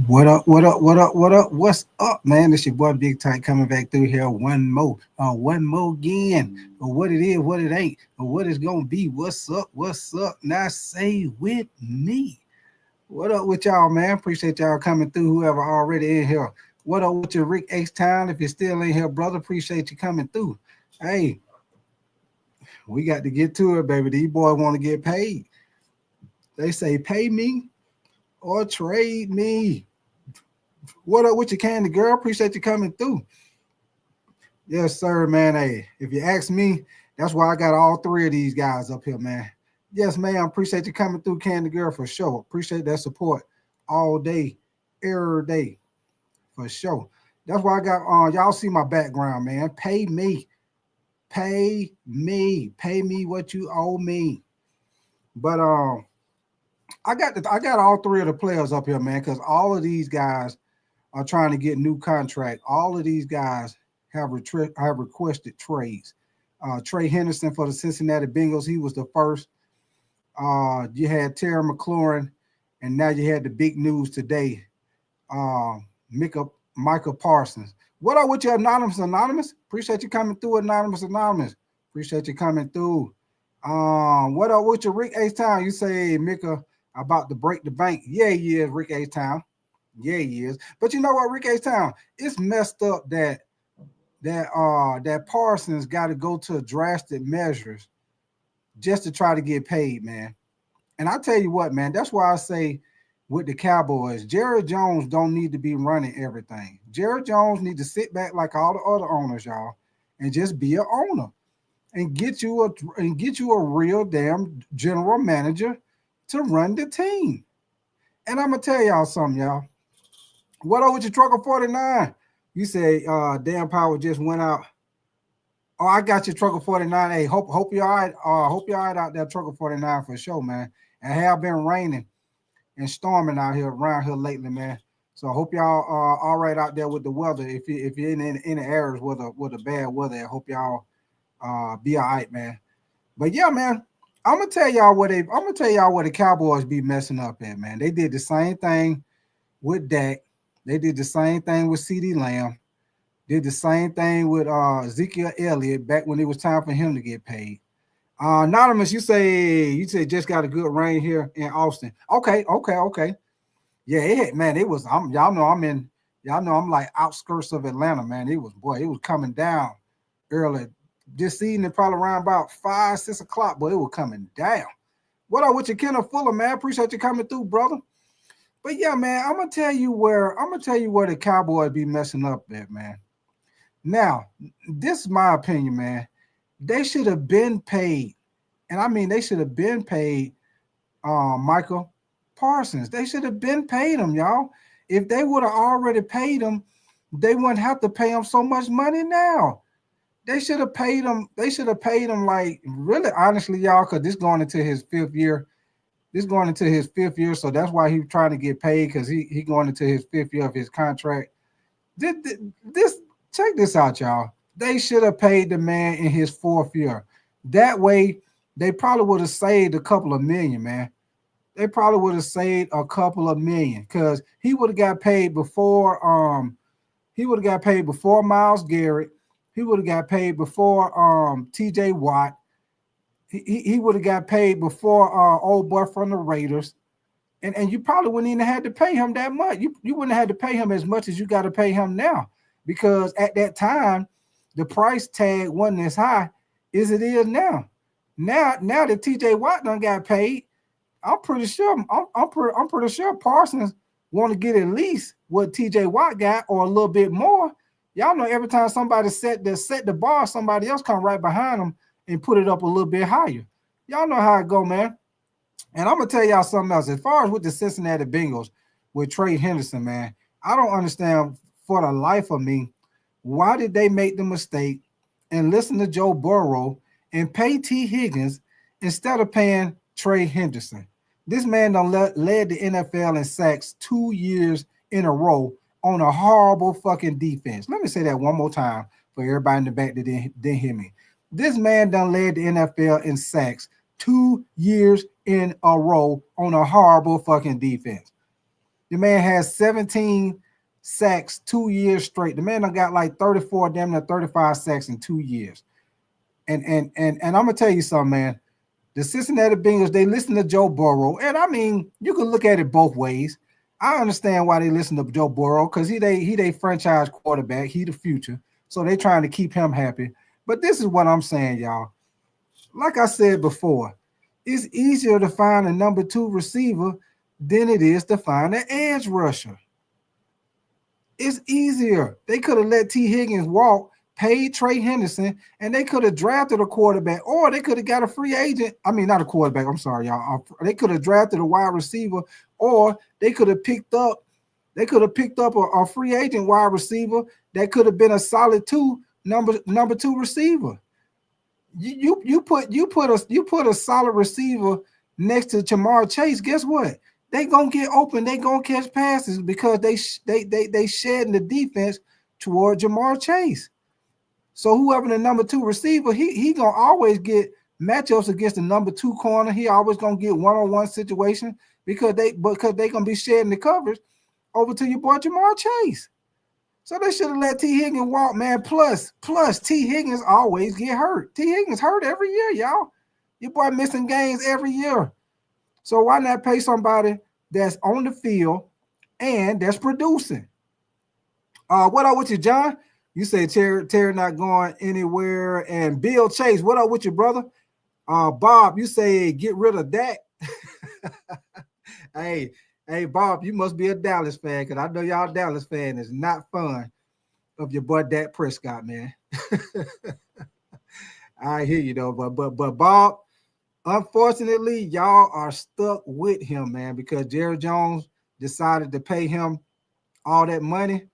What up? What up? What up? What up? What's up, man? It's your boy Big Tight coming back through here. One more again. Or what it is, what it ain't, or what it's gonna be. What's up? What's up? Now say with me. What up with y'all, man? Appreciate y'all coming through. Whoever already in here. What up with your Rick H Town? If you're still in here, brother, appreciate you coming through. Hey, we got to get to it, baby. These boys want to get paid. They say pay me or trade me. What up with your candy girl? Appreciate you coming through. Yes, sir, man. Hey, if you ask me, that's why I got all three of these guys up here, man. Yes, ma'am. Appreciate you coming through, Candy Girl, for sure. Appreciate that support all day, every day, for sure. That's why I got y'all see my background, man. Pay me what you owe me. But I got all three of the players up here, man, because all of these guys are trying to get new contract. All of these guys have requested trades. Trey Henderson for the Cincinnati Bengals, he was the first. You had Terry McLaurin, and now you had the big news today. Uh, Micah Parsons. What up with you, Anonymous? Appreciate you coming through, Anonymous. Appreciate you coming through. What up with your Rick H Town? You say Micah about to break the bank. Yeah, he is, Rick H Town. Yeah, he is. But you know what, Rick H Town? It's messed up that Parsons got to go to drastic measures just to try to get paid, man. And I tell you what, man, that's why I say with the Cowboys, Jerry Jones don't need to be running everything. Jerry Jones need to sit back like all the other owners, y'all, and just be an owner and get you a real damn general manager to run the team. And I'm gonna tell y'all something, y'all. What over with your trucker 49? You say Dan Power just went out. Oh, I got your trucker 49. Hey, hope you all right. Hope you all right out there, trucker 49 for sure, man. It have been raining and storming out here around here lately, man. So I hope y'all all right out there with the weather. If you're in the areas with the bad weather, I hope y'all be all right, man. But yeah, man, I'm gonna tell y'all where the Cowboys be messing up at, man. They did the same thing with Dak. They did the same thing with CD Lamb. Did the same thing with Ezekiel Elliott back when it was time for him to get paid. Anonymous, you say just got a good rain here in Austin. Okay. Yeah, man, it was. Y'all know I'm like outskirts of Atlanta, man. It was coming down early this evening, probably around about 5, 6 o'clock, but it was coming down. What up with you, Kenneth Fuller, man? Appreciate you coming through, brother. But yeah, man, I'm gonna tell you where the Cowboys be messing up at, man. Now, this is my opinion, man. They should have been paid, and I mean they should have been paid. Michael Parsons, they should have been paid him, y'all. If they would have already paid him, they wouldn't have to pay him so much money now. They should have paid him. They should have paid him like really, honestly, y'all, because this going into his fifth year. This going into his fifth year, so that's why he's trying to get paid because he going into his fifth year of his contract. This check this out, y'all. They should have paid the man in his fourth year. That way, they probably would have saved a couple of million, man. They probably would have saved a couple of million because he would have got paid before. He would have got paid before Miles Garrett. He would have got paid before T.J. Watt. He would have got paid before old boy from the Raiders. And you probably wouldn't even have to pay him that much. You wouldn't have to pay him as much as you got to pay him now. Because at that time, the price tag wasn't as high as it is now. Now that TJ Watt done got paid, I'm pretty sure I'm pretty sure Parsons want to get at least what TJ Watt got or a little bit more. Y'all know every time somebody set the bar, somebody else come right behind them and put it up a little bit higher. Y'all know how it go, man. And I'm gonna tell y'all something else. As far as with the Cincinnati Bengals with Trey Henderson, man, I don't understand for the life of me why did they make the mistake and listen to Joe Burrow and pay T. Higgins instead of paying Trey Henderson. This man done led the NFL in sacks 2 years in a row on a horrible fucking defense. Let me say that one more time for everybody in the back that didn't hear me. This man done led the NFL in sacks 2 years in a row on a horrible fucking defense. The man has 17 sacks 2 years straight. The man done got like 34, damn near 35 sacks in 2 years. And I'm gonna tell you something, man. The Cincinnati Bengals, they listen to Joe Burrow. And I mean, you can look at it both ways. I understand why they listen to Joe Burrow because he they franchise quarterback. He the future. So they trying to keep him happy. But this is what I'm saying, y'all. Like I said before, it's easier to find a number 2 receiver than it is to find an edge rusher. It's easier. They could have let T. Higgins walk, paid Trey Henderson, and they could have drafted a quarterback, or they could have got a free agent. I mean, not a quarterback. I'm sorry, y'all. They could have drafted a wide receiver, or they could have picked up a free agent wide receiver that could have been a solid number 2 receiver. You put a solid receiver next to Jamar Chase. Guess what? They gonna get open. They gonna catch passes because they shedding the defense toward Jamar Chase. So whoever the number 2 receiver, he gonna always get matchups against the number 2 corner. He always gonna get one-on-one situation because they gonna be shedding the coverage over to your boy Jamar Chase. So they should have let T. Higgins walk, man. Plus T. Higgins always get hurt. T. Higgins hurt every year, y'all. Your boy missing games every year. So why not pay somebody that's on the field and that's producing? What up with you, John? You say Terry not going anywhere. And Bill Chase, what up with you, brother? Bob, you say get rid of Dak. Hey, Bob, you must be a Dallas fan because I know y'all Dallas fan is not fun of your boy Dak Prescott, man. I hear you though, but Bob, unfortunately, y'all are stuck with him, man, because Jerry Jones decided to pay him all that money,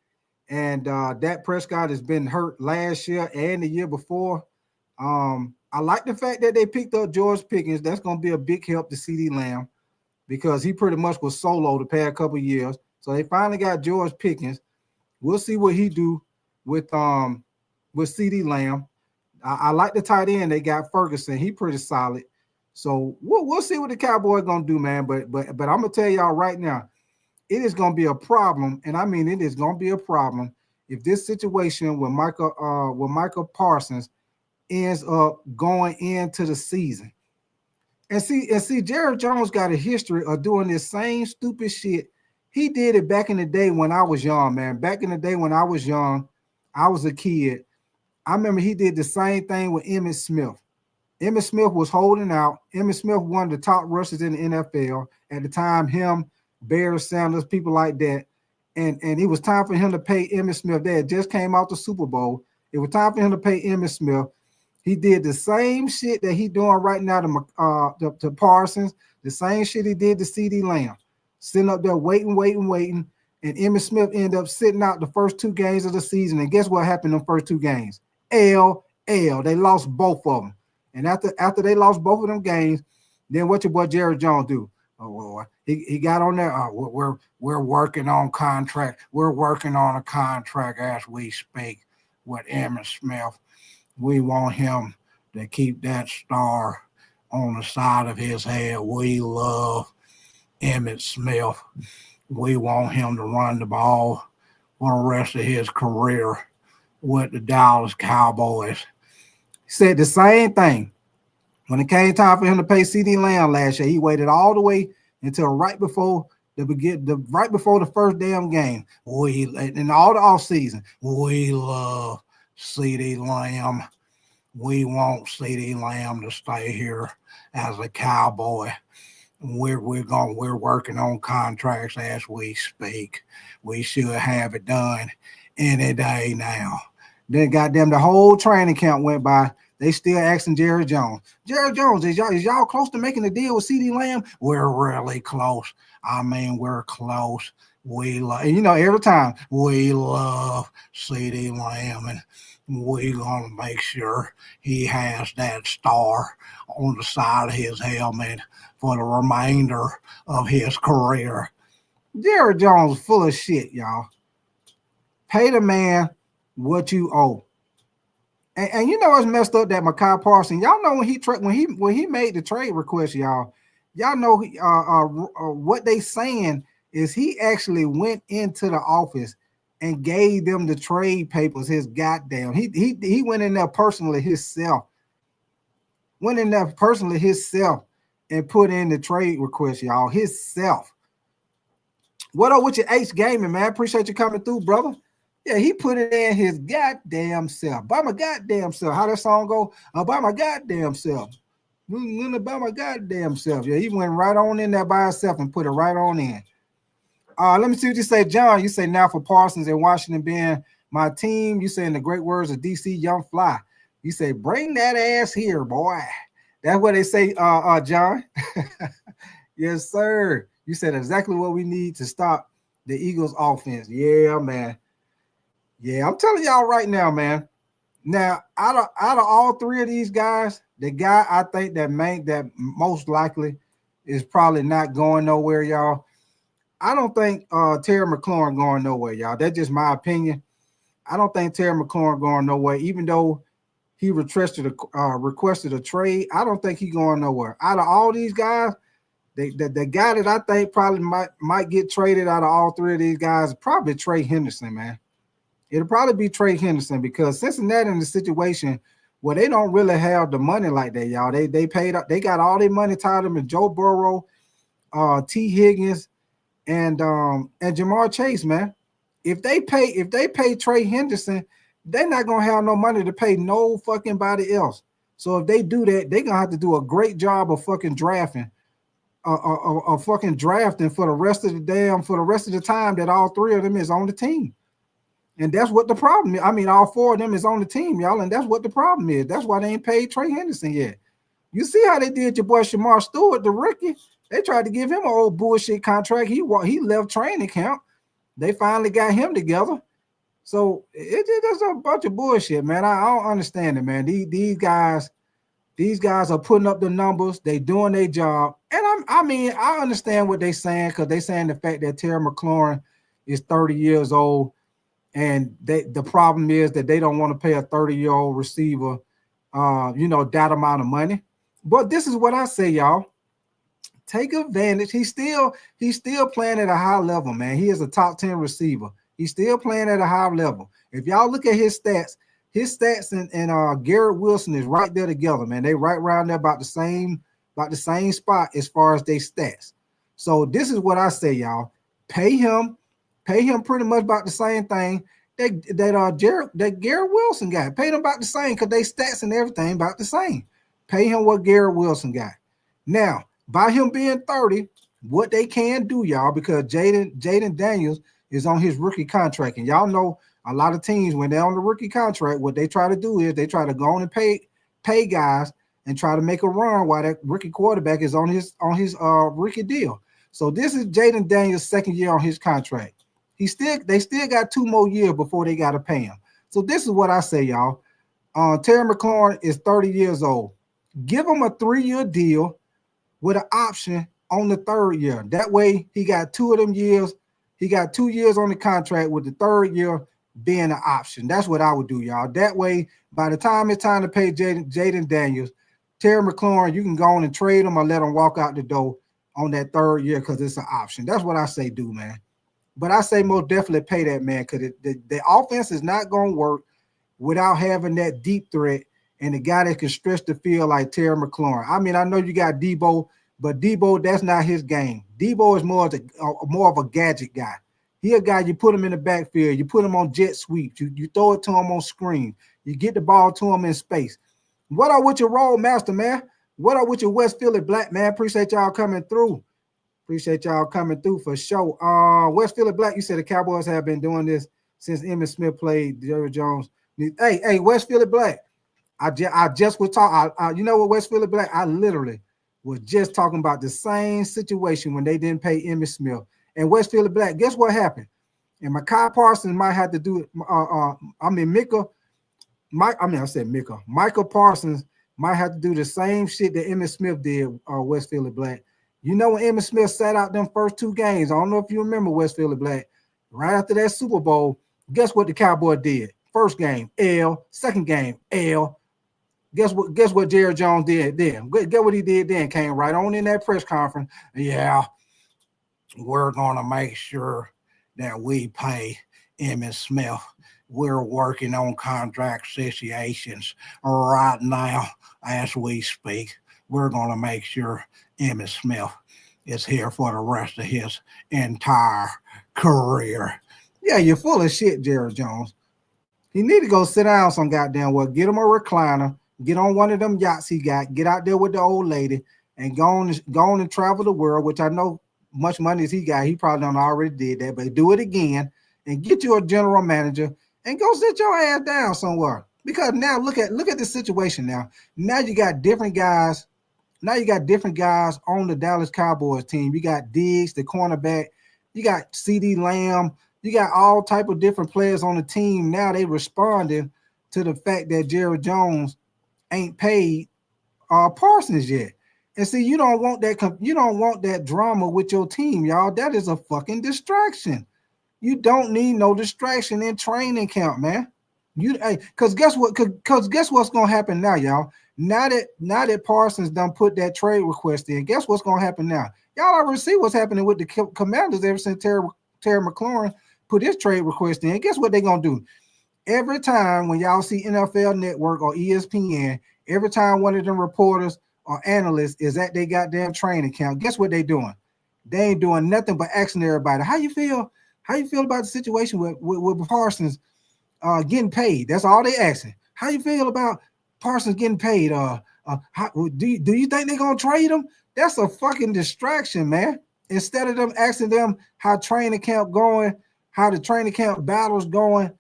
and Dak Prescott has been hurt last year and the year before. I like the fact that they picked up George Pickens. That's going to be a big help to CeeDee Lamb because he pretty much was solo the past couple of years. So they finally got George Pickens. We'll see what he do with CeeDee Lamb. I like the tight end. They got Ferguson. He pretty solid. So we'll see what the Cowboys gonna do, man. But I'm gonna tell y'all right now, it is gonna be a problem, and I mean it is gonna be a problem if this situation with Micah Parsons ends up going into the season. And see, Jerry Jones got a history of doing this same stupid shit. He did it back in the day when I was young, man. Back in the day when I was young, I was a kid. I remember he did the same thing with Emmitt Smith. Emmitt Smith was holding out. Emmitt Smith, one of the top rushers in the NFL at the time. Him, Barry Sanders, people like that. And it was time for him to pay Emmitt Smith. They had just came out the Super Bowl. It was time for him to pay Emmitt Smith. He did the same shit that he doing right now to Parsons, the same shit he did to CeeDee Lamb, sitting up there waiting. And Emmitt Smith ended up sitting out the first 2 games of the season. And guess what happened in the first 2 games? L. They lost both of them. And after they lost both of them games, then what your boy Jerry Jones do? Oh, well, he got on there. We're working on contract. We're working on a contract as we speak with Emmitt Smith. We want him to keep that star on the side of his head. We love Emmitt Smith. We want him to run the ball for the rest of his career with the Dallas Cowboys. He said the same thing. When it came time for him to pay CeeDee Lamb last year, he waited all the way until right before the first damn game. In all the offseason, we love CeeDee Lamb. We want CeeDee Lamb to stay here as a Cowboy. We're working on contracts as we speak. We should have it done any day now. Then goddamn the whole training camp went by. They still asking Jerry Jones. Jerry Jones, is y'all close to making a deal with CeeDee Lamb? We're really close. I mean, we're close. And every time we love CeeDee Lamb, and we're gonna make sure he has that star on the side of his helmet for the remainder of his career. Jerry Jones full of shit, y'all. Pay the man what you owe. And you know it's messed up that Micah Parsons. Y'all know when he made the trade request, y'all know what they saying is he actually went into the office and gave them the trade papers. His goddamn, he went in there personally himself. Went in there personally himself and put in the trade request, y'all. Himself. What up with your H Gaming, man? Appreciate you coming through, brother. Yeah, he put it in his goddamn self. By my goddamn self. How that song go? By my goddamn self. By my goddamn self. Yeah, he went right on in there by himself and put it right on in. Let me see what you say, John. You say now for Parsons and Washington being my team. You say in the great words of DC Young Fly. You say, bring that ass here, boy. That's what they say, John. Yes, sir. You said exactly what we need to stop the Eagles offense. Yeah, man. Yeah, I'm telling y'all right now, man. Now, out of all three of these guys, the guy I think that most likely is probably not going nowhere, y'all. I don't think Terry Mclaurin going nowhere, y'all. That's just my opinion. I don't think Terry Mclaurin going nowhere, even though he requested a trade. I don't think he's going nowhere. Out of all these guys, the guy that I think probably might get traded out of all three of these guys is probably Trey Henderson, man. It'll probably be Trey Henderson because Cincinnati in the situation where they don't really have the money like that, y'all. They paid up, they got all their money tied up in Joe Burrow, T. Higgins, and Jamar Chase, man. If they pay Trey Henderson, they're not gonna have no money to pay no fucking body else. So if they do that, they're gonna have to do a great job of fucking drafting. Fucking drafting for the rest of the time that all three of them is on the team. And that's what the problem is. I mean, all four of them is on the team, y'all, and that's what the problem is. That's why they ain't paid Trey Henderson yet. You see how they did your boy Shamar Stewart, the rookie? They tried to give him an old bullshit contract. He left training camp. They finally got him together. So it's a bunch of bullshit, man. I don't understand it, man. These guys are putting up the numbers. They doing their job. And I understand what they're saying because they're saying the fact that Terry McLaurin is 30 years old. And the problem is that they don't want to pay a 30-year-old receiver, that amount of money. But this is what I say, y'all. Take advantage. He's still playing at a high level, man. He is a top 10 receiver. He's still playing at a high level. If y'all look at his stats and Garrett Wilson is right there together, man. They right around there about the same spot as far as their stats. So this is what I say, y'all. Pay him pretty much about the same thing that Garrett Wilson got. Pay him about the same because they stats and everything about the same. Pay him what Garrett Wilson got. Now, by him being 30, what they can do, y'all, because Jaden Daniels is on his rookie contract. And y'all know a lot of teams, when they're on the rookie contract, what they try to do is they try to go on and pay guys and try to make a run while that rookie quarterback is on his rookie deal. So this is Jaden Daniels' second year on his contract. They still got 2 more years before they got to pay him. So this is what I say, y'all. Terry McLaurin is 30 years old. Give him a 3-year deal with an option on the 3rd year. That way, he got 2 of them years. He got 2 years on the contract with the 3rd year being an option. That's what I would do, y'all. That way, by the time it's time to pay Jaden Daniels, Terry McLaurin, you can go on and trade him or let him walk out the door on that 3rd year because it's an option. That's what I say do, man. But I say most definitely pay that man because the offense is not going to work without having that deep threat and the guy that can stretch the field like Terry McLaurin. I mean, I know you got Debo, but Debo, that's not his game. Debo is more of a gadget guy. He a guy, you put him in the backfield, you put him on jet sweeps, you throw it to him on screen, you get the ball to him in space. What up with your role master, man? What up with your West Philly Black, man? Appreciate y'all coming through. Appreciate y'all coming through for sure. West Philly Black, you said the Cowboys have been doing this since Emmitt Smith played Jerry Jones. Hey, West Philly Black. I just was talking. You know what, West Philly Black? I literally was just talking about the same situation when they didn't pay Emmitt Smith. And West Philly Black, guess what happened? And Micah Parsons might have to do it. Micah Parsons might have to do the same shit that Emmitt Smith did, West Philly Black. You know when Emmitt Smith sat out them first 2 games, I don't know if you remember West Philly Black, right after that Super Bowl, guess what the Cowboy did? First game, L. Second game, L. Guess what Jerry Jones did then? Guess what he did then? Came right on in that press conference. Yeah, we're going to make sure that we pay Emmitt Smith. We're working on contract situations right now as we speak. We're going to make sure Emmitt Smith is here for the rest of his entire career. Yeah, you're full of shit, Jerry Jones. He need to go sit down some goddamn well. Get him a recliner. Get on one of them yachts he got. Get out there with the old lady and go on and travel the world, which I know much money as he got. He probably done already did that, but do it again and get you a general manager and go sit your ass down somewhere. Because now look at the situation now. Now you got different guys. Now you got different guys on the Dallas Cowboys team. You got Diggs, the cornerback. You got CD Lamb. You got all type of different players on the team. Now they responding to the fact that Jerry Jones ain't paid Parsons yet. And see, you don't want that drama with your team, y'all. That is a fucking distraction. You don't need no distraction in training camp, man. Because guess what? Because guess what's gonna happen now, y'all? Now that Parsons done put that trade request in, guess what's gonna happen now? Y'all already see what's happening with the Commanders ever since Terry Mclaurin put his trade request in. Guess what they're gonna do? Every time when y'all see NFL Network or ESPN, every time one of them reporters or analysts is at their goddamn training camp, guess what they doing? They ain't doing nothing but asking everybody, how you feel? How you feel about the situation with Parsons getting paid? That's all they asking. How you feel about Parsons getting paid? Do you think they're gonna trade him? That's a fucking distraction, man. Instead of them asking them how training camp going, how the training camp battle's going,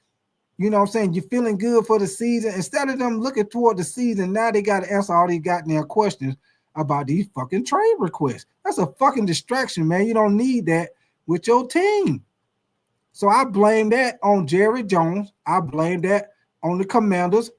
you know what I'm saying? You're feeling good for the season. Instead of them looking toward the season, now they got to answer all these goddamn questions about these fucking trade requests. That's a fucking distraction, man. You don't need that with your team. So I blame that on Jerry Jones. I blame that on the Commanders,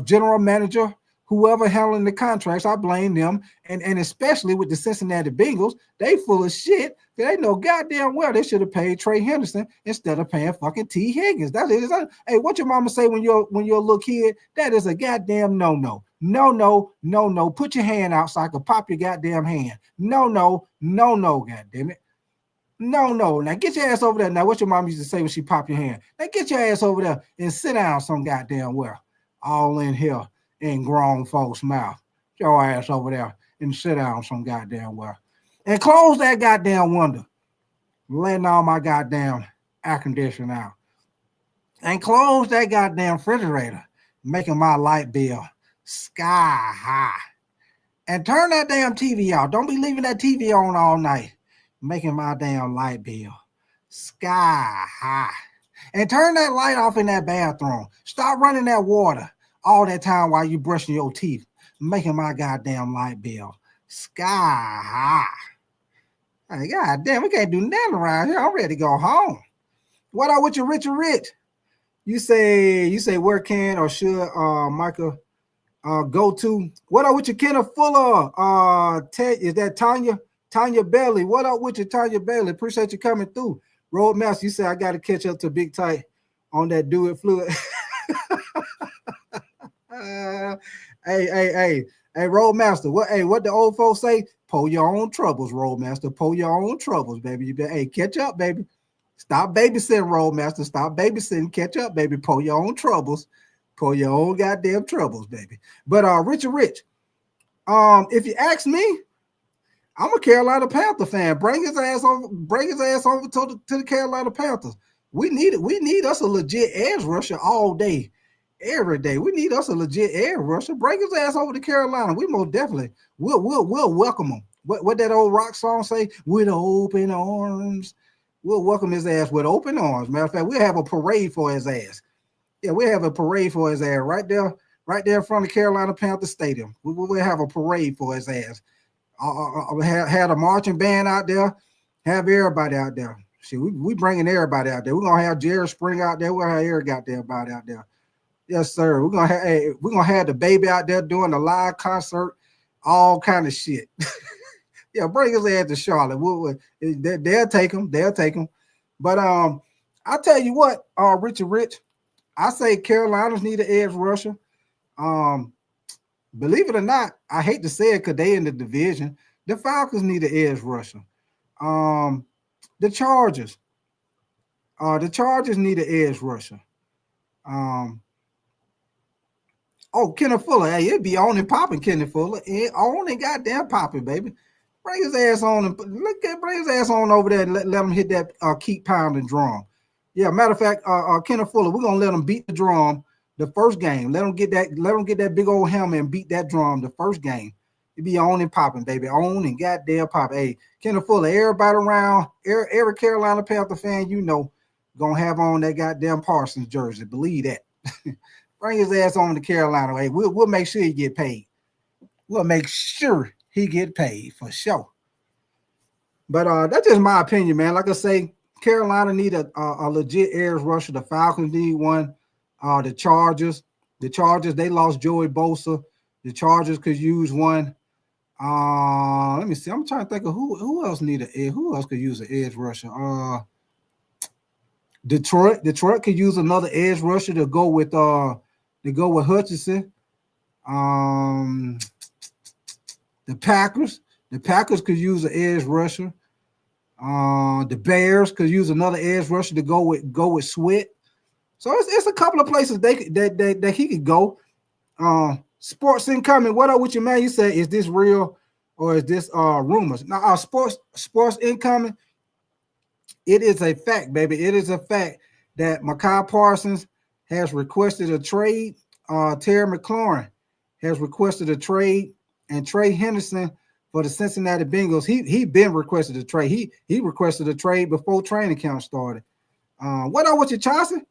general manager, whoever handling the contracts. I blame them, and especially with the Cincinnati Bengals, they full of shit. They know goddamn well they should have paid Trey Henderson instead of paying fucking T. Higgins. That is, hey, what your mama say when you're a little kid? That is a goddamn no. No. Put your hand out so I can pop your goddamn hand. No. Goddamn it. No. Now get your ass over there. Now, what your mom used to say when she pop your hand? Now get your ass over there and sit down some goddamn well. All in here in grown folks' mouth. Get your ass over there and sit down some goddamn well. And close that goddamn window. Letting all my goddamn air conditioning out. And close that goddamn refrigerator. Making my light bill sky high. And turn that damn TV off. Don't be leaving that TV on all night. Making my damn light bill sky high. And turn that light off in that bathroom. Stop running that water all that time while you brushing your teeth. Making my goddamn light bill sky high. Hey, God damn, we can't do nothing around here. I'm ready to go home. What up with you, Richard Rich? You say where can or should Micah go to? What up with you, Kenneth Fuller? Is that Tanya Bailey? What up with you, Tanya Bailey? Appreciate you coming through. Roadmaster, you say I got to catch up to Big Tight on that do it fluid. Hey, Roadmaster. What the old folks say? Pull your own troubles, Roadmaster. Pull your own troubles, baby. Hey, catch up, baby. Stop babysitting, Roadmaster. Stop babysitting. Catch up, baby. Pull your own troubles. Pull your own goddamn troubles, baby. But Richard Rich, if you ask me, I'm a Carolina Panther fan. Bring his ass over to the Carolina Panthers. We need us a legit edge rusher all day, every day. We need us a legit edge rusher. Bring his ass over to Carolina. We most definitely we'll welcome him. What that old rock song say? With open arms. We'll welcome his ass with open arms. Matter of fact, we'll have a parade for his ass. Yeah, we'll have a parade for his ass right there in front of Carolina Panther Stadium. We'll have a parade for his ass. Had a marching band out there, have everybody out there. See, we bringing everybody out there. We're gonna have Jerry Spring out there. We're gonna have every goddamn out there. Yes, sir. We're gonna have the baby out there doing a live concert, all kind of shit. Yeah, bring his ass to Charlotte. They'll take him. But I tell you what, Richard Rich, I say Carolinas need an edge rusher. Believe it or not, I hate to say it because they in the division. The Falcons need an edge rusher. The Chargers. The Chargers need an edge rusher. Um, Kenneth Fuller. Hey, it be on and popping, Kenneth Fuller. On and goddamn popping, baby. Bring his ass on and bring his ass on over there and let him hit that keep pounding drum. Yeah, matter of fact, Kenneth Fuller, we're gonna let him beat the drum the first game. Let him get that big old helmet and beat that drum the first game. It be on and popping, baby. On and goddamn popping. Hey, Kenneth Fuller, everybody around, every Carolina Panther fan you know, gonna have on that goddamn Parsons jersey. Believe that. Bring his ass on to Carolina. Hey, we'll make sure he get paid. We'll make sure he get paid for sure. But that's just my opinion, man. Like I say, Carolina need a legit edge rusher. The Falcons need one. The Chargers, they lost Joey Bosa. The Chargers could use one. Let me see. I'm trying to think of who else need an edge. Who else could use an edge rusher? Detroit could use another edge rusher to go with Hutchinson. The Packers could use an edge rusher. The Bears could use another edge rusher to go with Sweat. So it's a couple of places that he could go. Sports Incoming, what up with you, man? You say, is this real or is this rumors? Now, Sports Incoming, it is a fact, baby. It is a fact that Micah Parsons has requested a trade. Terry Mclaurin has requested a trade, and Trey Henderson for the Cincinnati Bengals. He been requested a trade. He requested a trade before training camp started. What up with you, Chauncey?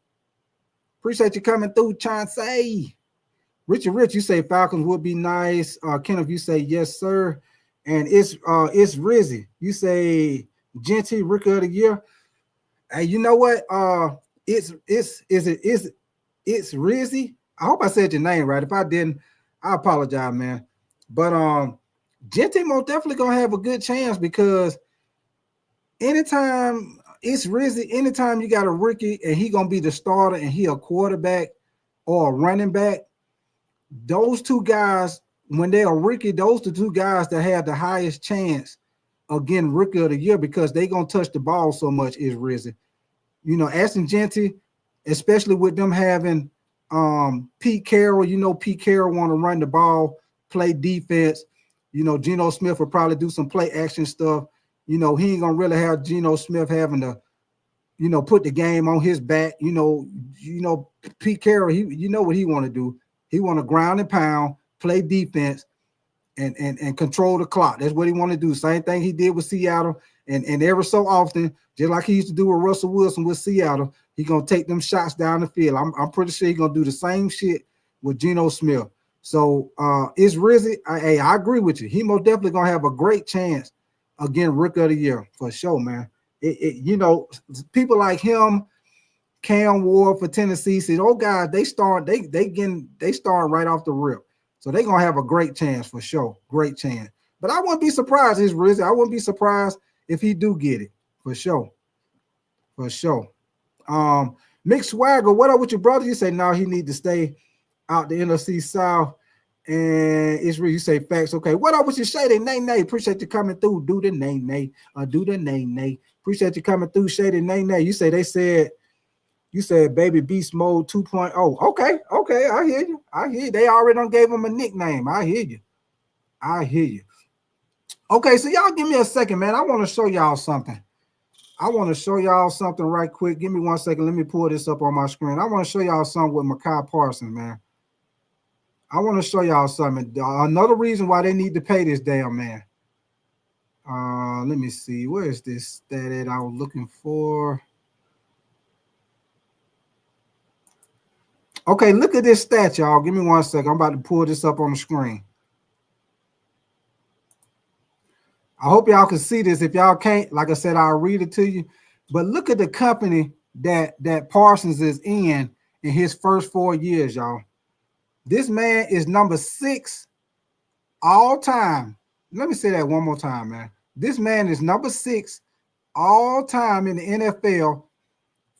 Appreciate you coming through, Chauncey. Richard Rich, you say Falcons would be nice. Kenneth, you say yes, sir. And it's Rizzy. You say Genty, Rookie of the Year. Hey, you know what? It's Rizzy. I hope I said your name right. If I didn't, I apologize, man. But Genty most definitely gonna have a good chance because anytime it's Rizzy, anytime you got a rookie and he gonna be the starter and he a quarterback or a running back, those two guys, when they are rookie, those are the two guys that have the highest chance of getting Rookie of the Year because they gonna touch the ball so much. Is Rizzy, you know, Ashton Genty, especially with them having Pete Carroll. You know, Pete Carroll want to run the ball, play defense. You know, Geno Smith will probably do some play action stuff. You know, he ain't gonna really have Geno Smith having to, you know, put the game on his back. You know, Pete Carroll, you know what he want to do. He want to ground and pound, play defense, and control the clock. That's what he want to do. Same thing he did with Seattle, and ever so often, just like he used to do with Russell Wilson with Seattle, he gonna take them shots down the field. I'm pretty sure he's gonna do the same shit with Geno Smith. So it's Rizzy. I agree with you. He most definitely gonna have a great chance again, Rookie of the Year for sure, man. You know, people like him, Cam Ward for Tennessee, see those guys, they start right off the rip. So they're gonna have a great chance for sure. Great chance. But I wouldn't be surprised, it's Rizzy. I wouldn't be surprised if he do get it for sure. For sure. Mick Swagger, what up with your brother? You say no, he need to stay out the NFC South. And it's really, you say facts. Okay, what up with your Shady Nay? Appreciate you coming through. Do the Nay. Appreciate you coming through, Shady Nay. You said Baby Beast Mode 2.0. Okay, I hear you. They already done gave him a nickname. I hear you. Okay, so y'all give me a second, man. I want to show y'all something. Right quick. Give me 1 second. Let me pull this up on my screen. I want to show y'all something with Micah Parsons, man. I want to show y'all something. Another reason why they need to pay this damn man. Let me see. Where is this stat that I was looking for? Okay, look at this stat, y'all. Give me 1 second. I'm about to pull this up on the screen. I hope y'all can see this. If y'all can't, like I said, I'll read it to you. But look at the company that Parsons is in his first 4 years, y'all. This man is number 6 all time. Let me say that one more time, man. This man is number 6 all time in the NFL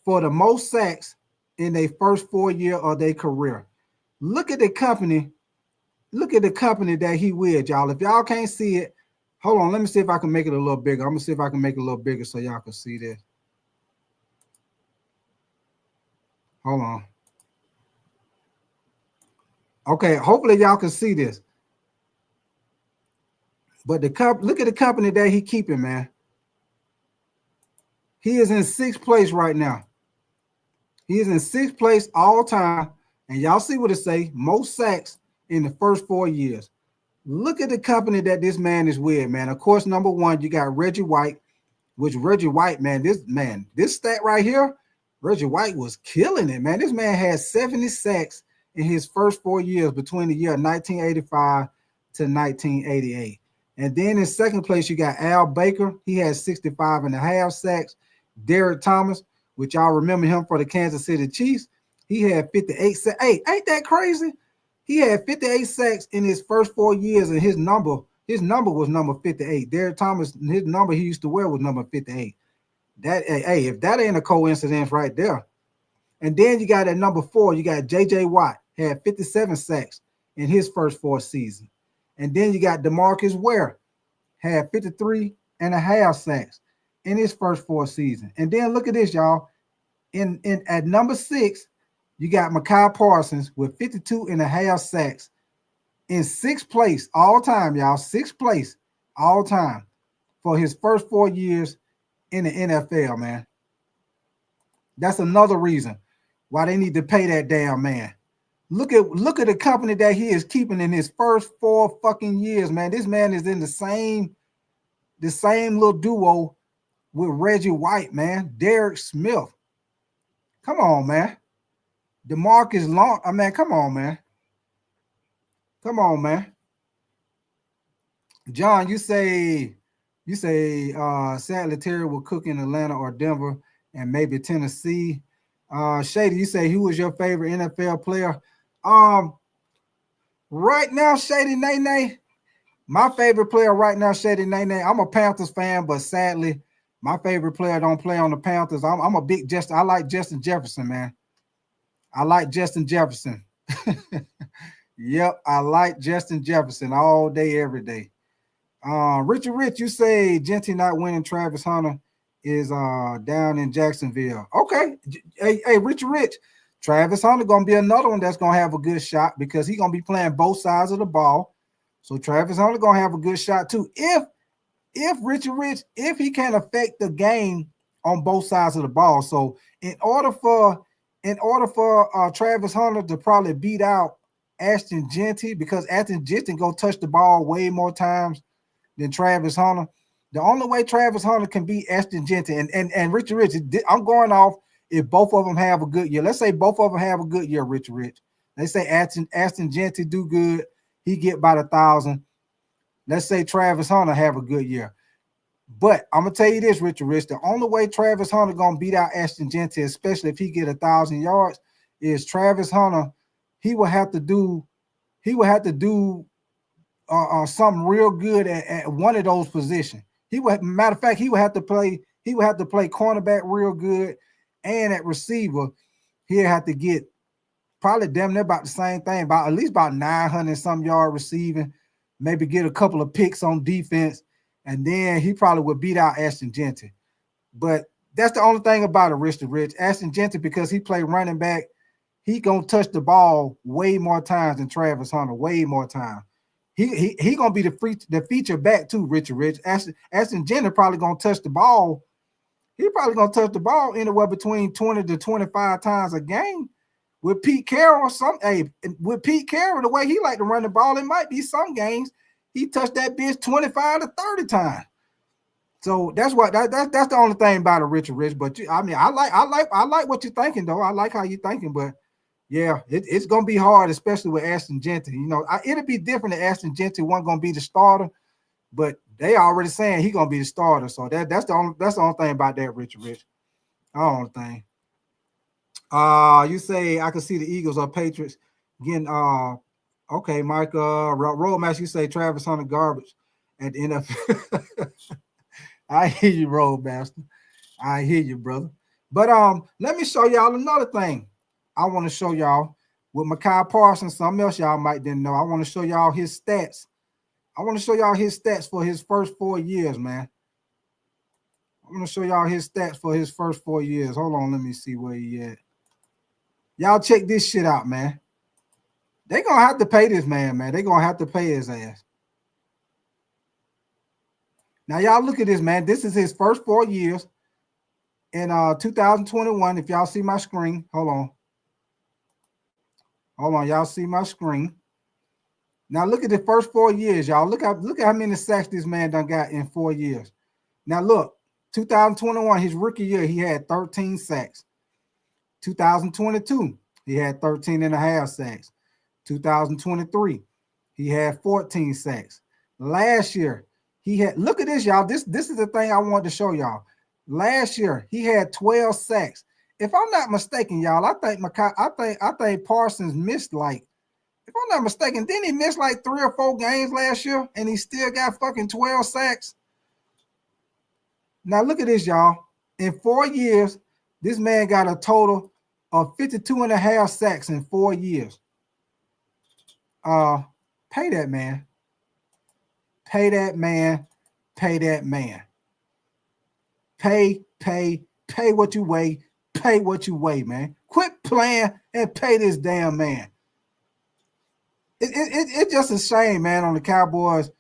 for the most sacks in their first 4 years of their career. Look at the company. Look at the company that he with, y'all. If y'all can't see it, Hold on, let me see if I can make it a little bigger. I'm gonna see if I can make it a little bigger so y'all can see this. Hold on. Okay, hopefully y'all can see this. But look at the company that he keeping, man. He is in 6th place right now. He is in 6th place all time. And y'all see what it say, most sacks in the first 4 years. Look at the company that this man is with, man. Of course, number one, you got Reggie White, which Reggie White, this stat right here, Reggie White was killing it, man. This man had 70 sacks in his first 4 years between the year 1985 to 1988. And then in 2nd place, you got Al Baker. He had 65 and a half sacks. Derek Thomas, which y'all remember him for the Kansas City Chiefs, he had 58 sacks. Hey, ain't that crazy? He had 58 sacks in his first 4 years, and his number was number 58. Derek Thomas, his number he used to wear was number 58. Hey, if that ain't a coincidence right there. And then you got at number 4, you got J.J. Watt, had 57 sacks in his first 4 seasons. And then you got DeMarcus Ware, had 53 and a half sacks in his first 4 seasons. And then look at this, y'all. At number 6, you got Micah Parsons with 52 and a half sacks in 6th place all time, y'all. 6th place all time for his first 4 years in the NFL, man. That's another reason why they need to pay that damn man. Look at the company that he is keeping in his first 4 fucking years, man. This man is in the same little duo with Reggie White, man. Derek Smith. Come on, man. DeMarcus Long. I mean, come on, man. Come on, man. John, you say sadly Terry will cook in Atlanta or Denver and maybe Tennessee. Shady, you say who was your favorite NFL player? Right now, Shady Nene, my favorite player right now, Shady Nene. I'm a Panthers fan, but sadly, my favorite player don't play on the Panthers. I'm a big I like Justin Jefferson, man. I like Justin Jefferson. Yep, I like Justin Jefferson all day, every day. Richard Rich, you say Genty not winning Travis Hunter is down in Jacksonville. Okay. Hey, Richard Rich, Travis Hunter gonna be another one that's gonna have a good shot because he's gonna be playing both sides of the ball. So Travis Hunter gonna have a good shot too. If Richard Rich, if he can affect the game on both sides of the ball. So in order for Travis Hunter to probably beat out Ashton Genty, because Ashton Genty go touch the ball way more times than Travis Hunter. The only way Travis Hunter can beat Ashton Genty and Richard Rich, I'm going off if both of them have a good year. Let's say both of them have a good year, Richard Rich. They say Ashton Genty do good, he get about 1,000. Let's say Travis Hunter have a good year. But I'm gonna tell you this, Richard Rich, the only way Travis Hunter gonna beat out Ashton Genty, especially if he get 1,000 yards, is Travis Hunter. He will have to do something real good at one of those positions. Matter of fact, he would have to play cornerback real good, and at receiver, he'll have to get probably damn near about the same thing, about at least about 900 some yard receiving, maybe get a couple of picks on defense, and then he probably would beat out Ashton Genty. But that's the only thing about it, Richard Rich. Ashton Genty, because he played running back, he gonna touch the ball way more times than Travis Hunter, way more time. He gonna be the feature back too, Richard Rich. Ashton Genty probably gonna touch the ball. He probably gonna touch the ball anywhere between 20 to 25 times a game. With Pete Carroll, with Pete Carroll, the way he like to run the ball, it might be some games he touched that bitch 25 to 30 times. So that's the only thing about it, Richard Rich. But I like what you're thinking though. I like how you're thinking, but yeah, it's gonna be hard, especially with Ashton Genty. You know, it'll be different if Ashton Genty wasn't gonna be the starter, but they already saying he's gonna be the starter. So that's the only thing about that, Richard Rich. The only thing. You say I can see the Eagles or Patriots getting okay, Mike. Road match, you say Travis Hunter garbage at the NFL. I hear you, Road Master. I hear you, brother. But let me show y'all another thing. I want to show y'all with Micah Parsons, something else y'all might didn't know. I want to show y'all his stats I want to show y'all his stats for his first 4 years, man. I'm going to show y'all his stats for his first 4 years. Hold on, let me see where he at. Y'all check this shit out, man. They going to have to pay this man, man. They going to have to pay his ass. Now, y'all look at this, man. This is his first 4 years in 2021. If y'all see my screen, hold on. Hold on, y'all see my screen. Now, look at the first 4 years, y'all. Look at how many sacks this man done got in 4 years. Now, look, 2021, his rookie year, he had 13 sacks. 2022, he had 13 and a half sacks. 2023, he had 14 sacks. Last year, he had, look at this, y'all. This is the thing I wanted to show y'all. Last year, he had 12 sacks. If I'm not mistaken, y'all, I think Parsons missed like, if I'm not mistaken, didn't he miss like 3 or 4 games last year and he still got fucking 12 sacks? Now look at this, y'all. In 4 years, this man got a total of 52 and a half sacks in 4 years. Pay that man. Pay that man. Pay that man. Pay what you weigh. Pay what you weigh, man. Quit playing and pay this damn man. It's just a shame, man, on the Cowboys.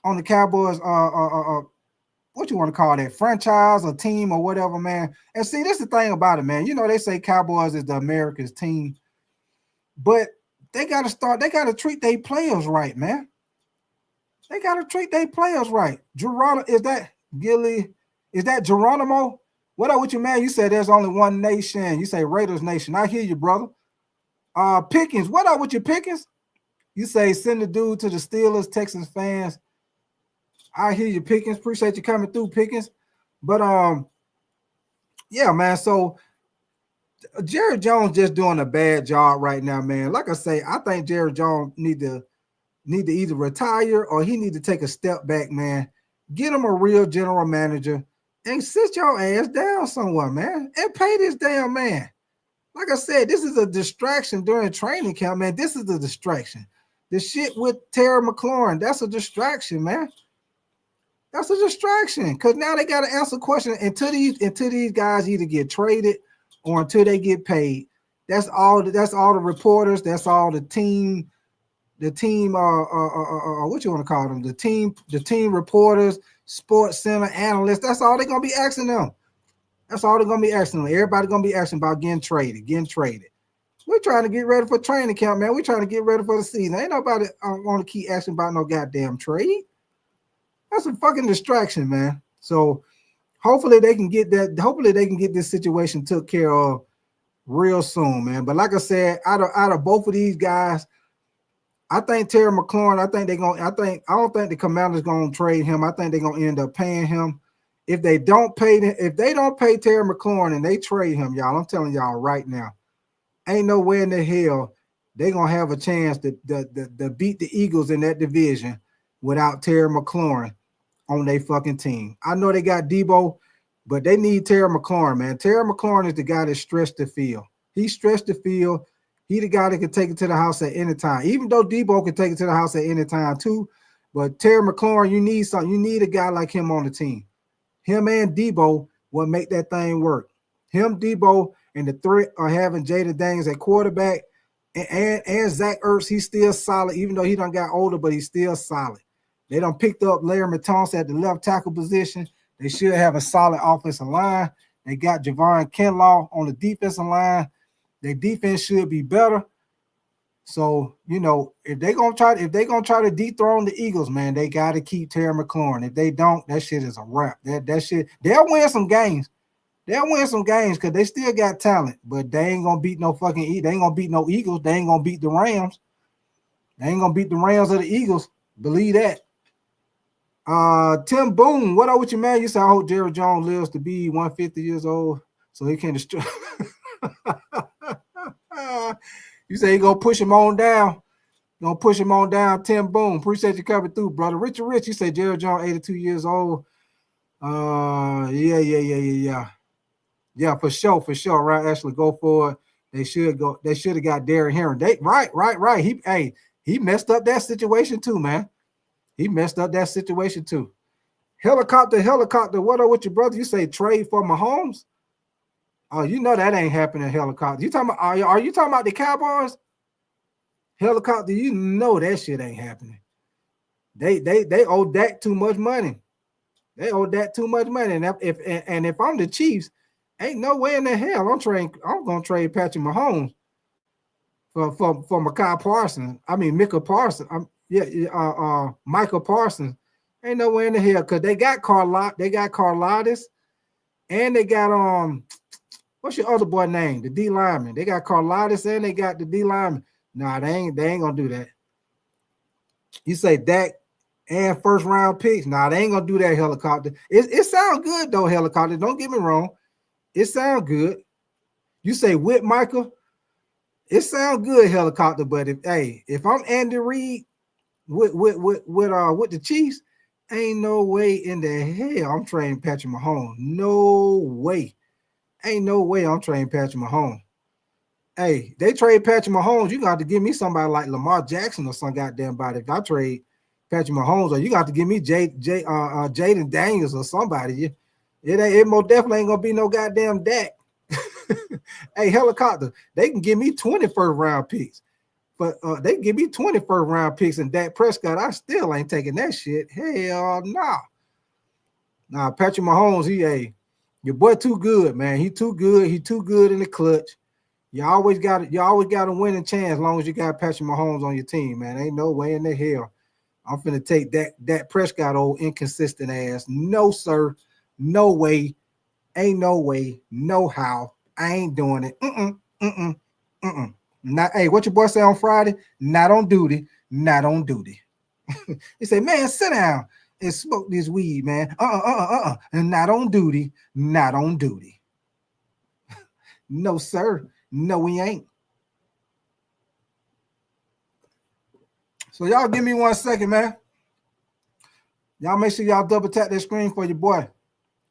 On the Cowboys, what you want to call that, franchise or team or whatever, man. And see, this is the thing about it, man. You know, they say Cowboys is the America's team, but they got to treat their players right, man. They got to treat their players right. Geronimo, is that Gilly? Is that Geronimo? What up with you, man? You said there's only one nation. You say Raiders Nation. I hear you, brother. Pickens, what up with your Pickens? You say send the dude to the Steelers, Texans fans. I hear you, Pickens. Appreciate you coming through, Pickens. But yeah, man. So Jerry Jones just doing a bad job right now, man. Like I say, I think Jerry Jones need to either retire or he need to take a step back, man. Get him a real general manager and sit your ass down somewhere, man, and pay this damn man. Like I said, this is a distraction during training camp, man. This is a distraction. The shit with Terry Mclaurin, that's a distraction, man. That's a distraction because now they got to answer questions until these guys either get traded or until they get paid. That's all the reporters. That's all the team. What you want to call them? The team reporters, sports center analysts. That's all they're gonna be asking them. That's all they're gonna be asking them. Everybody gonna be asking about getting traded. We're trying to get ready for training camp, man. We're trying to get ready for the season. Ain't nobody want to keep asking about no goddamn trade. That's a fucking distraction, man. So hopefully they can get that. Hopefully they can get this situation took care of real soon, man. But like I said, out of both of these guys, I think Terry McLaurin. I don't think the Commanders gonna trade him. I think they're gonna end up paying him. If they don't pay Terry McLaurin and they trade him, y'all, I'm telling y'all right now, ain't no way in the hell they're gonna have a chance to beat the Eagles in that division without Terry McLaurin on their fucking team. I know they got Debo, but they need Terry McLaurin, man. Terry McLaurin is the guy that stretched the field. He stretched the field. He the guy that can take it to the house at any time. Even though Debo can take it to the house at any time too, but Terry McLaurin, you need something. You need a guy like him on the team. Him and Debo will make that thing work. Him, Debo, and the threat of having Jada Daniels at quarterback and Zach Ertz, he's still solid, even though he done got older, but he's still solid. They done picked up Larry Thompson at the left tackle position. They should have a solid offensive line. They got Javon Kinlaw on the defensive line. Their defense should be better. So, you know, if they're gonna try to dethrone the Eagles, man, they got to keep Terry McLaurin. If they don't, that shit is a wrap. That shit, they'll win some games. They'll win some games because they still got talent, but they ain't gonna beat no fucking. They ain't gonna beat no Eagles. They ain't gonna beat the Rams. They ain't gonna beat the Rams or the Eagles. Believe that. Tim Boone, what up with you, man? You say I hope Jerry Jones lives to be 150 years old so he can destroy. You say he gonna push him on down. Gonna push him on down. Tim Boone, appreciate you coming through, brother. Richard Rich, you say Jerry Jones 82 years old. Yeah, for sure. Right, Ashley, go for it. They should have got Derrick Henry. Right. He messed up that situation too, man. He messed up that situation too. Helicopter. What up with your brother? You say trade for Mahomes? Oh, you know that ain't happening. Helicopter. You talking about? Are you talking about the Cowboys? Helicopter. You know that shit ain't happening. They owe Dak too much money. They owe Dak too much money. And if I'm the Chiefs, ain't no way in the hell I'm gonna trade Patrick Mahomes for Micah Parsons. I mean Micah Parsons. Micah Parsons. Ain't no way in the hell because they got Carlotis, and they got what's your other boy name? The D lineman. They got Carlotis and they got the D lineman. Nah, they ain't gonna do that. You say Dak and first round picks. Nah, they ain't gonna do that. Helicopter. It sounds good though. Helicopter. Don't get me wrong. It sounds good. You say with Michael. It sounds good, Helicopter. But if I'm Andy Reid with the Chiefs, ain't no way in the hell I'm trading Patrick Mahomes. No way. Ain't no way I'm trading Patrick Mahomes. Hey, they trade Patrick Mahomes. You got to give me somebody like Lamar Jackson or some goddamn body. If I trade Patrick Mahomes, or you got to give me Jaden Daniels or somebody. It most definitely ain't gonna be no goddamn Dak. Hey, Helicopter, they can give me 21st round picks, but they can give me 21st round picks and Dak Prescott. I still ain't taking that shit. Hell no. Nah, Patrick Mahomes, your boy too good, man. He too good. He too good in the clutch. You always got a winning chance as long as you got Patrick Mahomes on your team, man. Ain't no way in the hell I'm finna take that Prescott old inconsistent ass. No, sir. No way. Ain't no way. No how. I ain't doing it. Not, hey, what your boy say on Friday? Not on duty. Not on duty. He say, man, sit down and smoke this weed, man. And not on duty. Not on duty. No, sir. No, we ain't. So y'all give me 1 second, man. Y'all make sure y'all double tap that screen for your boy.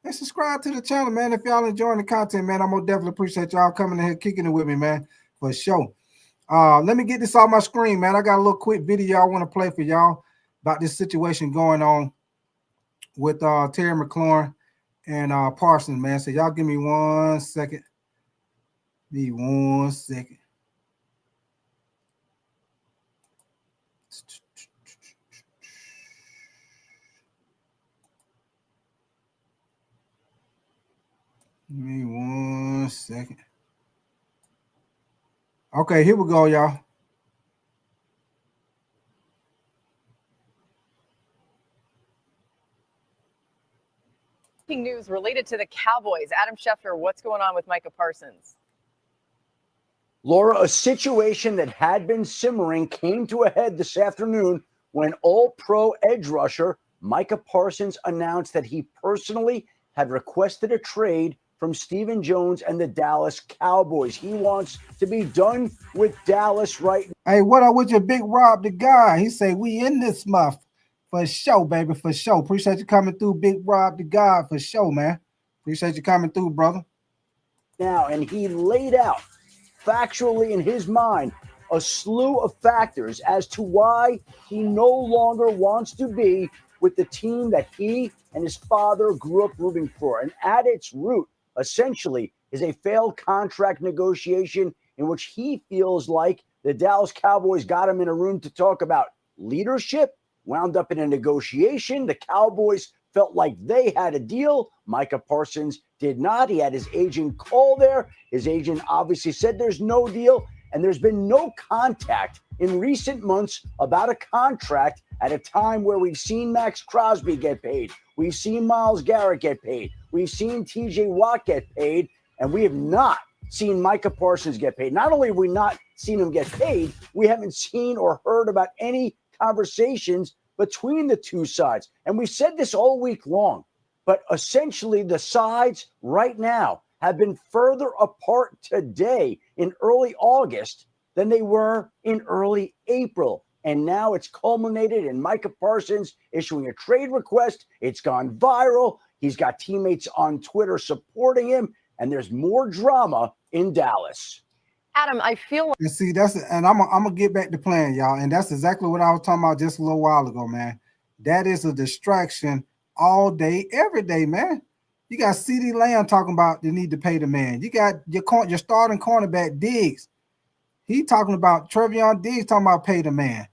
And subscribe to the channel, man. If y'all enjoying the content, man, I'm gonna definitely appreciate y'all coming in here, kicking it with me, man, for sure. Let me get this off my screen, man. I got a little quick video I want to play for y'all about this situation going on with Terry Mclaurin and Parsons, man. So y'all give me 1 second. Need 1 second. Give me 1 second. Okay, here we go, y'all. News related to the Cowboys. Adam Schefter, what's going on with Micah Parsons? Laura, a situation that had been simmering came to a head this afternoon when all-pro edge rusher Micah Parsons announced that he personally had requested a trade from Stephen Jones and the Dallas Cowboys. He wants to be done with Dallas right now. Hey, what up with your Big Rob the guy? He say, we in this month. For sure, baby, for sure. Appreciate you coming through, Big Rob the guy, for sure, man. Appreciate you coming through, brother. Now, and he laid out factually in his mind a slew of factors as to why he no longer wants to be with the team that he and his father grew up rooting for. And at its root, essentially, is a failed contract negotiation in which he feels like the Dallas Cowboys got him in a room to talk about leadership, wound up in a negotiation. The Cowboys felt like they had a deal. Micah Parsons did not. He had his agent call there. His agent obviously said there's no deal, and there's been no contact in recent months about a contract at a time where we've seen Max Crosby get paid. We've seen Myles Garrett get paid. We've seen TJ Watt get paid, and we have not seen Micah Parsons get paid. Not only have we not seen him get paid, we haven't seen or heard about any conversations between the two sides. And we said this all week long, but essentially the sides right now have been further apart today in early August than they were in early April. And now it's culminated in Micah Parsons issuing a trade request. It's gone viral. He's got teammates on Twitter supporting him, and there's more drama in Dallas. Adam, I feel like, and see, and I'm gonna get back to playing, y'all. And that's exactly what I was talking about just a little while ago, man. that is a distraction all day, every day, man. You got CeeDee Lamb talking about they need to pay the man. You got your starting cornerback Diggs. He talking about Trevion Diggs talking about pay the man.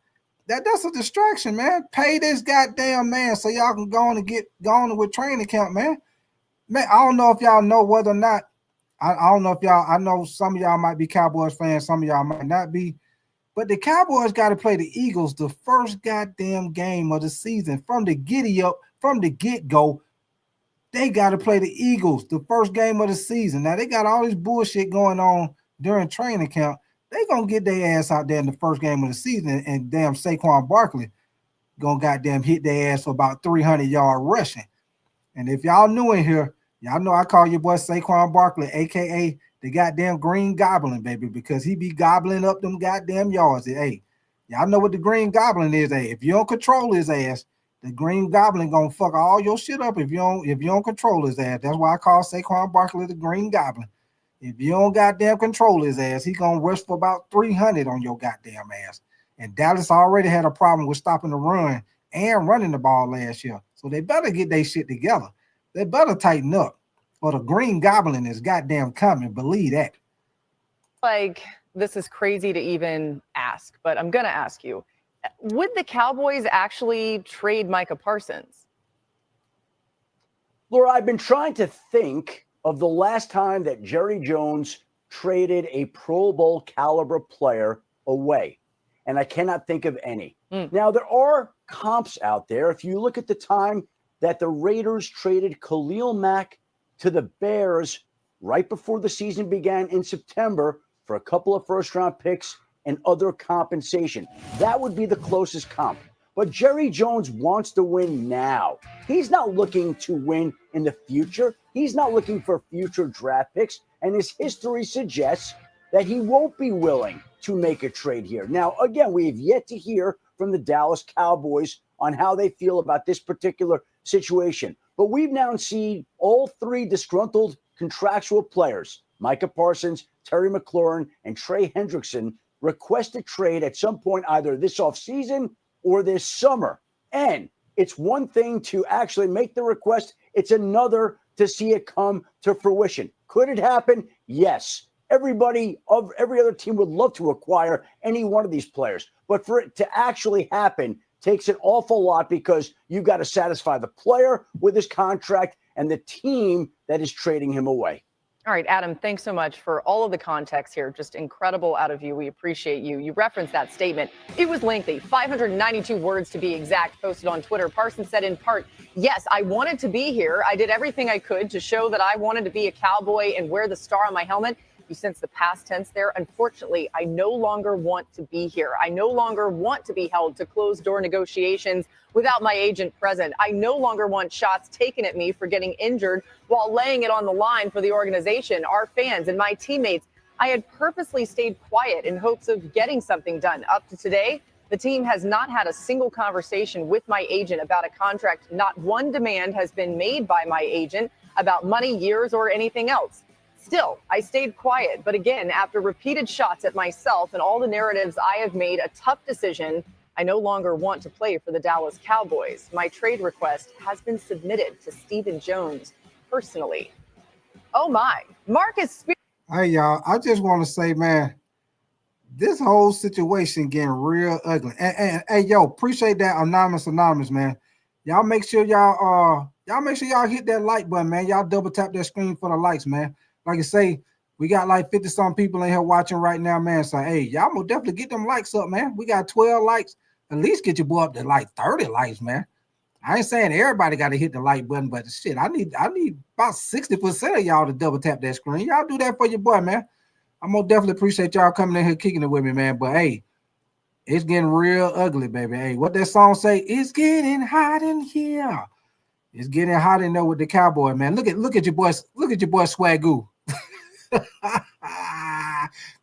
That's a distraction, man. Pay this goddamn man so y'all can go on and get going with training camp, man. Man, I don't know if y'all know whether or not. I don't know if y'all. I know some of y'all might be Cowboys fans, some of y'all might not be. But the Cowboys got to play the Eagles the first goddamn game of the season from the giddy up, from the get-go. They got to play the Eagles the first game of the season. Now, they got all this bullshit going on during training camp. They going to get their ass out there in the first game of the season, and damn Saquon Barkley going to goddamn hit their ass for about 300-yard rushing. And if y'all new in here, y'all know I call your boy Saquon Barkley, a.k.a. the goddamn Green Goblin, baby, because he be gobbling up them goddamn yards. Hey, y'all know what the Green Goblin is. Hey, if you don't control his ass, the Green Goblin gonna fuck all your shit up if you don't control his ass. That's why I call Saquon Barkley the Green Goblin. If you don't goddamn control his ass, he gonna rush for about 300 on your goddamn ass. And Dallas already had a problem with stopping the run and running the ball last year. So they better get their shit together. They better tighten up. Or the Green Goblin is goddamn coming. Believe that. Like, this is crazy to even ask, but I'm going to ask you. Would the Cowboys actually trade Micah Parsons? Laura, I've been trying to think of the last time that Jerry Jones traded a Pro Bowl caliber player away, and I cannot think of any. Now, there are comps out there. If you look at the time that the Raiders traded Khalil Mack to the Bears right before the season began in September for a couple of first-round picks and other compensation. That would be the closest comp. But Jerry Jones wants to win now. He's not looking to win in the future. He's not looking for future draft picks, and his history suggests that he won't be willing to make a trade here. Now, again, we have yet to hear from the Dallas Cowboys on how they feel about this particular situation. But we've now seen all three disgruntled contractual players, Micah Parsons, Terry McLaurin, and Trey Hendrickson, request a trade at some point either this offseason or this summer. And it's one thing to actually make the request. It's another to see it come to fruition. Could it happen? Yes. Every other team would love to acquire any one of these players. But for it to actually happen takes an awful lot because you've got to satisfy the player with his contract and the team that is trading him away. All right, Adam, thanks so much for all of the context here. Just incredible out of you. We appreciate you. You referenced that statement. It was lengthy, 592 words to be exact, posted on Twitter. Parsons said in part, yes, I wanted to be here. I did everything I could to show that I wanted to be a Cowboy and wear the star on my helmet. You sense the past tense there. Unfortunately, I no longer want to be here. I no longer want to be held to closed door negotiations without my agent present. I no longer want shots taken at me for getting injured while laying it on the line for the organization, our fans, and my teammates. I had purposely stayed quiet in hopes of getting something done. Up to today, the team has not had a single conversation with my agent about a contract. Not one demand has been made by my agent about money, years, or anything else. Still, I stayed quiet. But again, after repeated shots at myself and all the narratives I have made, a tough decision. I no longer want to play for the Dallas Cowboys. My trade request has been submitted to Stephen Jones personally. Oh, my. Marcus. Hey, y'all, I just want to say, man, this whole situation getting real ugly. And hey, yo, appreciate that anonymous, man. Y'all make sure y'all hit that like button, man. Y'all double tap that screen for the likes, man. Like I say, we got like 50-some people in here watching right now, man. So, hey, y'all will definitely get them likes up, man. We got 12 likes. At least get your boy up to like 30 likes, man. I ain't saying everybody got to hit the like button, but shit, I need about 60% of y'all to double tap that screen. Y'all do that for your boy, man. I'm gonna definitely appreciate y'all coming in here kicking it with me, man. But hey, it's getting real ugly, baby. Hey, what that song say? It's getting hot in here. It's getting hot in there with the Cowboy, man. Look at your boy Swagoo.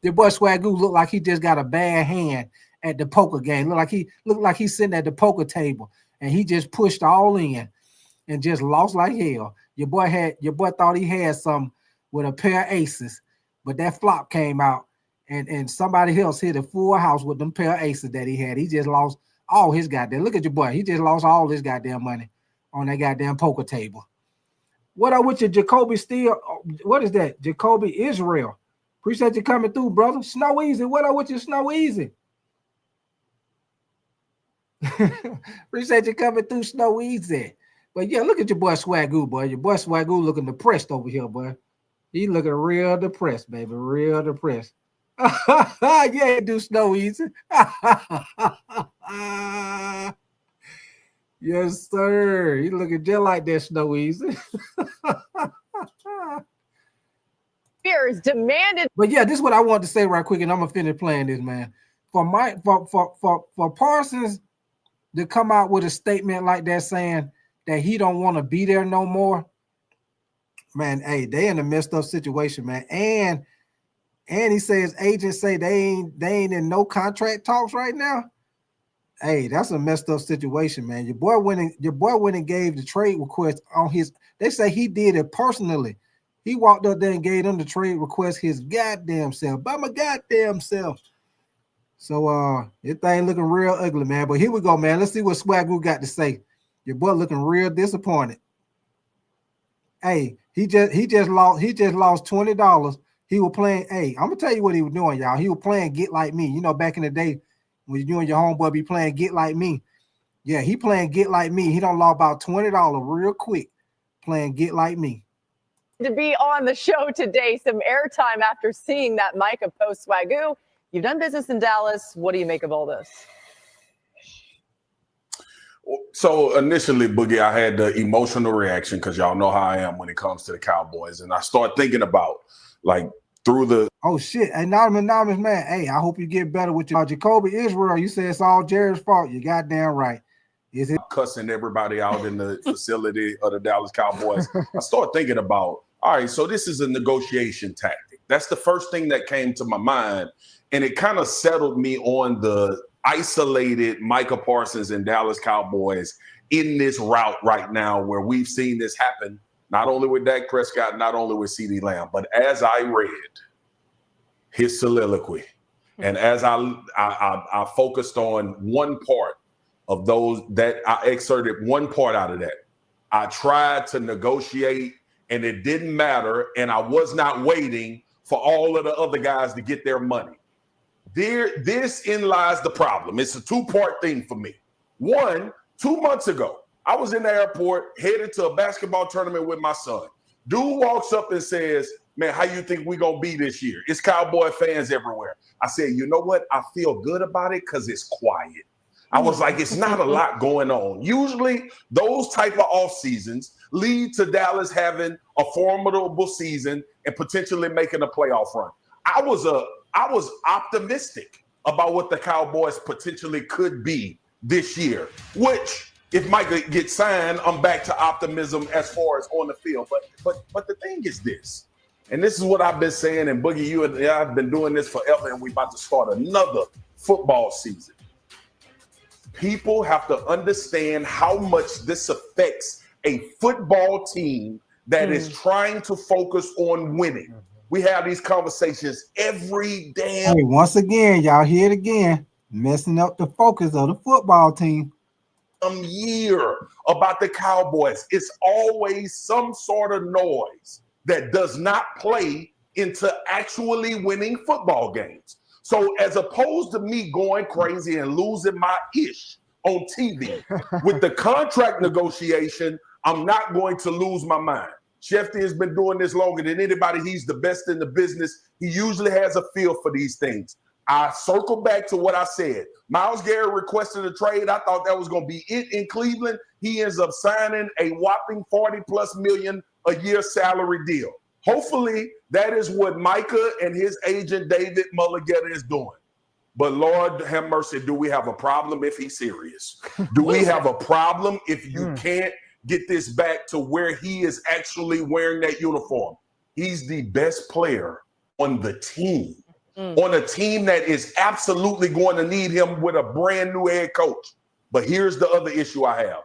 Your boy Swagoo look like he just got a bad hand at the poker game. Look like he's sitting at the poker table and he just pushed all in and just lost like hell. Your boy thought he had some with a pair of aces, but that flop came out and somebody else hit a full house with them pair of aces that he had. He just lost all his goddamn. Look at your boy. He just lost all his goddamn money on that goddamn poker table. What up with your Jacoby Steele? What is that? Jacoby Israel. Appreciate you coming through, brother. Snow Easy. What up with your Snow Easy? Appreciate you coming through, Snow Easy. But yeah, look at your boy Swagoo, boy. Your boy Swagoo looking depressed over here, boy. He looking real depressed, baby. Real depressed. Yeah, do Snow Easy. Yes, sir. He looking just like that, Snow Easy. Fears demanded. But yeah, this is what I want to say right quick, and I'm gonna finish playing this, man. For Parsons to come out with a statement like that saying that he don't want to be there no more, man. Hey, they in a messed up situation, man. And he says agents say they ain't in no contract talks right now. Hey, that's a messed up situation, man. Your boy went and gave the trade request on his. They say he did it personally. He walked up there and gave them the trade request his goddamn self, by my goddamn self. So this thing looking real ugly, man. But here we go, man. Let's see what Swagoo got to say. Your boy looking real disappointed. Hey, he just lost $20. He was playing. Hey, I'm gonna tell you what he was doing, y'all. He was playing Get Like Me. You know, back in the day when you and your homeboy be playing Get Like Me. Yeah, he playing Get Like Me. He done lost about $20 real quick playing Get Like Me. To be on the show today, some airtime after seeing that Micah post. Swagoo, you've done business in Dallas. What do you make of all this? So initially, Boogie, I had the emotional reaction because y'all know how I am when it comes to the Cowboys. And I start thinking about, like, through the... Oh, shit. Anonymous, man. Hey, I hope you get better with your Jacoby Israel. You say it's all Jared's fault. You goddamn right. Is it cussing everybody out in the facility of the Dallas Cowboys? I start thinking about, all right, so this is a negotiation tactic. That's the first thing that came to my mind. And it kind of settled me on the isolated Micah Parsons and Dallas Cowboys in this route right now, where we've seen this happen, not only with Dak Prescott, not only with CeeDee Lamb, but as I read his soliloquy, and as I focused on one part of those, that I excerpted one part out of that. I tried to negotiate, and it didn't matter, and I was not waiting for all of the other guys to get their money. Therein lies the problem. It's a two-part thing for me. One, 2 months ago, I was in the airport headed to a basketball tournament with my son. Dude walks up and says, man, how you think we going to be this year? It's Cowboy fans everywhere. I said, you know what? I feel good about it because it's quiet. I was like, it's not a lot going on. Usually those type of off seasons lead to Dallas having a formidable season and potentially making a playoff run. I was optimistic about what the Cowboys potentially could be this year, which if Micah gets signed, I'm back to optimism as far as on the field. But the thing is this, and this is what I've been saying, and Boogie, you and I have been doing this forever, and we're about to start another football season. People have to understand how much this affects a football team that is trying to focus on winning. We have these conversations every damn. Hey, once again, y'all hear it again, messing up the focus of the football team. Year about the Cowboys. It's always some sort of noise that does not play into actually winning football games. So as opposed to me going crazy and losing my ish on TV with the contract negotiation, I'm not going to lose my mind. Shefty has been doing this longer than anybody. He's the best in the business. He usually has a feel for these things. I circle back to what I said. Myles Garrett requested a trade. I thought that was going to be it in Cleveland. He ends up signing a whopping $40+ million a year salary deal. Hopefully, that is what Micah and his agent, David Mulligetta, is doing. But Lord have mercy, do we have a problem if he's serious? Do we have a problem if you can't get this back to where he is actually wearing that uniform? He's the best player on the team. On a team that is absolutely going to need him with a brand new head coach. But here's the other issue I have.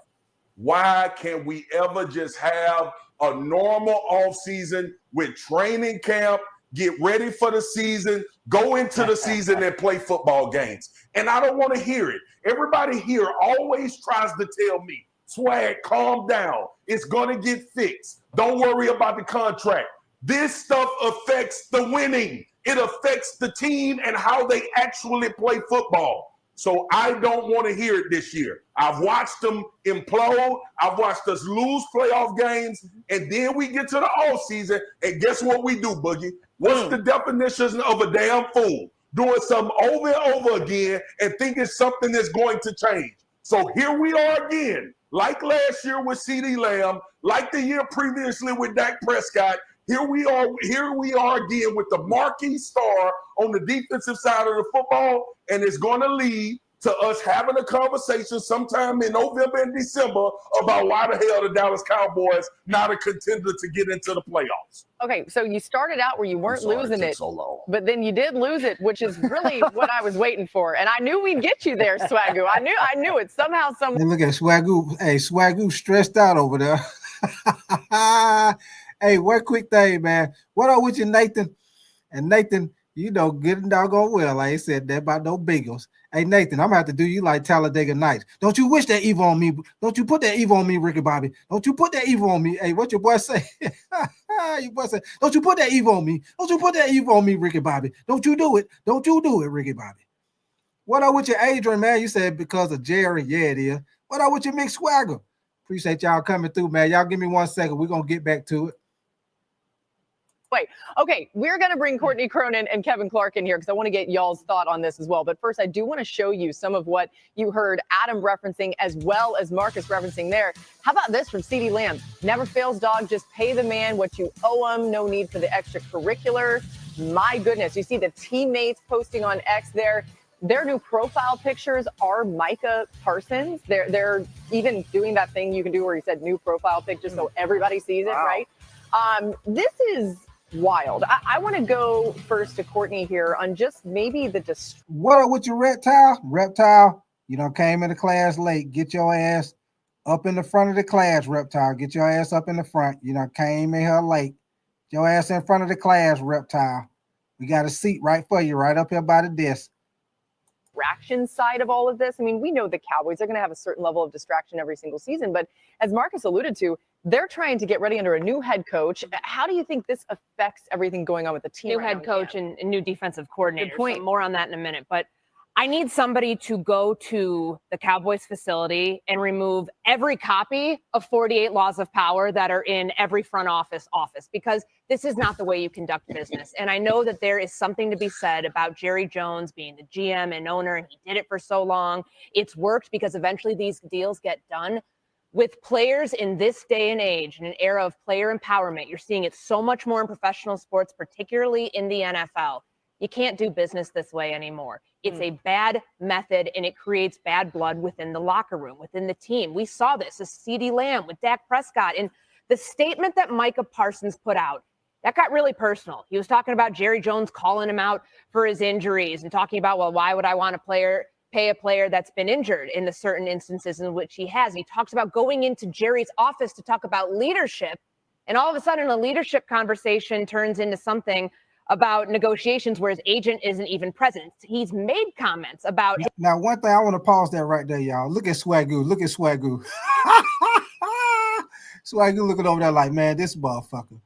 Why can't we ever just have a normal offseason with training camp, get ready for the season, go into the season and play football games? And I don't want to hear it. Everybody here always tries to tell me, Swag, calm down. It's going to get fixed. Don't worry about the contract. This stuff affects the winning. It affects the team and how they actually play football. So I don't want to hear it this year. I've watched them implode. I've watched us lose playoff games. And then we get to the offseason, and guess what we do, Boogie? What's the definition of a damn fool? Doing something over and over again and thinking something is going to change. So here we are again, like last year with CeeDee Lamb, like the year previously with Dak Prescott. Here we are again with the marquee star on the defensive side of the football, and it's going to lead to us having a conversation sometime in November and December about why the hell the Dallas Cowboys not a contender to get into the playoffs. Okay, so you started out where you weren't losing it, so long. but then you did lose it, which is really what I was waiting for. And I knew we'd get you there, Swagoo. I knew it somehow, some. Hey, look at Swagoo. Hey, Swagoo stressed out over there. Hey, one quick thing, man. What up with you, Nathan? And Nathan, you know, getting doggone well. Like I said, that about no bagels. Hey, Nathan, I'm going to have to do you like Talladega Nights. Don't you wish that evil on me? Don't you put that evil on me, Ricky Bobby? Don't you put that evil on me? Hey, what your boy say? Your boy say, don't you put that evil on me? Don't you put that evil on me, Ricky Bobby? Don't you do it? Don't you do it, Ricky Bobby? What up with your Adrian, man? You said because of Jerry. Yeah, it is. What up with your mixed swagger? Appreciate y'all coming through, man. Y'all give me 1 second. We're going to get back to it. Wait, okay, we're going to bring Courtney Cronin and Kevin Clark in here because I want to get y'all's thought on this as well. But first, I do want to show you some of what you heard Adam referencing as well as Marcus referencing there. How about this from CeeDee Lamb? Never fails, dog. Just pay the man what you owe him. No need for the extracurricular. My goodness, you see the teammates posting on X there. Their new profile pictures are Micah Parsons. They're even doing that thing you can do where he said new profile pictures so everybody sees it, right? This is wild. I want to go first to Courtney here on just maybe the what up with your reptile, you know, came into class late. Get your ass up in the front of the class, reptile. Get your ass up in the front. You know, came in here late. Get your ass in front of the class, reptile. We got a seat right for you, right up here by the desk. distraction side of all of this. I mean, we know the Cowboys are going to have a certain level of distraction every single season, but as Marcus alluded to, they're trying to get ready under a new head coach. How do you think this affects everything going on with the team? New head coach and new defensive coordinator. Good point. So more on that in a minute. But I need somebody to go to the Cowboys facility and remove every copy of 48 Laws of Power that are in every front office, because this is not the way you conduct business. And I know that there is something to be said about Jerry Jones being the GM and owner, and he did it for so long. It's worked because eventually these deals get done. With players in this day and age, in an era of player empowerment, you're seeing it so much more in professional sports, particularly in the NFL. You can't do business this way anymore. It's a bad method, and it creates bad blood within the locker room, within the team. We saw this with CeeDee Lamb, with Dak Prescott. And the statement that Micah Parsons put out, that got really personal. He was talking about Jerry Jones calling him out for his injuries and talking about, well, why would I want to pay a player that's been injured in the certain instances in which he has. And he talks about going into Jerry's office to talk about leadership. And all of a sudden, a leadership conversation turns into something about negotiations where his agent isn't even present. He's made comments about. Now, one thing I want to pause that right there, y'all. Look at Swagoo. Look at Swagoo. Swagoo looking over there like, man, this motherfucker.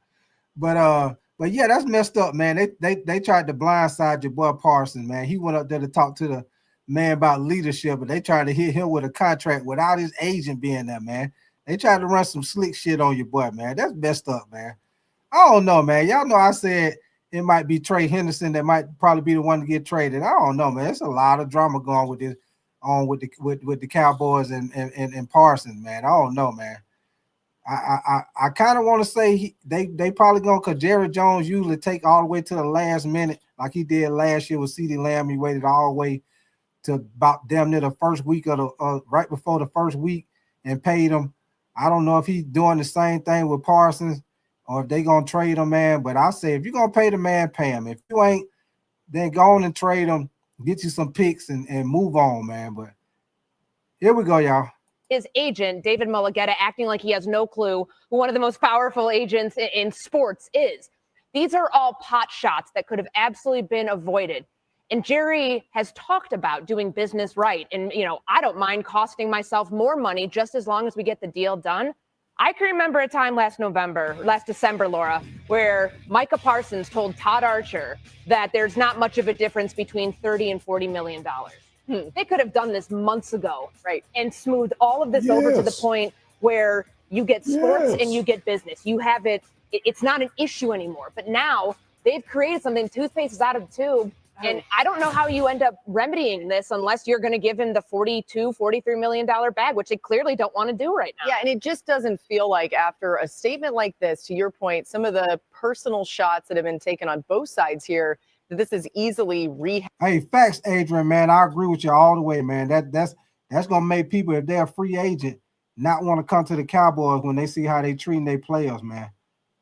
But yeah, that's messed up, man. They tried to blindside your boy Parsons, man. He went up there to talk to the man about leadership, but they tried to hit him with a contract without his agent being there, man. They tried to run some slick shit on your boy, man. That's messed up, man. I don't know, man. Y'all know I said it might be Trey Henderson that might probably be the one to get traded. I don't know, man. There's a lot of drama going with this with the Cowboys and Parsons, man. I don't know, man. I kind of want to say they probably going, because Jerry Jones usually take all the way to the last minute like he did last year with CeeDee Lamb. He waited all the way to about damn near the first week of the right before the first week and paid him. I don't know if he's doing the same thing with Parsons or if they gonna trade him, man. But I say if you're gonna pay the man, pay him. If you ain't, then go on and trade him, get you some picks and move on, man. But here we go, y'all. His agent, David Mulligetta, acting like he has no clue who one of the most powerful agents in sports is. These are all pot shots that could have absolutely been avoided. And Jerry has talked about doing business right. And, I don't mind costing myself more money just as long as we get the deal done. I can remember a time last December, Laura, where Micah Parsons told Todd Archer that there's not much of a difference between $30 and $40 million. They could have done this months ago, right? And smoothed all of this over to the point where you get sports and you get business. You have it. It's not an issue anymore. But now they've created something. Toothpaste is out of the tube. And I don't know how you end up remedying this unless you're going to give him the $43 million bag, which they clearly don't want to do right now. Yeah, and it just doesn't feel like after a statement like this, to your point, some of the personal shots that have been taken on both sides here, that this is easily rehab. Hey, facts, Adrian, man. I agree with you all the way, man. That's going to make people, if they're a free agent, not want to come to the Cowboys when they see how they treating their players, man.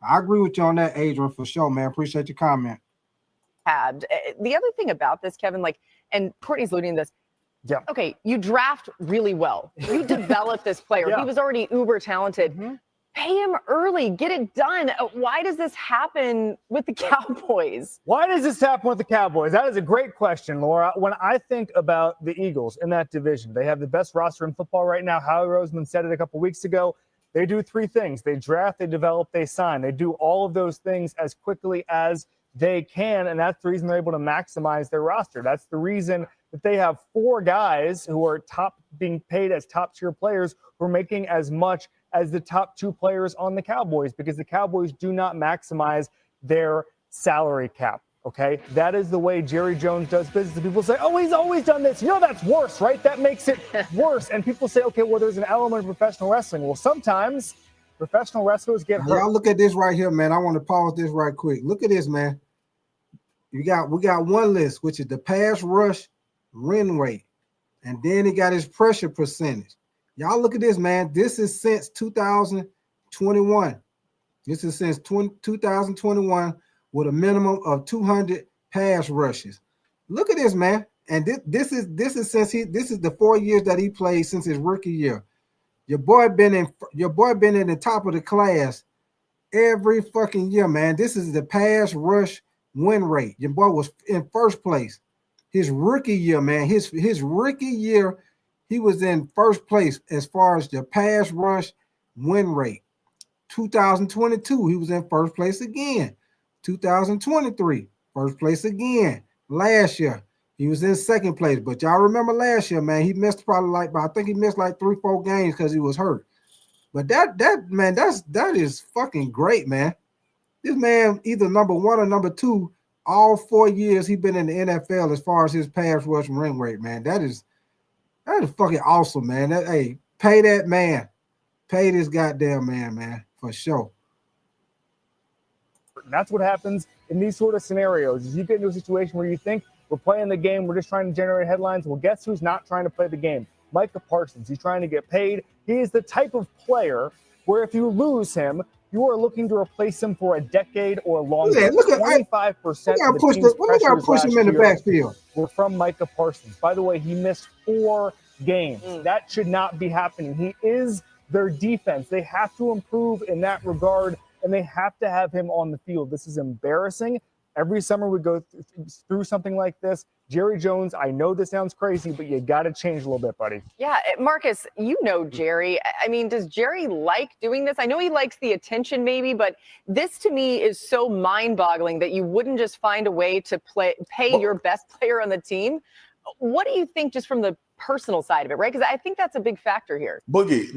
I agree with you on that, Adrian, for sure, man. Appreciate your comment. The other thing about this, Kevin, and Courtney's alluding to this. Yeah. Okay, you draft really well. You develop this player. Yeah. He was already uber talented. Pay him early. Get it done. Why does this happen with the Cowboys? Why does this happen with the Cowboys? That is a great question, Laura. When I think about the Eagles in that division, they have the best roster in football right now. Howie Roseman said it a couple weeks ago. They do three things. They draft, they develop, they sign. They do all of those things as quickly as they can, and that's the reason they're able to maximize their roster. That's the reason that they have four guys who are being paid as top-tier players who are making as much as the top two players on the Cowboys, because the Cowboys do not maximize their salary cap, okay? That is the way Jerry Jones does business. People say, oh, he's always done this. That's worse, right? That makes it worse. And people say, okay, well, there's an element of professional wrestling. Well, sometimes professional wrestlers get hurt. Y'all look at this right here, man. I want to pause this right quick. Look at this, man. We got one list, which is the pass rush win rate. And then he got his pressure percentage. Y'all look at this, man. This is since 2021. This is since 2021 with a minimum of 200 pass rushes. Look at this, man. And this is the 4 years that he played since his rookie year. Your boy been in the top of the class every fucking year, man. This is the pass rush win rate. Your boy was in first place his rookie year, man. His rookie year, he was in first place as far as the pass rush win rate. 2022, he was in first place again. 2023, first place again. Last year, he was in second place. But y'all remember last year, man, he missed I think he missed 3-4 games because he was hurt. But that is fucking great, man. This man either number one or number two all 4 years he's been in the NFL as far as his pass rush win rate, man. That is fucking awesome, man. Hey, pay that man. Pay this goddamn man, for sure. And that's what happens in these sort of scenarios. Is you get into a situation where you think we're playing the game, we're just trying to generate headlines. Well, guess who's not trying to play the game? Micah Parsons. He's trying to get paid. He is the type of player where if you lose him, you are looking to replace him for a decade or longer. Yeah, 25% of the team's pressures push him in the backfield. Were from Micah Parsons. By the way, he missed 4 games. That should not be happening. He is their defense. They have to improve in that regard, and they have to have him on the field. This is embarrassing. Every summer we go through something like this. Jerry Jones, I know this sounds crazy, but you got to change a little bit, buddy. Yeah, Marcus, you know Jerry. I mean, does Jerry like doing this? I know he likes the attention maybe, but this to me is so mind-boggling that you wouldn't just find a way to pay your best player on the team. What do you think just from the personal side of it, right? Because I think that's a big factor here. Boogie,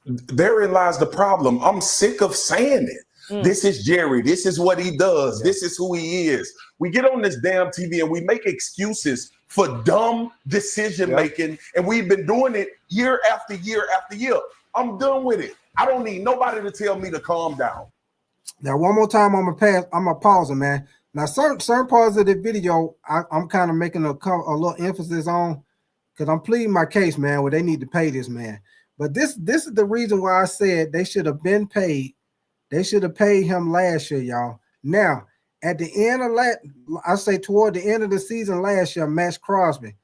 therein lies the problem. I'm sick of saying it. This is Jerry. This is what he does. This is who he is. We get on this damn TV and we make excuses for dumb decision making, and we've been doing it year after year after year. I'm done with it. I don't need nobody to tell me to calm down. Now, one more time, I'm gonna pause it, man. Now, certain parts of the video, I'm kind of making a little emphasis on, because I'm pleading my case, man, where they need to pay this man. But this is the reason why I said they should have been paid. They should have paid him last year, y'all. Now, at the end of toward the end of the season last year, Max Crosby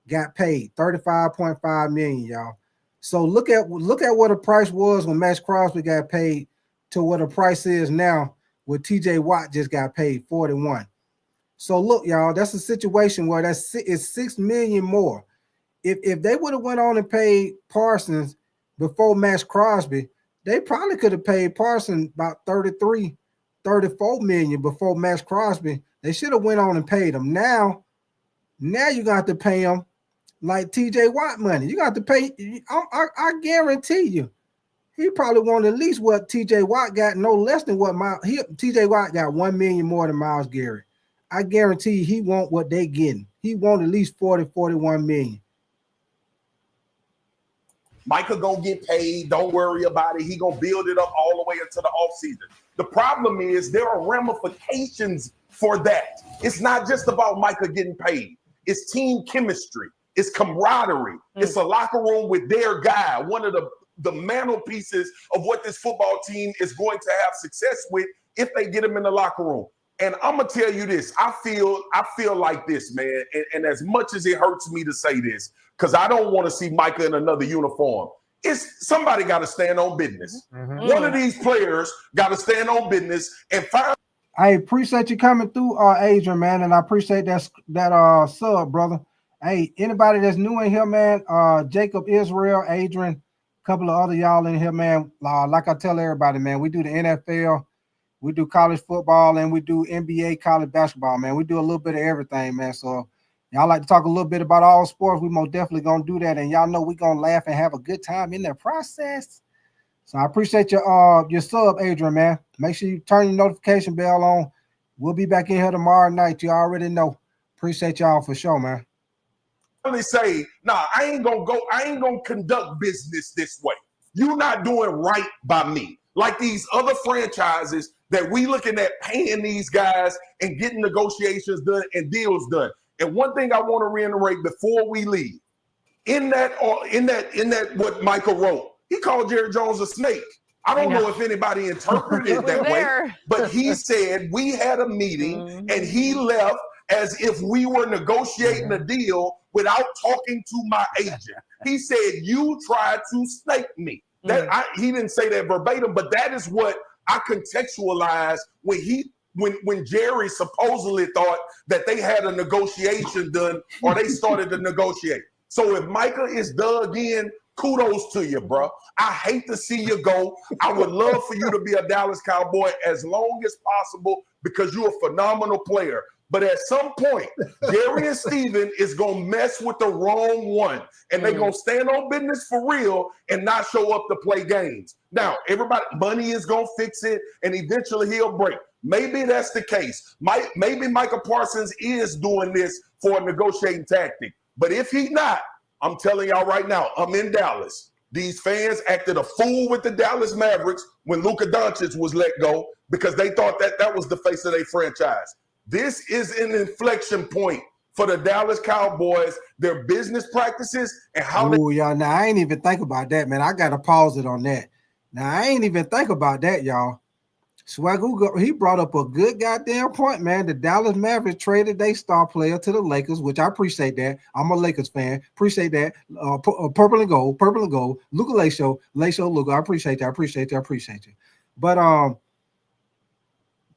got paid $35.5 million, y'all. So look at what the price was when Max Crosby got paid to what the price is now, where TJ Watt just got paid $41. So look, y'all, that's a situation where it's $6 million more. If they would have went on and paid Parsons before Max Crosby, they probably could have paid Parsons about 33, 34 million before Max Crosby. They should have went on and paid him. Now you got to pay him like TJ Watt money. You got to pay. I guarantee you, he probably wanted at least what TJ Watt got, no less than what TJ Watt got. 1 million more than Myles Garrett. I guarantee you he want what they getting. He want at least 40, 41 million. Micah gonna get paid. Don't worry about it. He gonna build it up all the way into the offseason. The problem is there are ramifications for that. It's not just about Micah getting paid. It's team chemistry. It's camaraderie. It's a locker room with their guy. One of the mantelpieces of what this football team is going to have success with if they get him in the locker room. And I'm gonna tell you this. I feel like this, man. And as much as it hurts me to say this, because I don't want to see Micah in another uniform. Somebody got to stand on business. One of these players got to stand on business and find. I appreciate you coming through, Adrian, man, and I appreciate that sub, brother. Hey, anybody that's new in here, man, Jacob, Israel, Adrian, a couple of other y'all in here, man. Like I tell everybody, man, we do the NFL, we do college football, and we do NBA college basketball, man. We do a little bit of everything, man. So y'all like to talk a little bit about all sports, we most definitely gonna do that, and y'all know we gonna laugh and have a good time in that process. So I appreciate your sub, Adrian, man. Make sure you turn your notification bell on. We'll be back in here tomorrow night. You already know. Appreciate y'all for sure, man. They say, nah, I ain't gonna conduct business this way. You're not doing right by me. Like these other franchises that we looking at paying these guys and getting negotiations done and deals done. And one thing I want to reiterate before we leave, in that what Michael wrote, he called Jerry Jones a snake. I don't know if anybody interpreted it that way, but he said we had a meeting and he left as if we were negotiating a deal without talking to my agent. He said, you tried to snake me. He didn't say that verbatim, but that is what I contextualized when Jerry supposedly thought that they had a negotiation done or they started to negotiate. So if Micah is dug in, kudos to you, bro. I hate to see you go. I would love for you to be a Dallas Cowboy as long as possible because you're a phenomenal player. But at some point, Jerry and Steven is going to mess with the wrong one. And they're going to stand on business for real and not show up to play games. Now, money is going to fix it, and eventually he'll break. Maybe that's the case. Maybe Micah Parsons is doing this for a negotiating tactic. But if he's not, I'm telling y'all right now, I'm in Dallas. These fans acted a fool with the Dallas Mavericks when Luka Doncic was let go because they thought that was the face of their franchise. This is an inflection point for the Dallas Cowboys, their business practices, and how y'all. Now, I ain't even think about that, man. I got to pause it on that. Now, I ain't even think about that, y'all. Swagoo, he brought up a good goddamn point, man. The Dallas Mavericks traded their star player to the Lakers, which I appreciate that. I'm a Lakers fan. Appreciate that. Purple and gold. Luka Layshow, Luka. I appreciate you. But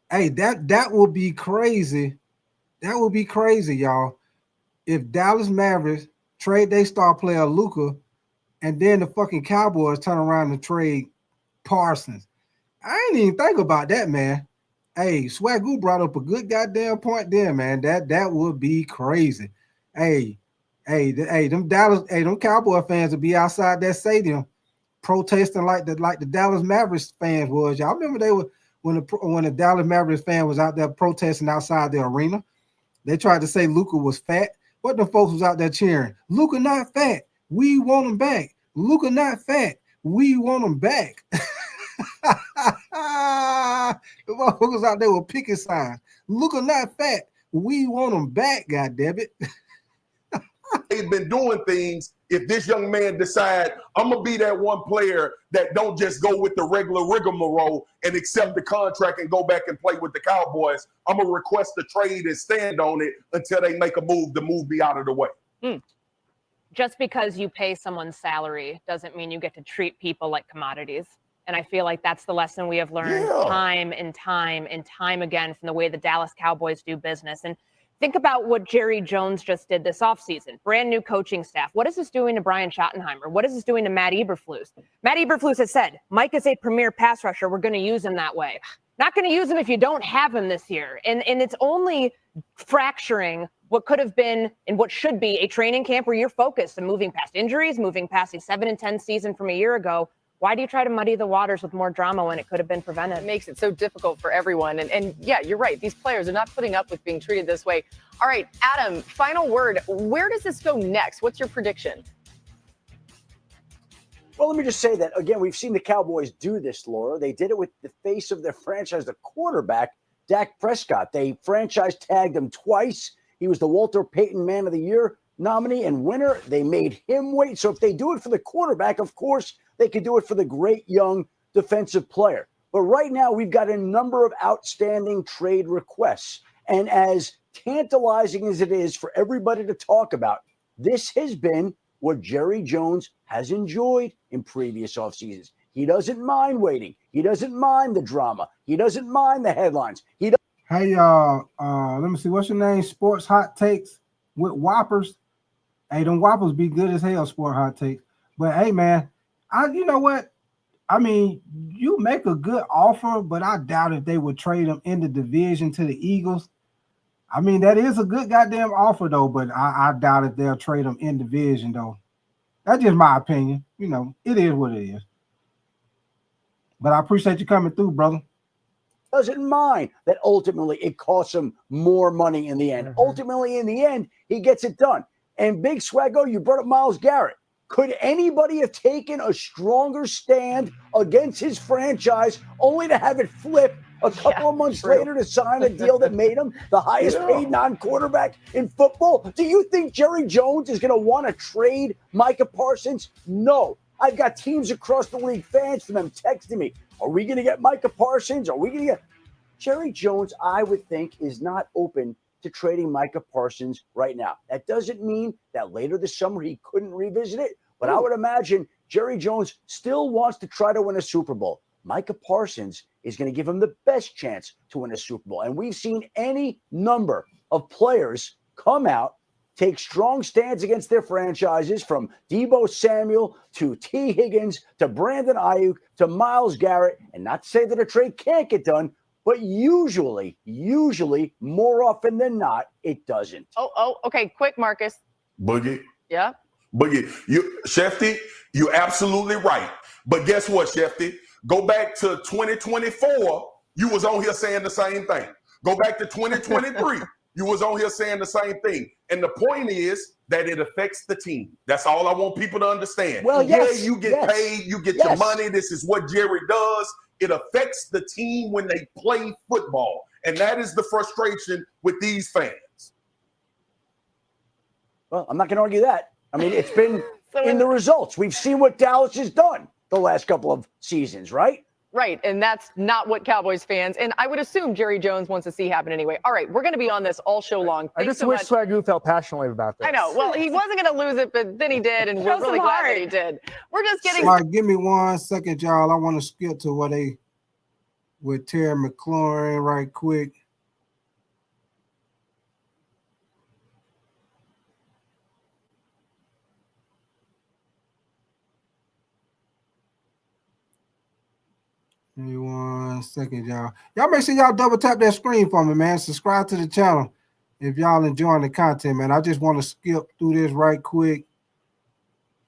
hey, that would be crazy. That would be crazy, y'all. If Dallas Mavericks trade their star player Luka, and then the fucking Cowboys turn around and trade Parsons. I ain't even think about that, man. Hey, Swagoo brought up a good goddamn point there, man. That would be crazy. Hey, them Cowboy fans would be outside that stadium protesting like the Dallas Mavericks fans was. Y'all remember they were when the Dallas Mavericks fan was out there protesting outside the arena. They tried to say Luka was fat. What the folks was out there cheering? Luka not fat. We want him back. Luka not fat. We want him back. The motherfuckers out there with picket signs. Luka not fat. We want him back, goddammit. They've been doing things. If this young man decide I'm gonna be that one player that don't just go with the regular rigmarole and accept the contract and go back and play with the Cowboys, I'm gonna request a trade and stand on it until they make a move. The move be out of the way. Just because you pay someone's salary doesn't mean you get to treat people like commodities. And I feel like that's the lesson we have learned time and time and time again from the way the Dallas Cowboys do business. And think about what Jerry Jones just did this offseason. Brand new coaching staff. What is this doing to Brian Schottenheimer? What is this doing to Matt Eberflus? Matt Eberflus has said, Mike is a premier pass rusher. We're going to use him that way. Not going to use him if you don't have him this year. And it's only fracturing what could have been and what should be a training camp where you're focused on moving past injuries, moving past a 7-10 season from a year ago. Why do you try to muddy the waters with more drama when it could have been prevented? It makes it so difficult for everyone. And yeah, you're right. These players are not putting up with being treated this way. All right, Adam, final word. Where does this go next? What's your prediction? Well, let me just say that, again, we've seen the Cowboys do this, Laura. They did it with the face of their franchise, the quarterback, Dak Prescott. They franchise tagged him twice. He was the Walter Payton Man of the Year nominee and winner. They made him wait. So if they do it for the quarterback, of course, they could do it for the great young defensive player. But right now, we've got a number of outstanding trade requests. And as tantalizing as it is for everybody to talk about, this has been what Jerry Jones has enjoyed in previous off seasons. He doesn't mind waiting. He doesn't mind the drama. He doesn't mind the headlines. Hey, y'all, let me see. What's your name? Sports Hot Takes with Whoppers. Hey, them Whoppers be good as hell, Sport Hot Takes. But, hey, man, you know what? I mean, you make a good offer, but I doubt if they would trade him in the division to the Eagles. I mean, that is a good goddamn offer, though, but I doubt if they'll trade him in division, though. That's just my opinion. You know, it is what it is. But I appreciate you coming through, brother. Doesn't mind that ultimately it costs him more money in the end. Mm-hmm. Ultimately, in the end, he gets it done. And Big Swaggo, you brought up Myles Garrett. Could anybody have taken a stronger stand against his franchise only to have it flip a couple of months later to sign a deal that made him the highest paid non-quarterback in football? Do you think Jerry Jones is going to want to trade Micah Parsons? No. I've got teams across the league, fans from them texting me, are we going to get Micah Parsons? Are we going to get Jerry Jones? I would think is not open to trading Micah Parsons right now. That doesn't mean that later this summer he couldn't revisit it, but I would imagine Jerry Jones still wants to try to win a Super Bowl. Micah Parsons is going to give him the best chance to win a Super Bowl. And we've seen any number of players come out, take strong stands against their franchises, from Deebo Samuel to T. Higgins to Brandon Ayuk to Myles Garrett. And not to say that a trade can't get done, but usually, more often than not, it doesn't. Oh, okay. Quick, Marcus. Boogie. Yeah. Boogie. Shefty, you're absolutely right. But guess what, Shefty? Go back to 2024, you was on here saying the same thing. Go back to 2023, you was on here saying the same thing. And the point is that it affects the team. That's all I want people to understand. Well, yes, yeah, you get paid, you get your money. This is what Jerry does. It affects the team when they play football. And that is the frustration with these fans. Well, I'm not going to argue that. I mean, it's been in the results. We've seen what Dallas has done the last couple of seasons, right? Right, and that's not what Cowboys fans, and I would assume Jerry Jones wants to see happen anyway. All right, we're going to be on this all show long. I just wish Swagoo felt passionately about this. I know. Well, he wasn't going to lose it, but then he did, and we're really glad that he did. We're just getting. All right, give me 1 second, y'all. I want to skip to what they with Terry Mclaurin right quick. Give me 1 second, y'all. Y'all make sure y'all double tap that screen for me, man. Subscribe to the channel if y'all enjoying the content, man. I just want to skip through this right quick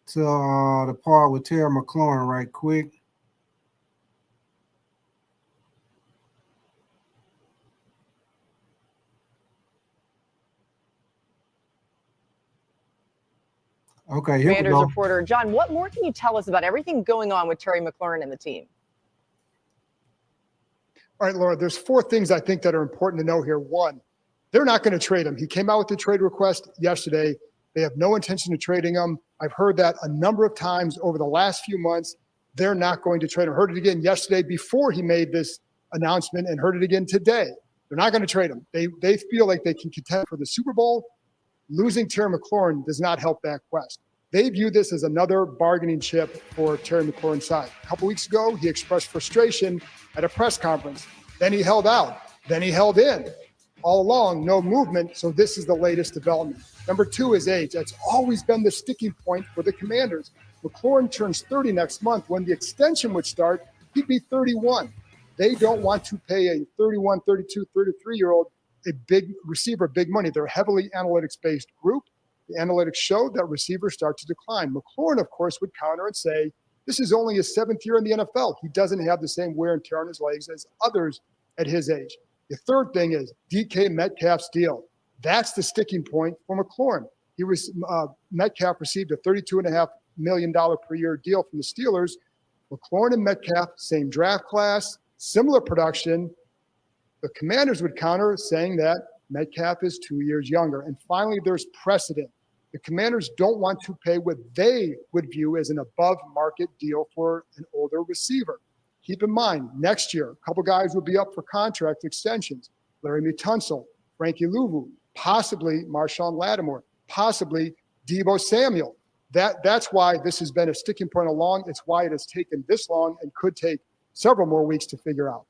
to the part with Terry Mclaurin right quick. Okay, here Commanders we go. reporter John, what more can you tell us about everything going on with Terry Mclaurin and the team? All right, Laura, there's 4 things I think that are important to know here. 1, they're not going to trade him. He came out with the trade request yesterday. They have no intention of trading him. I've heard that a number of times over the last few months. They're not going to trade him. Heard it again yesterday before he made this announcement, and heard it again today. They're not going to trade him. They feel like they can contend for the Super Bowl. Losing Terry McLaurin does not help that quest. They view this as another bargaining chip for Terry McLaurin's side. A couple weeks ago, he expressed frustration at a press conference. Then he held out. Then he held in. All along, no movement. So this is the latest development. Number 2 is age. That's always been the sticking point for the Commanders. McLaurin turns 30 next month. When the extension would start, he'd be 31. They don't want to pay a 31, 32, 33-year-old a big receiver big money. They're a heavily analytics-based group. The analytics show that receivers start to decline. McLaurin, of course, would counter and say, this is only his 7th year in the NFL. He doesn't have the same wear and tear on his legs as others at his age. The third thing is DK Metcalf's deal. That's the sticking point for McLaurin. Metcalf received a $32.5 million per year deal from the Steelers. McLaurin and Metcalf, same draft class, similar production. The Commanders would counter saying that Metcalf is 2 years younger. And finally, there's precedent. The Commanders don't want to pay what they would view as an above-market deal for an older receiver. Keep in mind, next year, a couple guys will be up for contract extensions. Larry Tunsil, Frankie Louvu, possibly Marshawn Lattimore, possibly Deebo Samuel. That's why this has been a sticking point along. It's why it has taken this long and could take several more weeks to figure out.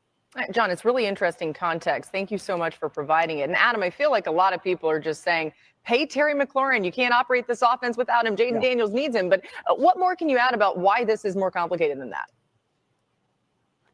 John, it's really interesting context. Thank you so much for providing it. And Adam, I feel like a lot of people are just saying, pay Terry McLaurin. You can't operate this offense without him. Jaden Daniels needs him. But what more can you add about why this is more complicated than that?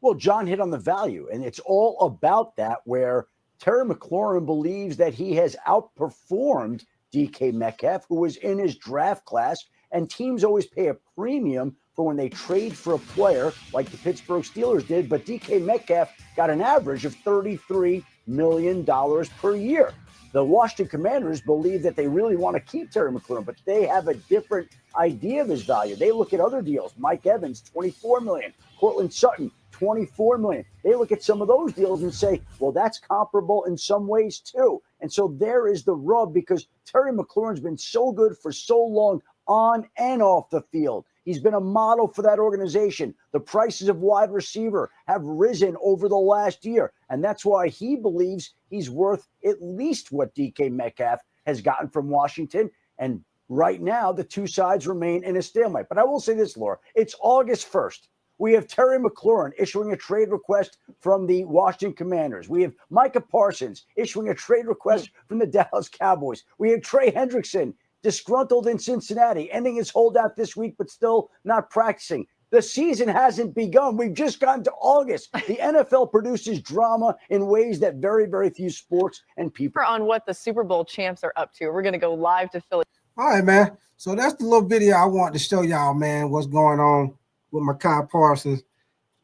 Well, John hit on the value, and it's all about that, where Terry McLaurin believes that he has outperformed DK Metcalf, who was in his draft class, and teams always pay a premium for when they trade for a player like the Pittsburgh Steelers did, but DK Metcalf got an average of $33 million per year. The Washington Commanders believe that they really want to keep Terry McLaurin, but they have a different idea of his value. They look at other deals. Mike Evans, $24 million. Cortland Sutton, $24 million. They look at some of those deals and say, well, that's comparable in some ways too. And so there is the rub, because Terry McLaurin's been so good for so long on and off the field. He's been a model for that organization. The prices of wide receiver have risen over the last year, and that's why he believes he's worth at least what DK Metcalf has gotten from Washington. And right now, the two sides remain in a stalemate. But I will say this, Laura, it's August 1st. We have Terry McLaurin issuing a trade request from the Washington Commanders. We have Micah Parsons issuing a trade request from the Dallas Cowboys. We have Trey Hendrickson disgruntled in Cincinnati, ending his holdout this week, but still not practicing. The season hasn't begun. We've just gotten to August. The NFL produces drama in ways that very, very few sports and people. On what the Super Bowl champs are up to. We're going to go live to Philly. All right, man. So that's the little video I want to show y'all, man, what's going on with Micah Parsons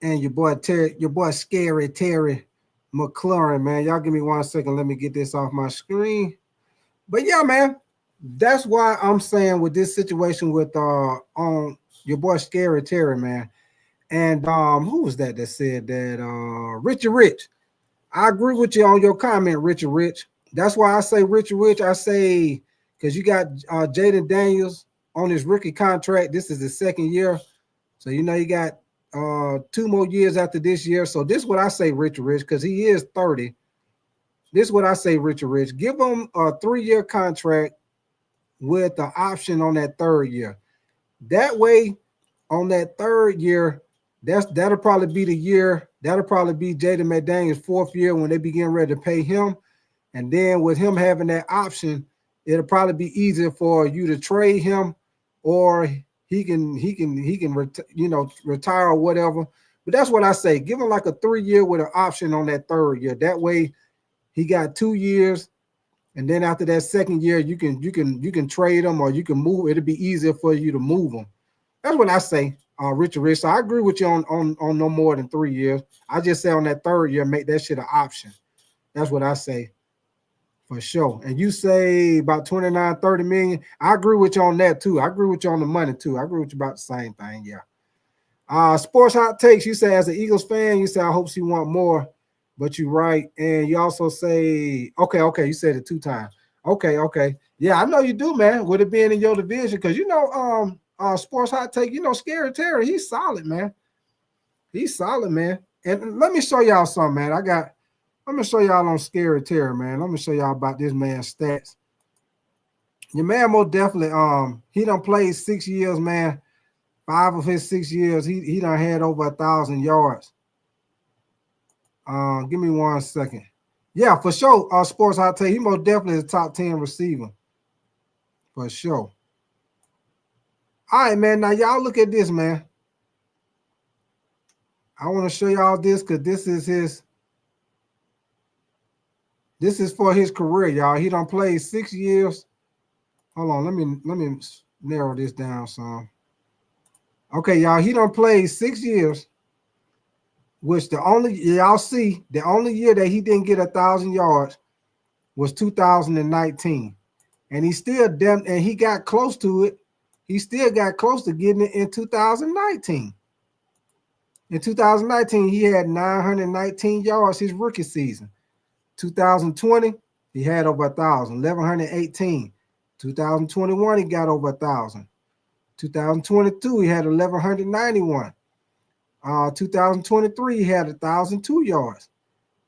and your boy Scary Terry McLaurin, man. Y'all give me 1 second. Let me get this off my screen. But yeah, man, that's why I'm saying with this situation with on your boy Scary Terry, man. And who was that said that Richard Rich? I agree with you on your comment, Richard Rich. That's why I say Richard Rich. I say because you got Jaden Daniels on his rookie contract. This is his second year. So, you know, you got 2 more years after this year. So this is what I say, Richard Rich, because he is 30. This is what I say, Richard Rich. Give him a 3-year contract with the option on that 3rd year. That way, on that 3rd year, that'll probably be the year. That'll probably be Jaden McDaniels' 4th year when they begin ready to pay him. And then with him having that option, it'll probably be easier for you to trade him, or he can retire or whatever. But that's what I say. Give him like a 3-year with an option on that 3rd year. That way, he got 2 years, and then after that 2nd year, you can trade him or you can move. It'll be easier for you to move him. That's what I say, Richard Rich. So I agree with you on no more than 3 years. I just say on that 3rd year, make that shit an option. That's what I say. For sure. And you say about 29, 30 million. I agree with you on that too. I agree with you on the money too. I agree with you about the same thing. Yeah. Sports Hot Takes. You say as an Eagles fan, you say I hope she want more, but you're right. And you also say, okay. You said it 2 times. Okay. Yeah, I know you do, man. With it being in your division, because you know, Sports Hot Take, you know, Scary Terry, he's solid, man. He's solid, man. And let me show y'all something, man. I'm going to show y'all on Scary Terry, man. Let me show y'all about this man's stats. Your man most definitely, he done played 6 years, man. 5 of his 6 years, he done had over 1,000 yards. Give me 1 second. Yeah, for sure. Sports, I'll tell you, he most definitely is a top 10 receiver. For sure. All right, man. Now, y'all look at this, man. I want to show y'all this because this is for his career, y'all. He done played 6 years. Hold on, let me narrow this down some. Okay, y'all, he done played 6 years, which the only year that he didn't get 1,000 yards was 2019. And he got close to it. He still got close to getting it in 2019. In 2019, he had 919 yards his rookie season. 2020, he had over 1,000, 1,118. 2021, he got over 1,000. 2022, he had 1,191. 2023, he had 1,002 yards.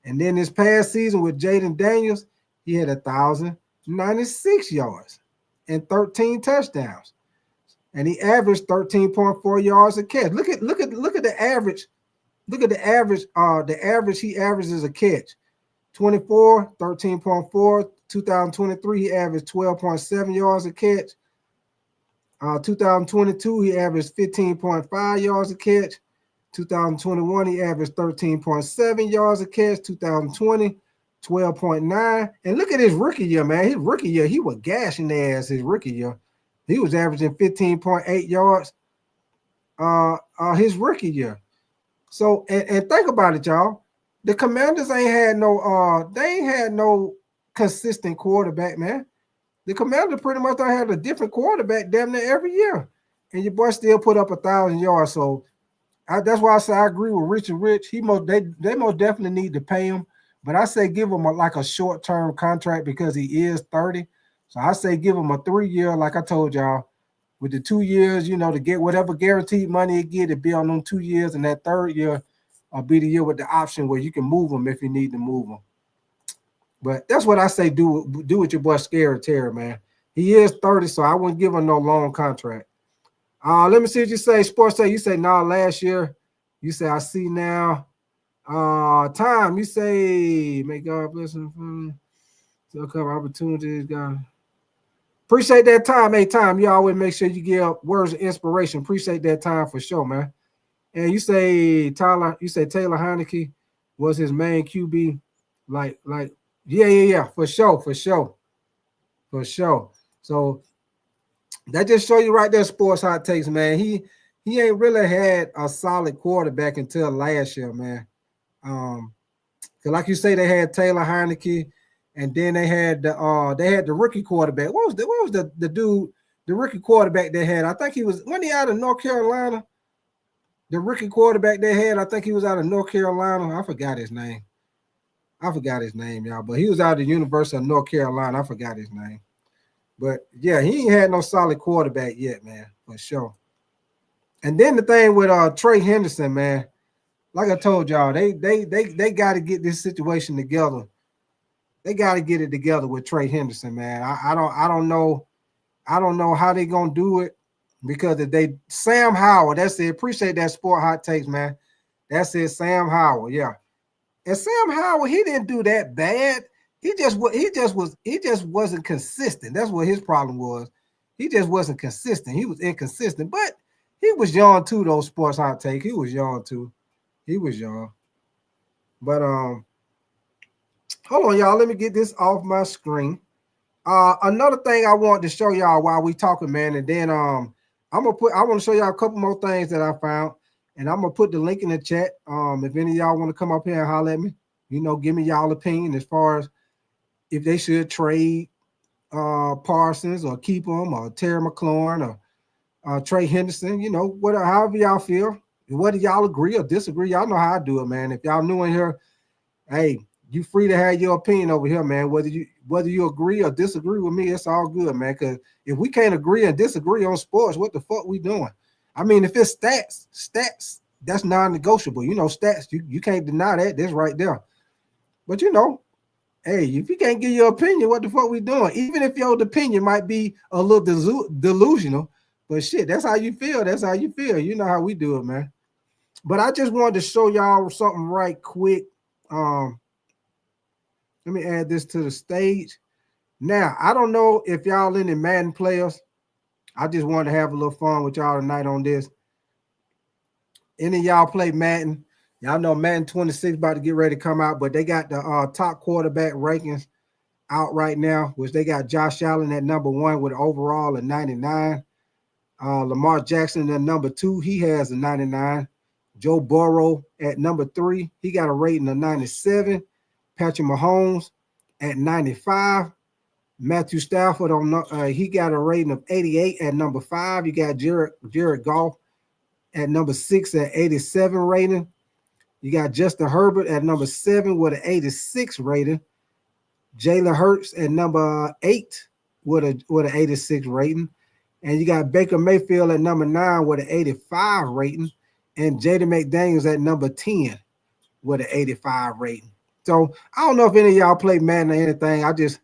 And then this past season with Jaden Daniels, he had 1,096 yards and 13 touchdowns. And he averaged 13.4 yards a catch. Look at the average. Look at the average. The average he averages a catch. 24, 13.4. 2023, he averaged 12.7 yards a catch. 2022, he averaged 15.5 yards a catch. 2021, he averaged 13.7 yards a catch. 2020, 12.9. And look at his rookie year, man. His rookie year, he was gashing their ass his rookie year. He was averaging 15.8 yards his rookie year. So, and think about it, y'all. The Commanders ain't had no consistent quarterback, man. The Commanders pretty much don't have a different quarterback damn near every year. And your boy still put up 1,000 yards. So that's why I say I agree with Richard Rich. They most definitely need to pay him. But I say give him a short-term contract because he is 30. So I say give him a 3-year, like I told y'all, with the 2 years, to get whatever guaranteed money it get, it be on them 2 years, and that 3rd year be the year with the option where you can move him if you need to move him. But that's what I say do with your boy Scary Terry, man. He is 30, so I wouldn't give him no long contract. Let me see what you say. Sports say you say nah last year. You say I see now. Time, you say may God bless him. So cover opportunities, God. Appreciate that time. Hey, time. You always make sure you give words of inspiration. Appreciate that time for sure, man. And you say Taylor Heineke was his main QB. Yeah, for sure. So that just show you right there, sports hot takes, man. He ain't really had a solid quarterback until last year, man. Cause like you say, they had Taylor Heineke, and then they had the rookie quarterback. What was the dude, the rookie quarterback they had? I think when he out of North Carolina. The rookie quarterback they had, I think he was out of North Carolina. I forgot his name, y'all. But he was out of the University of North Carolina. I forgot his name. But yeah, he ain't had no solid quarterback yet, man, for sure. And then the thing with Trey Henderson, man, like I told y'all, they got to get this situation together. They got to get it together with Trey Henderson, man. I don't know how they gonna do it. Because if Sam Howell, that's it. Appreciate that sport hot takes, man. That's it, Sam Howell, yeah. And Sam Howell, he didn't do that bad. He just wasn't consistent. That's what his problem was. He just wasn't consistent. He was inconsistent, but he was young too. Those sports hot take. He was young too. He was young. But hold on, y'all. Let me get this off my screen. Another thing I want to show y'all while we talking, man, and then I want to show y'all a couple more things that I found, and I'm gonna put the link in the chat. If any of y'all want to come up here and holler at me, give me y'all opinion as far as if they should trade Parsons or keep him, or Terry McLaurin or Trey Henderson. However y'all feel. Whether y'all agree or disagree, y'all know how I do it, man. If y'all new in here, hey, you free to have your opinion over here, man. Whether you agree or disagree with me, it's all good, man. Because if we can't agree and disagree on sports, what the fuck we doing? I mean, if it's stats, that's non-negotiable. Stats, you can't deny that. That's right there. But Hey, if you can't give your opinion, what the fuck we doing? Even if your opinion might be a little delusional, but shit, that's how you feel. That's how you feel. You know how we do it, man. But I just wanted to show y'all something right quick. Let me add this to the stage. Now, I don't know if y'all any Madden players. I just wanted to have a little fun with y'all tonight on this. Any of y'all play Madden? Y'all know Madden 26 about to get ready to come out, but they got the top quarterback rankings out right now, which they got Josh Allen at number 1 with an overall of 99. Lamar Jackson at number 2, he has a 99. Joe Burrow at number 3, he got a rating of 97. Patrick Mahomes at 95. Matthew Stafford he got a rating of 88 at number 5. You got Jared Goff at number 6 at 87 rating. You got Justin Herbert at number 7 with an 86 rating. Jalen Hurts at number 8 with an 86 rating. And you got Baker Mayfield at number 9 with an 85 rating. And Jaden McDaniels at number 10 with an 85 rating. So I don't know if any of y'all play Madden or anything. I just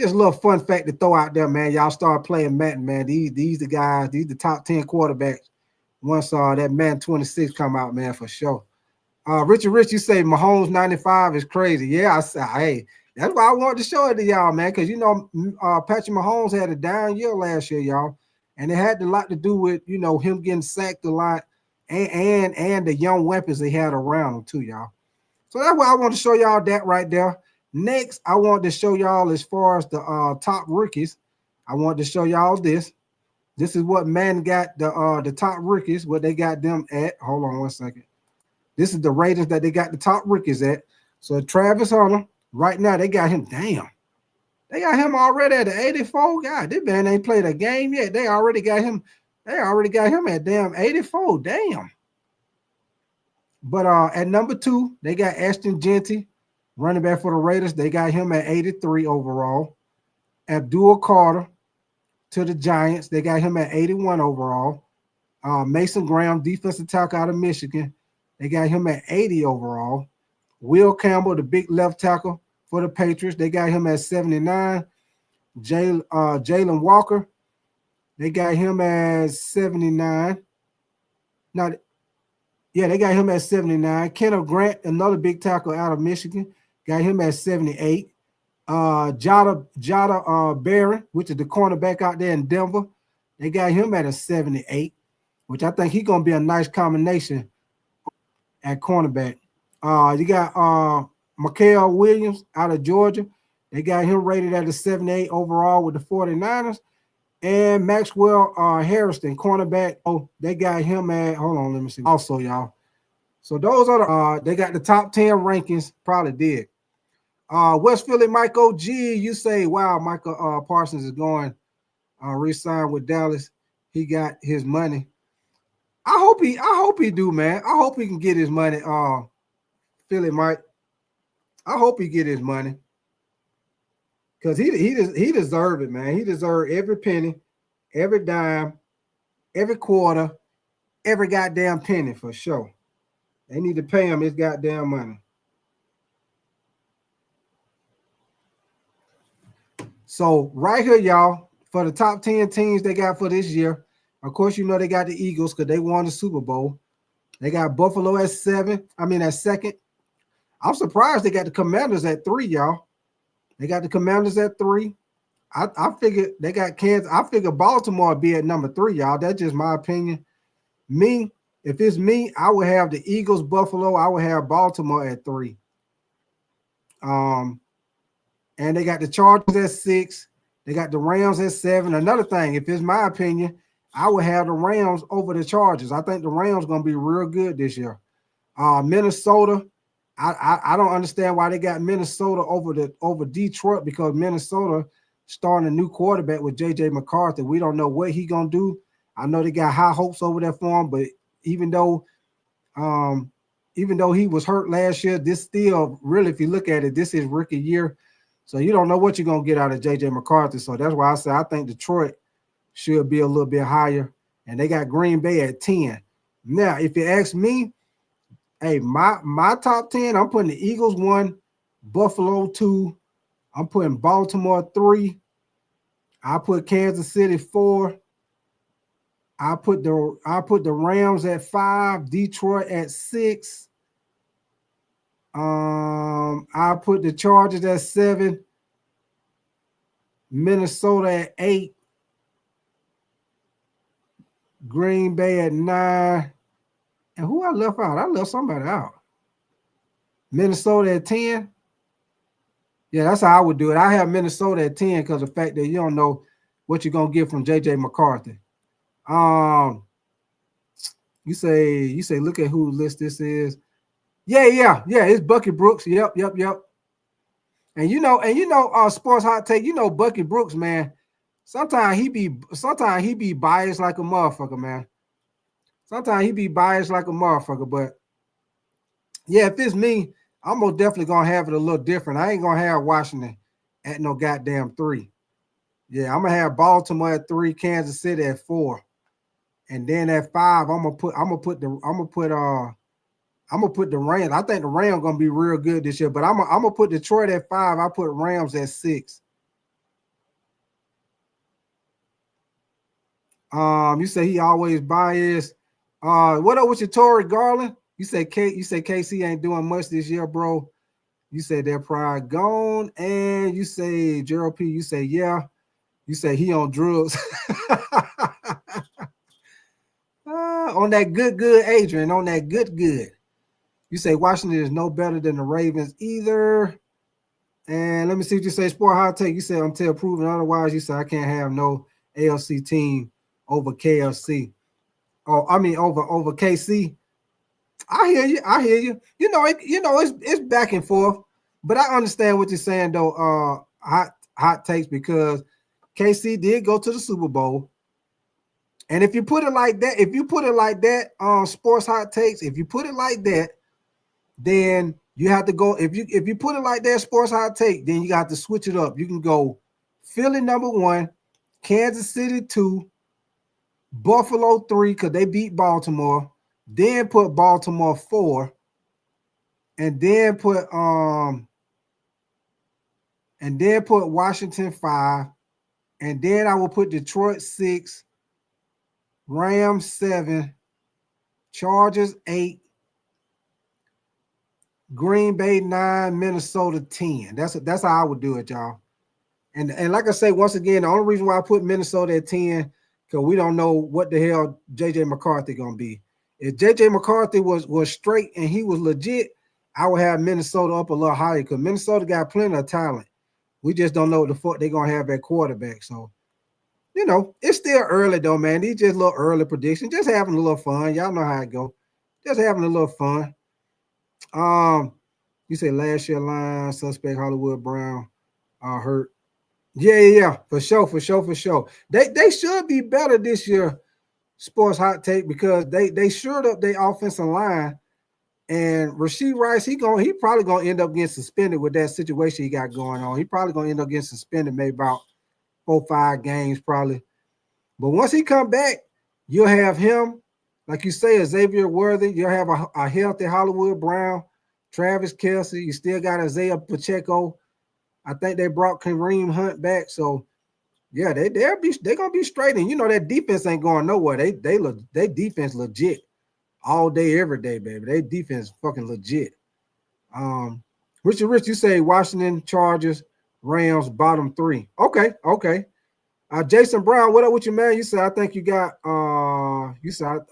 a little fun fact to throw out there, man. Y'all start playing Madden, man. These the guys, these the top 10 quarterbacks. Once that Madden 26 come out, man, for sure. Richard Rich, you say Mahomes 95 is crazy. Yeah, I say, hey, that's why I wanted to show it to y'all, man, because you know Patrick Mahomes had a down year last year, y'all, and it had a lot to do with him getting sacked a lot and the young weapons they had around him too, y'all. So that's why I want to show y'all that right there. Next, I want to show y'all as far as the top rookies. I want to show y'all this. This is what man got the top rookies, what they got them at. Hold on one second. This is the ratings that they got the top rookies at. So Travis Hunter, right now they got him. Damn, they got him already at the 84. God, this man ain't played a game yet. They already got him. They already got him at damn 84. Damn. But at number 2, they got Ashton Genty, running back for the Raiders. They got him at 83 overall. Abdul Carter to the Giants. They got him at 81 overall. Mason Graham, defensive tackle out of Michigan. They got him at 80 overall. Will Campbell, the big left tackle for the Patriots. They got him at 79. Jalen Walker. They got him at 79. They got him at 79. Kenneth Grant, another big tackle out of Michigan, got him at 78. Jada Barron, which is the cornerback out there in Denver, they got him at a 78, which I think he's going to be a nice combination at cornerback. You got Mikael Williams out of Georgia. They got him rated at a 78 overall with the 49ers. And Maxwell Harrison, cornerback. Oh, they got him at, hold on, let me see. Also, y'all. So those are they got the top 10 rankings, probably did. West Philly, Mike OG, you say, wow, Micah Parsons is going re-sign with Dallas. He got his money. I hope he do, man. I hope he can get his money. Philly, Mike. I hope he get his money. Because he deserve it, man. He deserve every penny, every dime, every quarter, every goddamn penny for sure. They need to pay him his goddamn money. So right here, y'all, for the top 10 teams they got for this year, of course, you know they got the Eagles because they won the Super Bowl. They got Buffalo at 7. I mean, at 2nd. I'm surprised they got the Commanders at 3, y'all. They got the Commanders at 3. I figured they got Kansas. I figured Baltimore would be at number 3, y'all. That's just my opinion. Me, if it's me, I would have the Eagles, Buffalo. I would have Baltimore at 3. And they got the Chargers at 6. They got the Rams at 7. Another thing, if it's my opinion, I would have the Rams over the Chargers. I think the Rams going to be real good this year. Minnesota, I don't understand why they got Minnesota over Detroit, because Minnesota starting a new quarterback with J.J. McCarthy. We don't know what he going to do. I know they got high hopes over there for him, but even though he was hurt last year, this still really, if you look at it, this is rookie year. So you don't know what you're going to get out of J.J. McCarthy. So that's why I say I think Detroit should be a little bit higher. And they got Green Bay at 10. Now, if you ask me, hey, my top 10, I'm putting the Eagles 1, Buffalo 2. I'm putting Baltimore 3. I put Kansas City 4. I put the Rams at 5, Detroit at 6. I put the Chargers at 7, Minnesota at 8, Green Bay at 9. And who I left out? I left somebody out. Minnesota at 10. Yeah, that's how I would do it. I have Minnesota at 10 because of the fact that you don't know what you're gonna get from JJ McCarthy. You say, look at who list this is. Yeah, it's Bucky Brooks. Yep. And you know, sports hot take, you know, Bucky Brooks, man. Sometimes he be biased like a motherfucker, man. Sometimes he be biased like a motherfucker, but yeah, if it's me, I'm most definitely gonna have it a little different. I ain't gonna have Washington at no goddamn 3. Yeah, I'm gonna have Baltimore at 3, Kansas City at 4, and then at 5, I'm gonna put the Rams. I think the Rams gonna be real good this year, but I'm gonna put Detroit at 5. I put Rams at 6. You say he always biased. What up with your Tory Garland? You say KC ain't doing much this year, bro. You say their pride gone, and you say Gerald P. You say yeah. You say he on drugs. On that good, Adrian. On that good. You say Washington is no better than the Ravens either. And let me see what you say. Sport hot take. You say until proven otherwise. You say I can't have no ALC team over KFC. Oh, I mean over KC. I hear you. You know it's back and forth, but I understand what you're saying though. Hot takes because KC did go to the Super Bowl. And if you put it like that, sports hot takes, if you put it like that, then you have to go. If you put it like that, sports hot take, then you got to switch it up. You can go Philly number 1, Kansas City 2, Buffalo 3 because they beat Baltimore. Then put Baltimore 4, and then put Washington 5, and then I will put Detroit 6, Rams 7, Chargers 8, Green Bay 9, Minnesota 10. That's how I would do it, y'all. And like I say, once again, the only reason why I put Minnesota at 10 because we don't know what the hell JJ McCarthy gonna be. If JJ McCarthy was straight and he was legit, I would have Minnesota up a little higher because Minnesota got plenty of talent. We just don't know what the fuck they're gonna have at quarterback. So, you know, it's still early though, man. These just little early predictions, just having a little fun. Y'all know how it go. Just having a little fun. You say last year line suspect Hollywood Brown hurt. Yeah, for sure. They should be better this year. Sports hot take because they shored up their offensive line, and Rashee Rice he probably gonna end up getting suspended with that situation he got going on. He probably gonna end up getting suspended maybe about 4-5 games probably. But once he come back, you'll have him, like you say, Xavier Worthy. You'll have a healthy Hollywood Brown, Travis Kelce. You still got Isaiah Pacheco. I think they brought Kareem Hunt back, so. Yeah, they're gonna be straight, and you know that defense ain't going nowhere. They defense legit all day, every day, baby. They defense fucking legit. Richard Rich, you say Washington, Chargers, Rams, bottom 3. Okay. Jason Brown, what up with you, man? You said I think you got I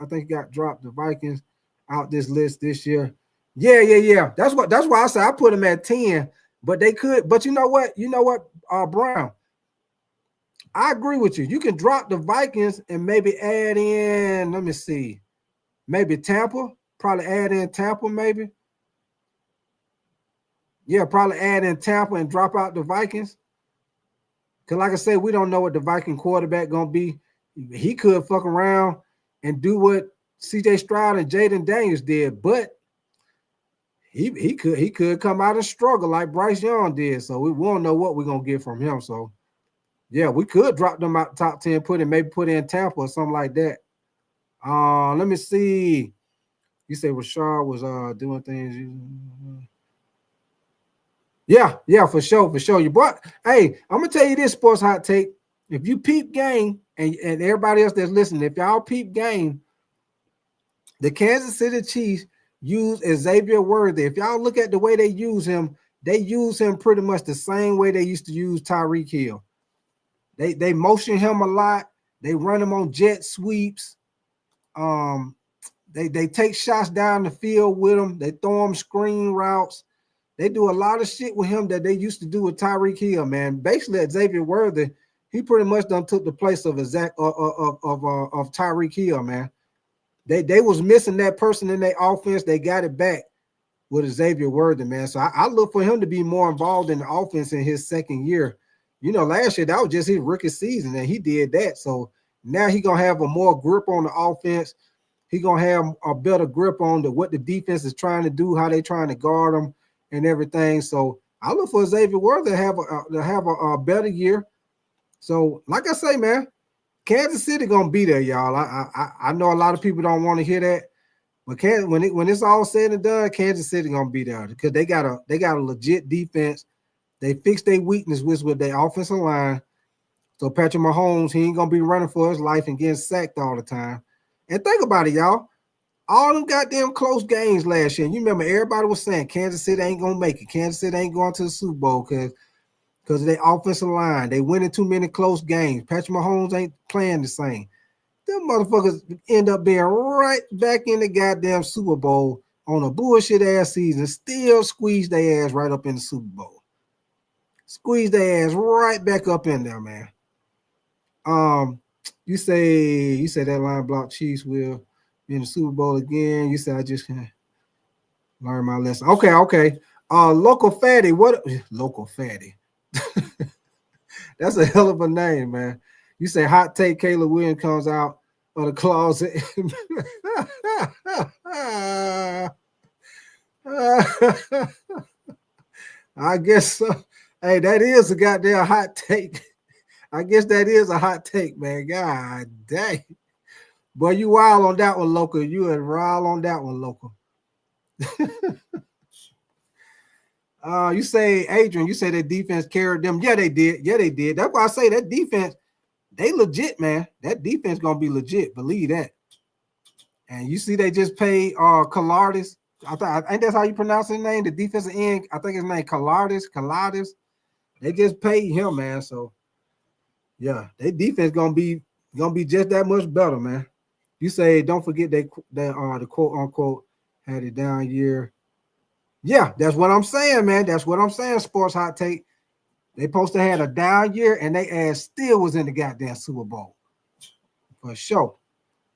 think you got dropped the Vikings out this list this year. Yeah. That's why I said I put them at 10, but they could. But you know what, Brown. I agree with you. You can drop the Vikings and maybe add in, let me see, maybe Tampa. Probably add in Tampa, maybe. Yeah, probably add in Tampa and drop out the Vikings. Because like I said, we don't know what the Viking quarterback going to be. He could fuck around and do what C.J. Stroud and Jaden Daniels did, but he could come out and struggle like Bryce Young did. So we won't know what we're going to get from him. So yeah, we could drop them out top 10, put in Tampa or something like that. Let me see. You say Rashard was doing things. Yeah, for sure, for sure. You bought. Hey, I'm gonna tell you this sports hot take. If you peep game and everybody else that's listening, if y'all peep game, the Kansas City Chiefs use Xavier Worthy. If y'all look at the way they use him pretty much the same way they used to use Tyreek Hill. They motion him a lot. They run him on jet sweeps. They take shots down the field with him. They throw him screen routes. They do a lot of shit with him that they used to do with Tyreek Hill, man. Basically, Xavier Worthy, he pretty much done took the place of Tyreek Hill, man. They was missing that person in their offense. They got it back with Xavier Worthy, man. So I look for him to be more involved in the offense in his second year. You know, last year, that was just his rookie season, and he did that. So now he going to have a more grip on the offense. He going to have a better grip on what the defense is trying to do, how they trying to guard him and everything. So I look for Xavier Worthy to have a better year. So like I say, man, Kansas City going to be there, y'all. I know a lot of people don't want to hear that, but when it's all said and done, Kansas City going to be there because they got a legit defense. They fixed their weakness with their offensive line. So Patrick Mahomes, he ain't going to be running for his life and getting sacked all the time. And think about it, y'all. All them goddamn close games last year. You remember everybody was saying Kansas City ain't going to make it. Kansas City ain't going to the Super Bowl because of their offensive line. They winning too many close games. Patrick Mahomes ain't playing the same. Them motherfuckers end up being right back in the goddamn Super Bowl on a bullshit-ass season, still squeeze their ass right up in the Super Bowl. Squeeze their ass right back up in there, man. You say that line block Chiefs will be in the Super Bowl again. You said I just can learn my lesson. Okay. Local Fatty. What Local Fatty? That's a hell of a name, man. You say hot take Caleb Williams comes out of the closet. I guess so. Hey, that is a goddamn hot take. I guess that is a hot take, man. God dang. Boy, you wild on that one, Local. You are wild on that one, Local. You say, Adrian, you say that defense carried them. Yeah, they did. That's why I say that defense, they legit, man. That defense going to be legit. Believe that. And you see they just paid Calardis. I think that's how you pronounce his name, the defensive end. I think his name Calardis. They just paid him, man. So yeah, their defense gonna be just that much better, man. You say don't forget the quote unquote had a down year. Yeah, that's what I'm saying, man. That's what I'm saying. Sports hot take. They supposed to had a down year, and they ass still was in the goddamn Super Bowl for sure.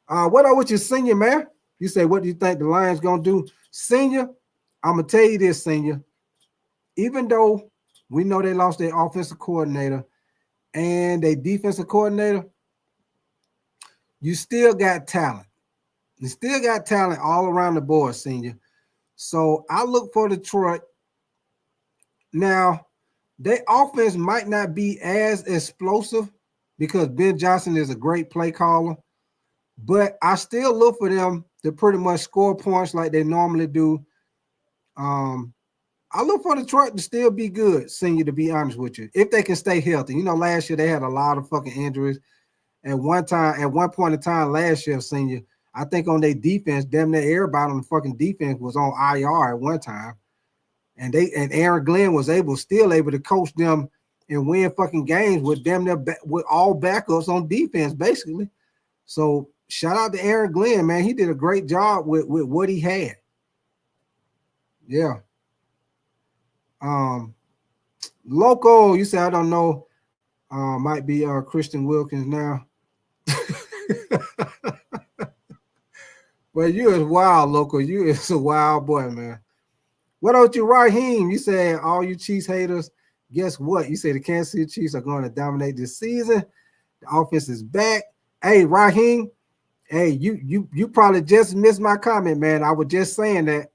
What up with your senior, man? You say, what do you think the Lions gonna do, senior? I'm gonna tell you this, senior. Even though we know they lost their offensive coordinator and their defensive coordinator, you still got talent. You still got talent all around the board, senior. So I look for Detroit. Now, their offense might not be as explosive because Ben Johnson is a great play caller, but I still look for them to pretty much score points like they normally do. I look for Detroit to still be good, senior, to be honest with you, if they can stay healthy. You know, last year they had a lot of fucking injuries. At one point in time last year, senior, I think on their defense, damn near everybody on the fucking defense was on IR at one time. And Aaron Glenn was still able to coach them and win fucking games with damn near with all backups on defense, basically. So shout out to Aaron Glenn, man. He did a great job with what he had. Yeah. Loco, you say I don't know. Might be Christian Wilkins now. But you is wild, Loco. You is a wild boy, man. What about you, Raheem? You said all you Chiefs haters, guess what? You say the Kansas City Chiefs are going to dominate this season. The offense is back. Hey, Raheem. Hey, you probably just missed my comment, man. I was just saying that,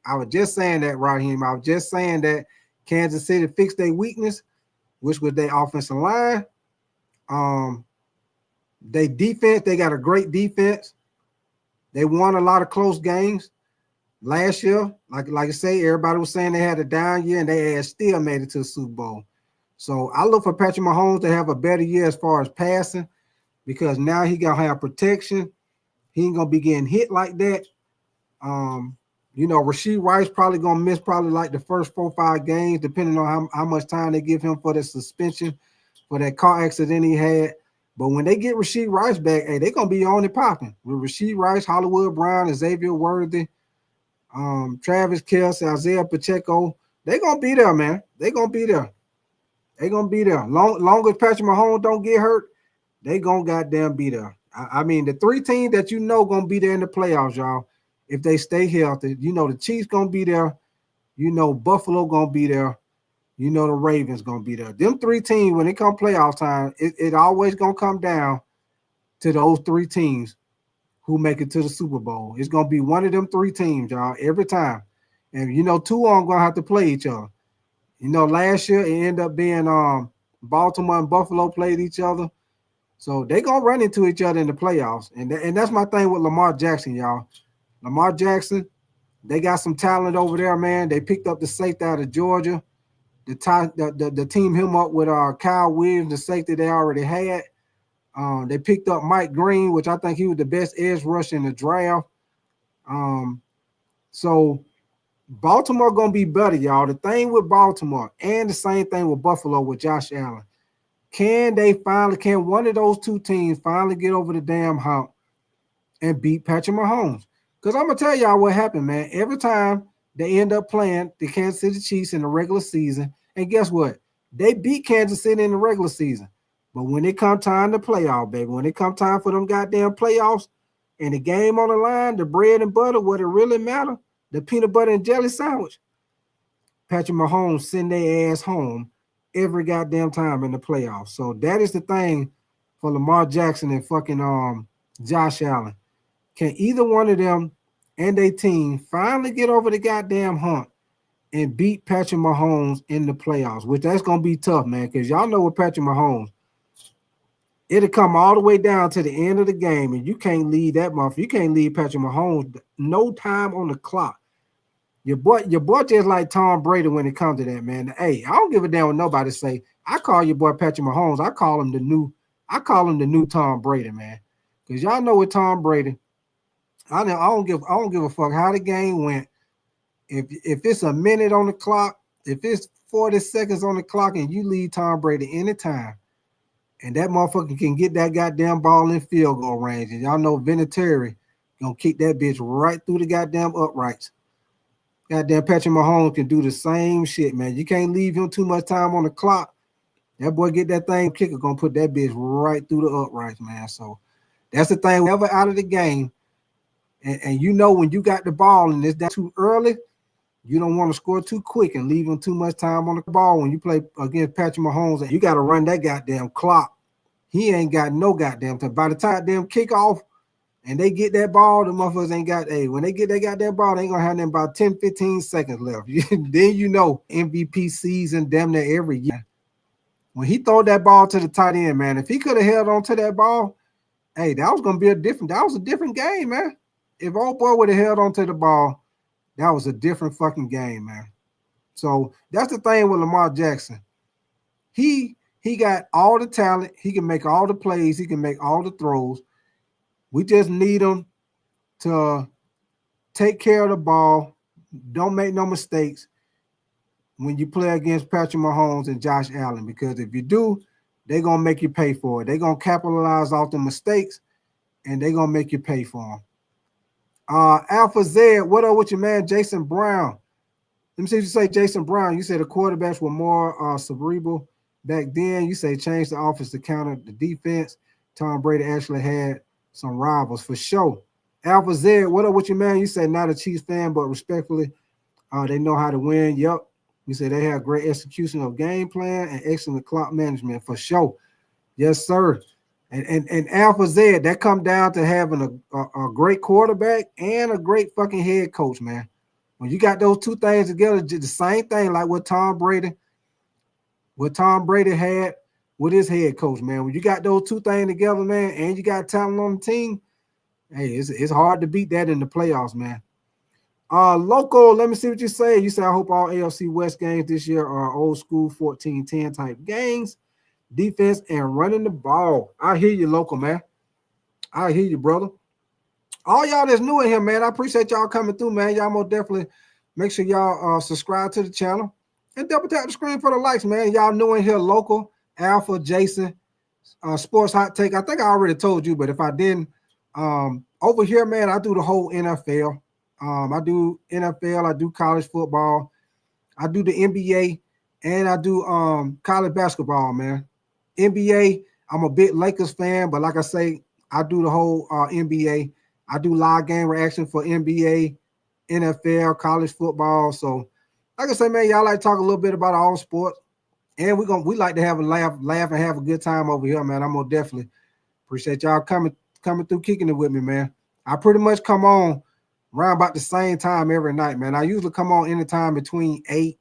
Raheem. I was just saying that Kansas City fixed their weakness, which was their offensive line. They defense, they got a great defense. They won a lot of close games. last year, like I say, everybody was saying they had a down year and they had still made it to the Super Bowl. So I look for Patrick Mahomes to have a better year as far as passing, because now he gonna have protection. He ain't gonna be getting hit like that. Rashee Rice probably gonna miss probably like the first 4-5 games, depending on how much time they give him for the suspension for that car accident he had. But when they get Rashee Rice back, hey, they're gonna be on and popping with Rashee Rice, Hollywood Brown, Xavier Worthy, Travis Kelce, Isaiah Pacheco. They're gonna be there, man. They're gonna be there. They're gonna be there. Long as Patrick Mahomes don't get hurt, they gonna goddamn be there. I mean, the three teams that gonna be there in the playoffs, y'all, if they stay healthy, the Chiefs gonna be there, Buffalo gonna be there, the Ravens gonna be there. Them three teams, when it come playoff time, it always gonna come down to those three teams who make it to the Super Bowl. It's gonna be one of them three teams, y'all, every time. And two of them gonna have to play each other. Last year it ended up being Baltimore and Buffalo played each other. So they gonna run into each other in the playoffs. And that's my thing with Lamar Jackson, y'all. Lamar Jackson, they got some talent over there, man. They picked up the safety out of Georgia. The team him up with Kyle Williams, the safety they already had. They picked up Mike Green, which I think he was the best edge rusher in the draft. So Baltimore gonna be better, y'all. The thing with Baltimore and the same thing with Buffalo with Josh Allen. Can one of those two teams finally get over the damn hump and beat Patrick Mahomes? Because I'm gonna tell y'all what happened, man. Every time they end up playing the Kansas City Chiefs in the regular season, and guess what? They beat Kansas City in the regular season. But when it come time to playoff, baby, when it come time for them goddamn playoffs and the game on the line, the bread and butter, what it really matter, the peanut butter and jelly sandwich, Patrick Mahomes send their ass home every goddamn time in the playoffs. So that is the thing for Lamar Jackson and fucking Josh Allen. Can either one of them and their team finally get over the goddamn hump and beat Patrick Mahomes in the playoffs? Which that's gonna be tough, man, because y'all know with Patrick Mahomes, it'll come all the way down to the end of the game, and you can't leave that month. You can't leave Patrick Mahomes no time on the clock. Your boy just like Tom Brady when it comes to that, man. Hey, I don't give a damn what nobody say. I call your boy Patrick Mahomes. I call him the new Tom Brady, man. Because y'all know with Tom Brady, I don't give a fuck how the game went. If it's a minute on the clock, if it's 40 seconds on the clock, and you lead Tom Brady anytime, and that motherfucker can get that goddamn ball in field goal range, and y'all know Vinatieri gonna kick that bitch right through the goddamn uprights. Goddamn Patrick Mahomes can do the same shit, man. You can't leave him too much time on the clock. That boy get that thing, kicker gonna put that bitch right through the uprights, man. So that's the thing. Whenever out of the game, and when you got the ball and it's that too early, you don't want to score too quick and leave him too much time on the ball. When you play against Patrick Mahomes, you got to run that goddamn clock. He ain't got no goddamn time. By the time them kick off and they get that ball, the motherfuckers ain't got, when they get that goddamn ball, they ain't going to have them about 10, 15 seconds left. Then MVP season damn near every year. When he throw that ball to the tight end, man, if he could have held on to that ball, that was a different game, man. If old boy would have held on to the ball, that was a different fucking game, man. So that's the thing with Lamar Jackson. He got all the talent. He can make all the plays. He can make all the throws. We just need him to take care of the ball. Don't make no mistakes when you play against Patrick Mahomes and Josh Allen, because if you do, they're going to make you pay for it. They're going to capitalize off the mistakes, and they're going to make you pay for them. Alpha Z, what up with your man, Jason Brown? Let me see if you say Jason Brown. You said the quarterbacks were more cerebral back then. You say change the offense to counter the defense. Tom Brady actually had some rivals for sure. Alpha Z, what up with your man? You said not a Chiefs fan, but respectfully, they know how to win. Yep. You said they have great execution of game plan and excellent clock management for sure. Yes, sir. And Alpha Z, that come down to having a great quarterback and a great fucking head coach, man. When you got those two things together, the same thing like what Tom Brady had with his head coach, man. When you got those two things together, man, and you got talent on the team, hey, it's hard to beat that in the playoffs, man. Local, let me see what you say. You say, I hope all AFC West games this year are old school 14-10 type games, defense and running the ball. I hear you, local, man. I hear you, brother. All y'all that's new in here, man, I appreciate y'all coming through, man. Y'all most definitely make sure y'all subscribe to the channel and double tap the screen for the likes, man. Y'all new in here, local, Alpha, Jason, Sports Hot Take. I think I already told you, but if I didn't, over here, man, I do the whole NFL. I do NFL, I do college football, I do the NBA, and I do college basketball, man. NBA, I'm a big Lakers fan, but like I say, I do the whole NBA. I do live game reaction for NBA, NFL, college football. So, like I say, man, y'all like to talk a little bit about all sports, and we like to have a laugh and have a good time over here, man. I'm gonna definitely appreciate y'all coming through, kicking it with me, man. I pretty much come on around about the same time every night, man. I usually come on anytime between 8.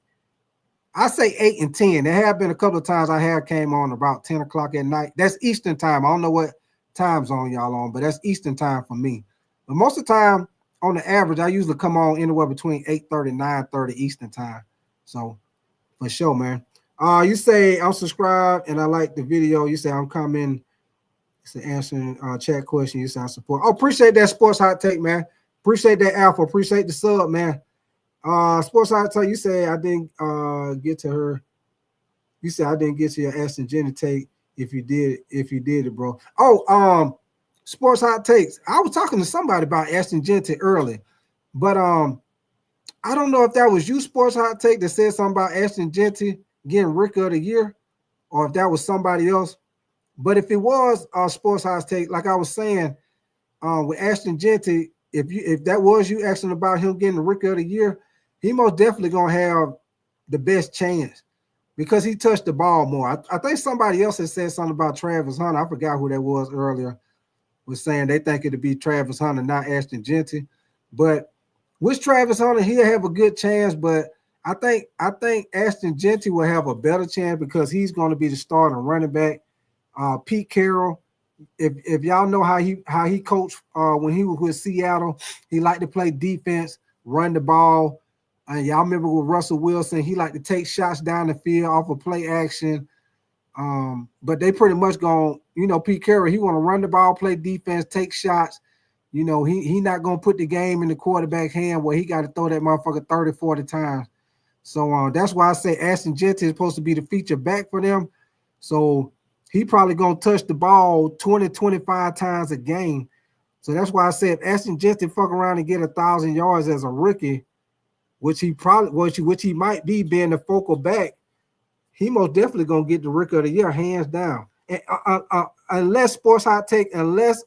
I say 8 and 10. There have been a couple of times I have came on about 10 o'clock at night. That's Eastern time. I don't know what time zone y'all on, but that's Eastern time for me. But most of the time, on the average, I usually come on anywhere between 8:30 and 9:30 Eastern time. So, for sure, man. You say I'm subscribed and I like the video. You say I'm coming. It's an answering chat question. You say I support. Oh, appreciate that Sports Hot Take, man. Appreciate that Alpha. Appreciate the sub, man. Sports Hot Take, you say I didn't get to her. You said I didn't get to your Aston Jenny take. If you did it, bro. Oh, Sports Hot Takes. I was talking to somebody about Aston Jenny early, but I don't know if that was you, Sports Hot Take, that said something about Aston Jenny getting Rookie of the Year, or if that was somebody else. But if it was Sports Hot Take, like I was saying, with Aston Jenny, if that was you asking about him getting the Rookie of the Year, he most definitely gonna have the best chance because he touched the ball more. I think somebody else has said something about Travis Hunter. I forgot who that was earlier. Was saying they think it'd be Travis Hunter, not Ashton Jenty. But with Travis Hunter, he'll have a good chance. But I think Ashton Jenty will have a better chance because he's going to be the starting running back. Pete Carroll. If y'all know how he coached when he was with Seattle, he liked to play defense, run the ball. Y'all remember with Russell Wilson, he liked to take shots down the field off of play action. But they pretty much going, Pete Carroll, he want to run the ball, play defense, take shots. He not going to put the game in the quarterback hand where he got to throw that motherfucker 30, 40 times. So that's why I say Ashton Jenty is supposed to be the feature back for them. So he probably going to touch the ball 20, 25 times a game. So that's why I said if Ashton Jenty fuck around and get 1,000 yards as a rookie, which he might be being the focal back, he most definitely going to get the Rookie of the Year, hands down. And, unless Sports Hot Take, unless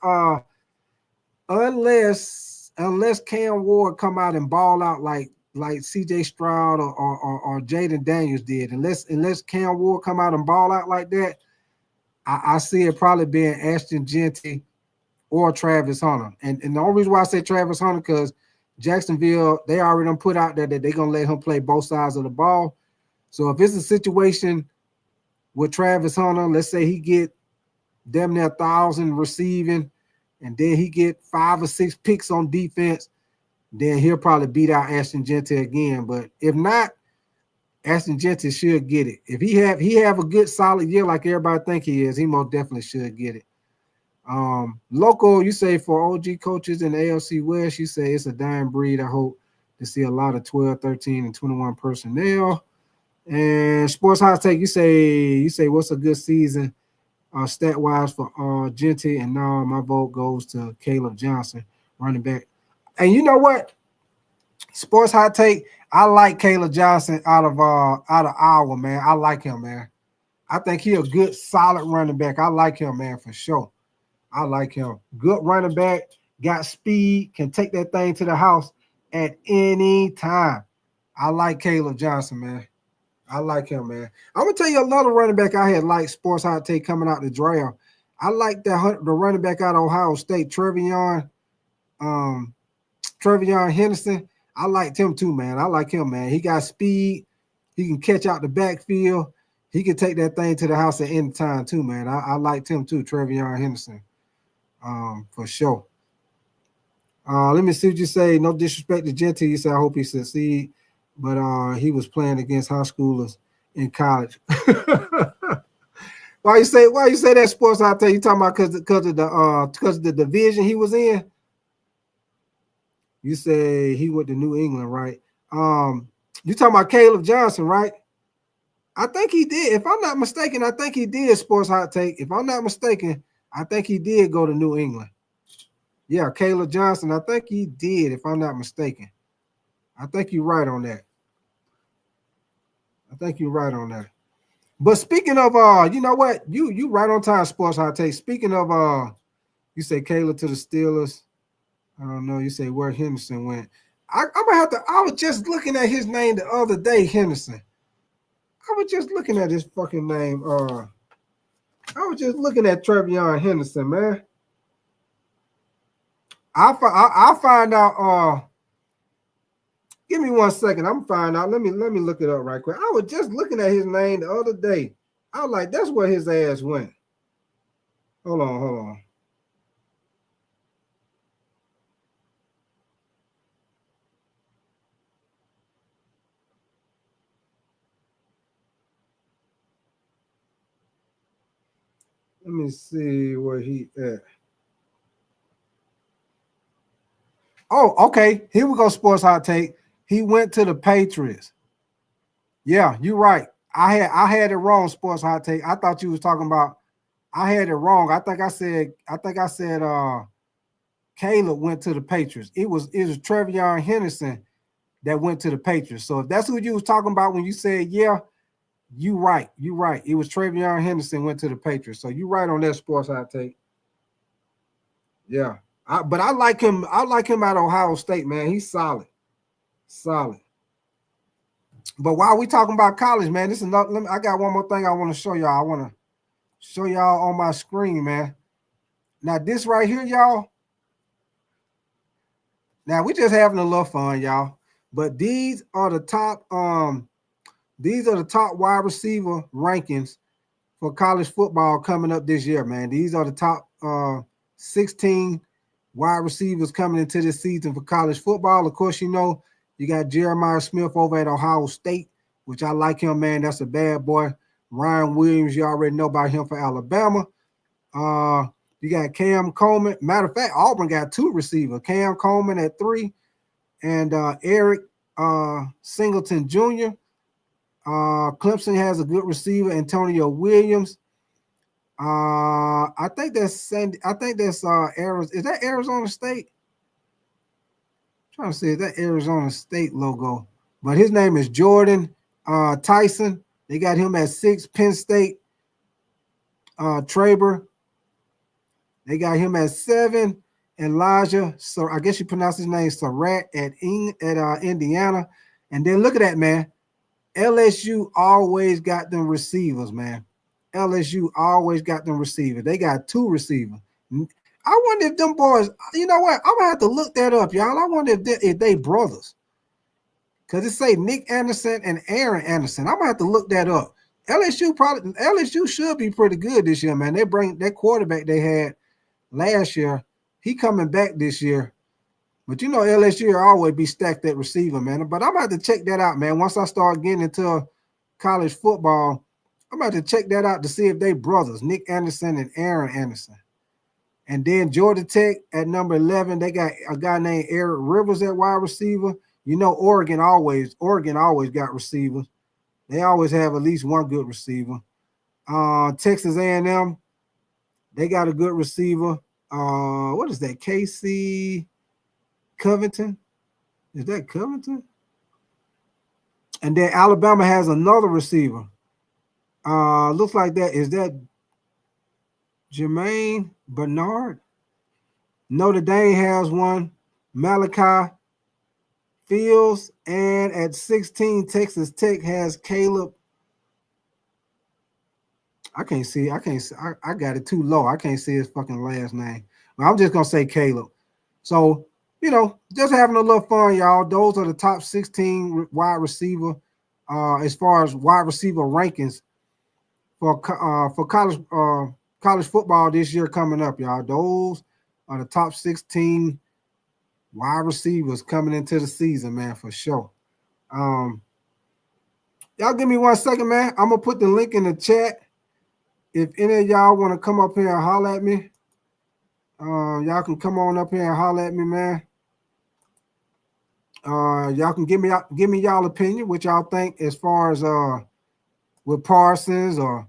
Cam Ward come out and ball out like CJ Stroud or Jaden Daniels did, unless Cam Ward come out and ball out like that, I see it probably being Ashton Jenty or Travis Hunter. And the only reason why I say Travis Hunter because Jacksonville, they already done put out there that they're going to let him play both sides of the ball. So if it's a situation with Travis Hunter, let's say he get damn near 1,000 receiving, and then he get 5 or 6 picks on defense, then he'll probably beat out Ashton Jenty again. But if not, Ashton Jenty should get it. If he have a good solid year like everybody think he is, he most definitely should get it. Local, you say for OG coaches in the AFC West, you say it's a dying breed. I hope to see a lot of 12, 13, and 21 personnel. And Sports Hot Take, you say what's a good season stat wise for Jenty, and now my vote goes to Caleb Johnson, running back. And you know what? Sports Hot Take, I like Caleb Johnson out of Iowa, man. I like him, man. I think he a good, solid running back. I like him, man, for sure. I like him. Good running back, got speed, can take that thing to the house at any time. I like Caleb Johnson, man. I like him, man. I'm going to tell you another running back I had liked Sports Hot Take coming out the draft. I like the running back out of Ohio State, Trevion Henderson. I liked him too, man. I like him, man. He got speed. He can catch out the backfield. He can take that thing to the house at any time too, man. I liked him too, Trevion Henderson, for sure. Let me see what you say. No disrespect to Genty. You say I hope he succeed, but he was playing against high schoolers in college. Why you say that, Sports Hot Take? You talking about because of the division he was in? You say he went to New England, right? You talking about Caleb Johnson, right? I think he did. If I'm not mistaken, I think he did. Sports Hot Take. If I'm not mistaken, I think he did go to New England. Yeah, Caleb Johnson. I think he did. If I'm not mistaken, I think you're right on that. But speaking of, you know what? You right on time, Sports Hot Take. Speaking of, you say Caleb to the Steelers. I don't know. You say where Henderson went. I'm gonna have to. I was just looking at his name the other day, Henderson. I was just looking at his fucking name. I was just looking at Trevion Henderson, man. I'll find out. Give me 1 second. I'm find out. Let me look it up right quick. I was just looking at his name the other day. I was like, that's where his ass went. Hold on. Let me see where he at. Oh, okay. Here we go, Sports Hot Take. He went to the Patriots. Yeah, you're right. I had it wrong, Sports Hot Take. I thought you was talking about. I had it wrong. I think I said Caleb went to the Patriots. It was Trevion Henderson that went to the Patriots. So if that's who you was talking about when you said yeah, you right. It was Trevion Henderson went to the Patriots. So you right on that, Sports Hot Take. Yeah. But I like him. I like him at Ohio State, man. He's solid. But while we talking about college, man, this is another. I got one more thing I want to show y'all. I want to show y'all on my screen, man. Now this right here, y'all. Now we just having a little fun, y'all. But these are the top. These are the top wide receiver rankings for college football coming up this year, man. These are the top 16 wide receivers coming into this season for college football. Of course, you know, you got Jeremiah Smith over at Ohio State, which I like him, man. That's a bad boy. Ryan Williams, you already know about him for Alabama. You got Cam Coleman. Matter of fact, Auburn got 2 receivers. Cam Coleman at 3 and Eric Singleton Jr. Clemson has a good receiver, Antonio Williams. I think that's Arizona. Is that Arizona State? I'm trying to see, is that Arizona State logo? But his name is Jordan Tyson. They got him at 6. Penn State. Traber. They got him at 7. Elijah. So I guess you pronounce his name Surratt at Indiana. And then look at that, man. LSU always got them receivers, man. LSU always got them receivers. They got 2 receivers. I wonder if them boys, you know what? I'm going to have to look that up, y'all. I wonder if they brothers. Because it say Nick Anderson and Aaron Anderson. I'm going to have to look that up. LSU should be pretty good this year, man. They bring that quarterback they had last year. He coming back this year. But you know LSU will always be stacked at receiver, man. But I'm going to have to check that out, man. Once I start getting into college football, I'm going to have to check that out to see if they brothers, Nick Anderson and Aaron Anderson. And then Georgia Tech at number 11, they got a guy named Eric Rivers at wide receiver. You know Oregon always got receivers. They always have at least one good receiver. Texas A&M, they got a good receiver. What is that? KC Covington? Is that Covington? And then Alabama has another receiver. Looks like that. Is that Jermaine Bernard? Notre Dame has one. Malachi Fields. And at 16, Texas Tech has Caleb. I can't see. I got it too low. I can't see his fucking last name. But I'm just going to say Caleb. So, you know, just having a little fun, y'all. Those are the top 16 wide receiver as far as wide receiver rankings for college football this year coming up, y'all. Those are the top 16 wide receivers coming into the season, man, for sure. Y'all give me 1 second, man. I'm gonna put the link in the chat. If any of y'all want to come up here and holler at me, y'all can come on up here and holler at me, man. Y'all can give me y'all opinion, what y'all think as far as with Parsons or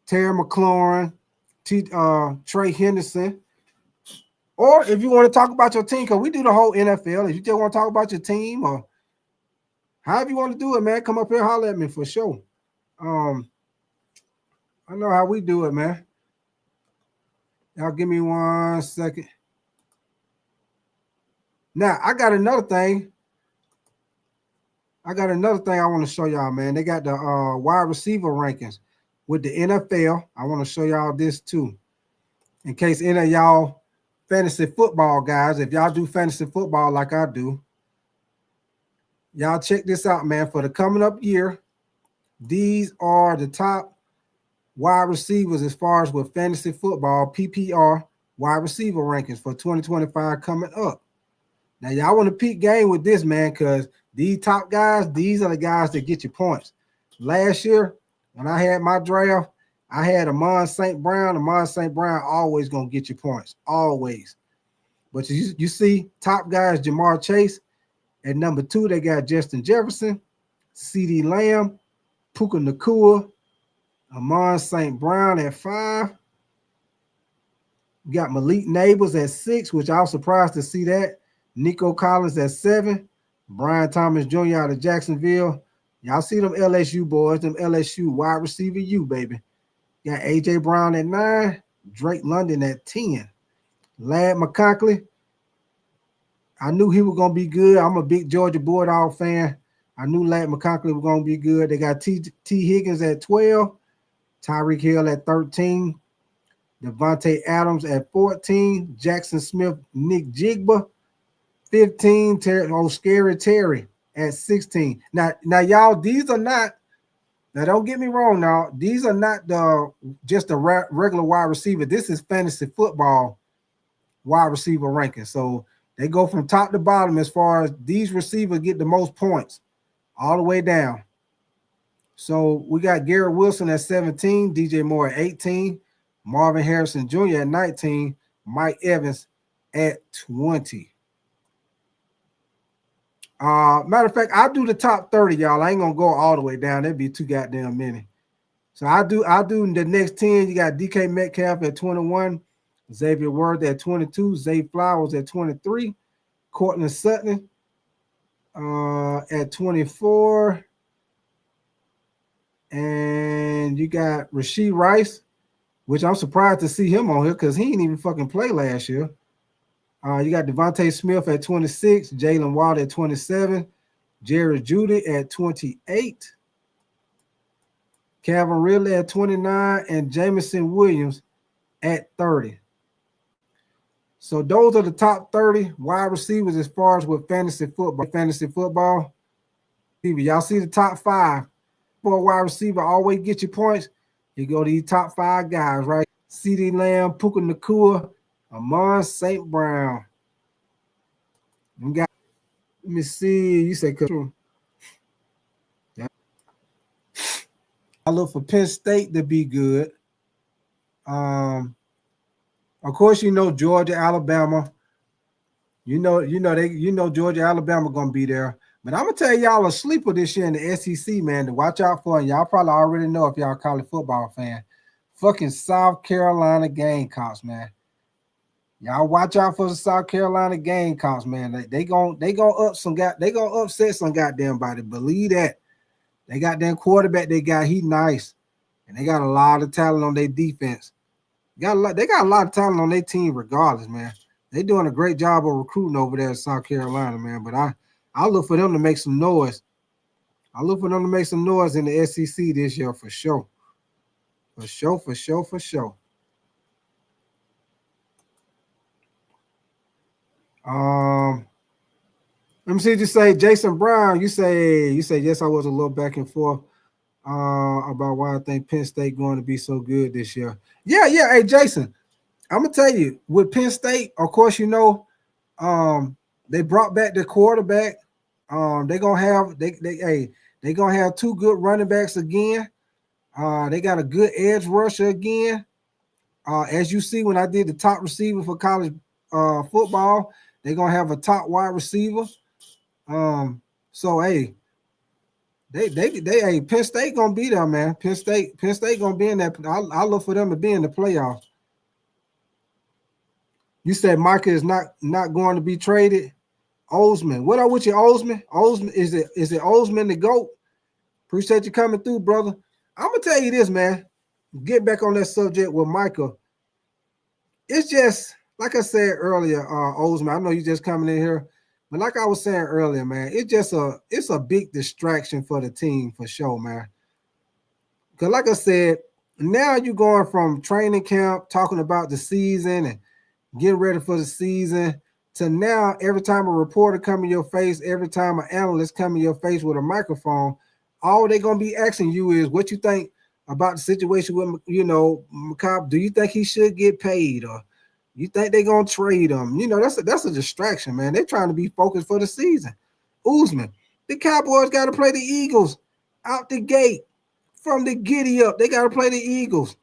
Terry McLaurin, Trey Henderson. Or if you want to talk about your team, because we do the whole NFL. If you just want to talk about your team or however you want to do it, man, come up here and holler at me for sure. I know how we do it, man. Y'all give me 1 second. Now, I got another thing. I want to show y'all, man. They got the wide receiver rankings with the NFL. I want to show y'all this too. In case any of y'all fantasy football guys, if y'all do fantasy football like I do, y'all check this out, man. For the coming up year, these are the top wide receivers as far as with fantasy football, PPR wide receiver rankings for 2025 coming up. Now, y'all want to peak game with this, man, because these top guys, these are the guys that get you points. Last year, when I had my draft, I had Amon St. Brown. Amon St. Brown always going to get you points, always. But you see top guys, Jamar Chase. At number 2, they got Justin Jefferson, CeeDee Lamb, Puka Nacua, Amon St. Brown at 5. You got Malik Neighbors at 6, which I was surprised to see that. Nico Collins at 7. Brian Thomas Jr. out of Jacksonville. Y'all see them LSU boys, them LSU wide receiver U, baby. Got A.J. Brown at 9. Drake London at 10. Ladd McConkey. I knew he was going to be good. I'm a big Georgia Bulldog fan. I knew Ladd McConkey was going to be good. They got T. Higgins at 12. Tyreek Hill at 13. Devontae Adams at 14. Jackson Smith, Nick Jigba, 15. Scary Terry at 16. Now, y'all, these are not, now don't get me wrong now, these are not just a regular wide receiver. This is fantasy football wide receiver ranking. So they go from top to bottom as far as these receivers get the most points all the way down. So we got Garrett Wilson at 17, DJ Moore at 18, Marvin Harrison Jr. at 19, Mike Evans at 20. Matter of fact, I'll do the top 30, y'all. I ain't gonna go all the way down. That'd be too goddamn many. So I do the next 10. You got DK Metcalf at 21, Xavier Worth at 22, Zay Flowers at 23, Courtland Sutton at 24. And you got Rashee Rice, which I'm surprised to see him on here because he didn't even fucking play last year. You got Devontae Smith at 26, Jalen Watt at 27, Jerry Jeudy at 28, Calvin Ridley at 29, and Jameson Williams at 30. So those are the top 30 wide receivers as far as with fantasy football. Y'all see the top 5 for a wide receiver always get you points. You go to these top 5 guys, right? CeeDee Lamb, Puka Nacua, Amon St. Brown. Let me see. You said yeah. I look for Penn State to be good. Of course, you know Georgia, Alabama. You know Georgia, Alabama gonna be there. But I'm gonna tell y'all a sleeper this year in the SEC, man, to watch out for. And y'all probably already know if y'all a college football fan. Fucking South Carolina Gamecocks, man. Y'all watch out for the South Carolina Gamecocks, man. They gonna upset some goddamn body. Believe that. They got that quarterback they got. He nice, and they got a lot of talent on their defense. They got a lot of talent on their team, regardless, man. They doing a great job of recruiting over there in South Carolina, man. But I look for them to make some noise. I look for them to make some noise in the SEC this year for sure. For sure. Let me see what you say, Jason Brown. You say yes, I was a little back and forth about why I think Penn State going to be so good this year. Yeah. Hey, Jason, I'm gonna tell you, with Penn State, of course, you know, They brought back the quarterback. They gonna have they gonna have two good running backs again. They got a good edge rusher again. As you see, when I did the top receiver for college football, they're gonna have a top wide receiver. So hey, hey, Penn State gonna be there, man. Penn State gonna be in that. I look for them to be in the playoffs. You said Micah is not going to be traded. Osman, what up with you, Osman? Osman, is it Osman the GOAT? Appreciate you coming through, brother. I'm gonna tell you this, man. Get back on that subject with Micah. It's just like I said earlier, Osman. I know you just coming in here, but like I was saying earlier, man, it's a big distraction for the team for sure, man. Because like I said, now you're going from training camp, talking about the season and getting ready for the season, to now every time a reporter come in your face, every time an analyst come in your face with a microphone, all they're gonna be asking you is what you think about the situation with, McCobb. Do you think he should get paid, or you think they're gonna trade him? That's a distraction, man. They're trying to be focused for the season. Usman, the Cowboys got to play the Eagles out the gate, from the giddy up. They got to play the Eagles.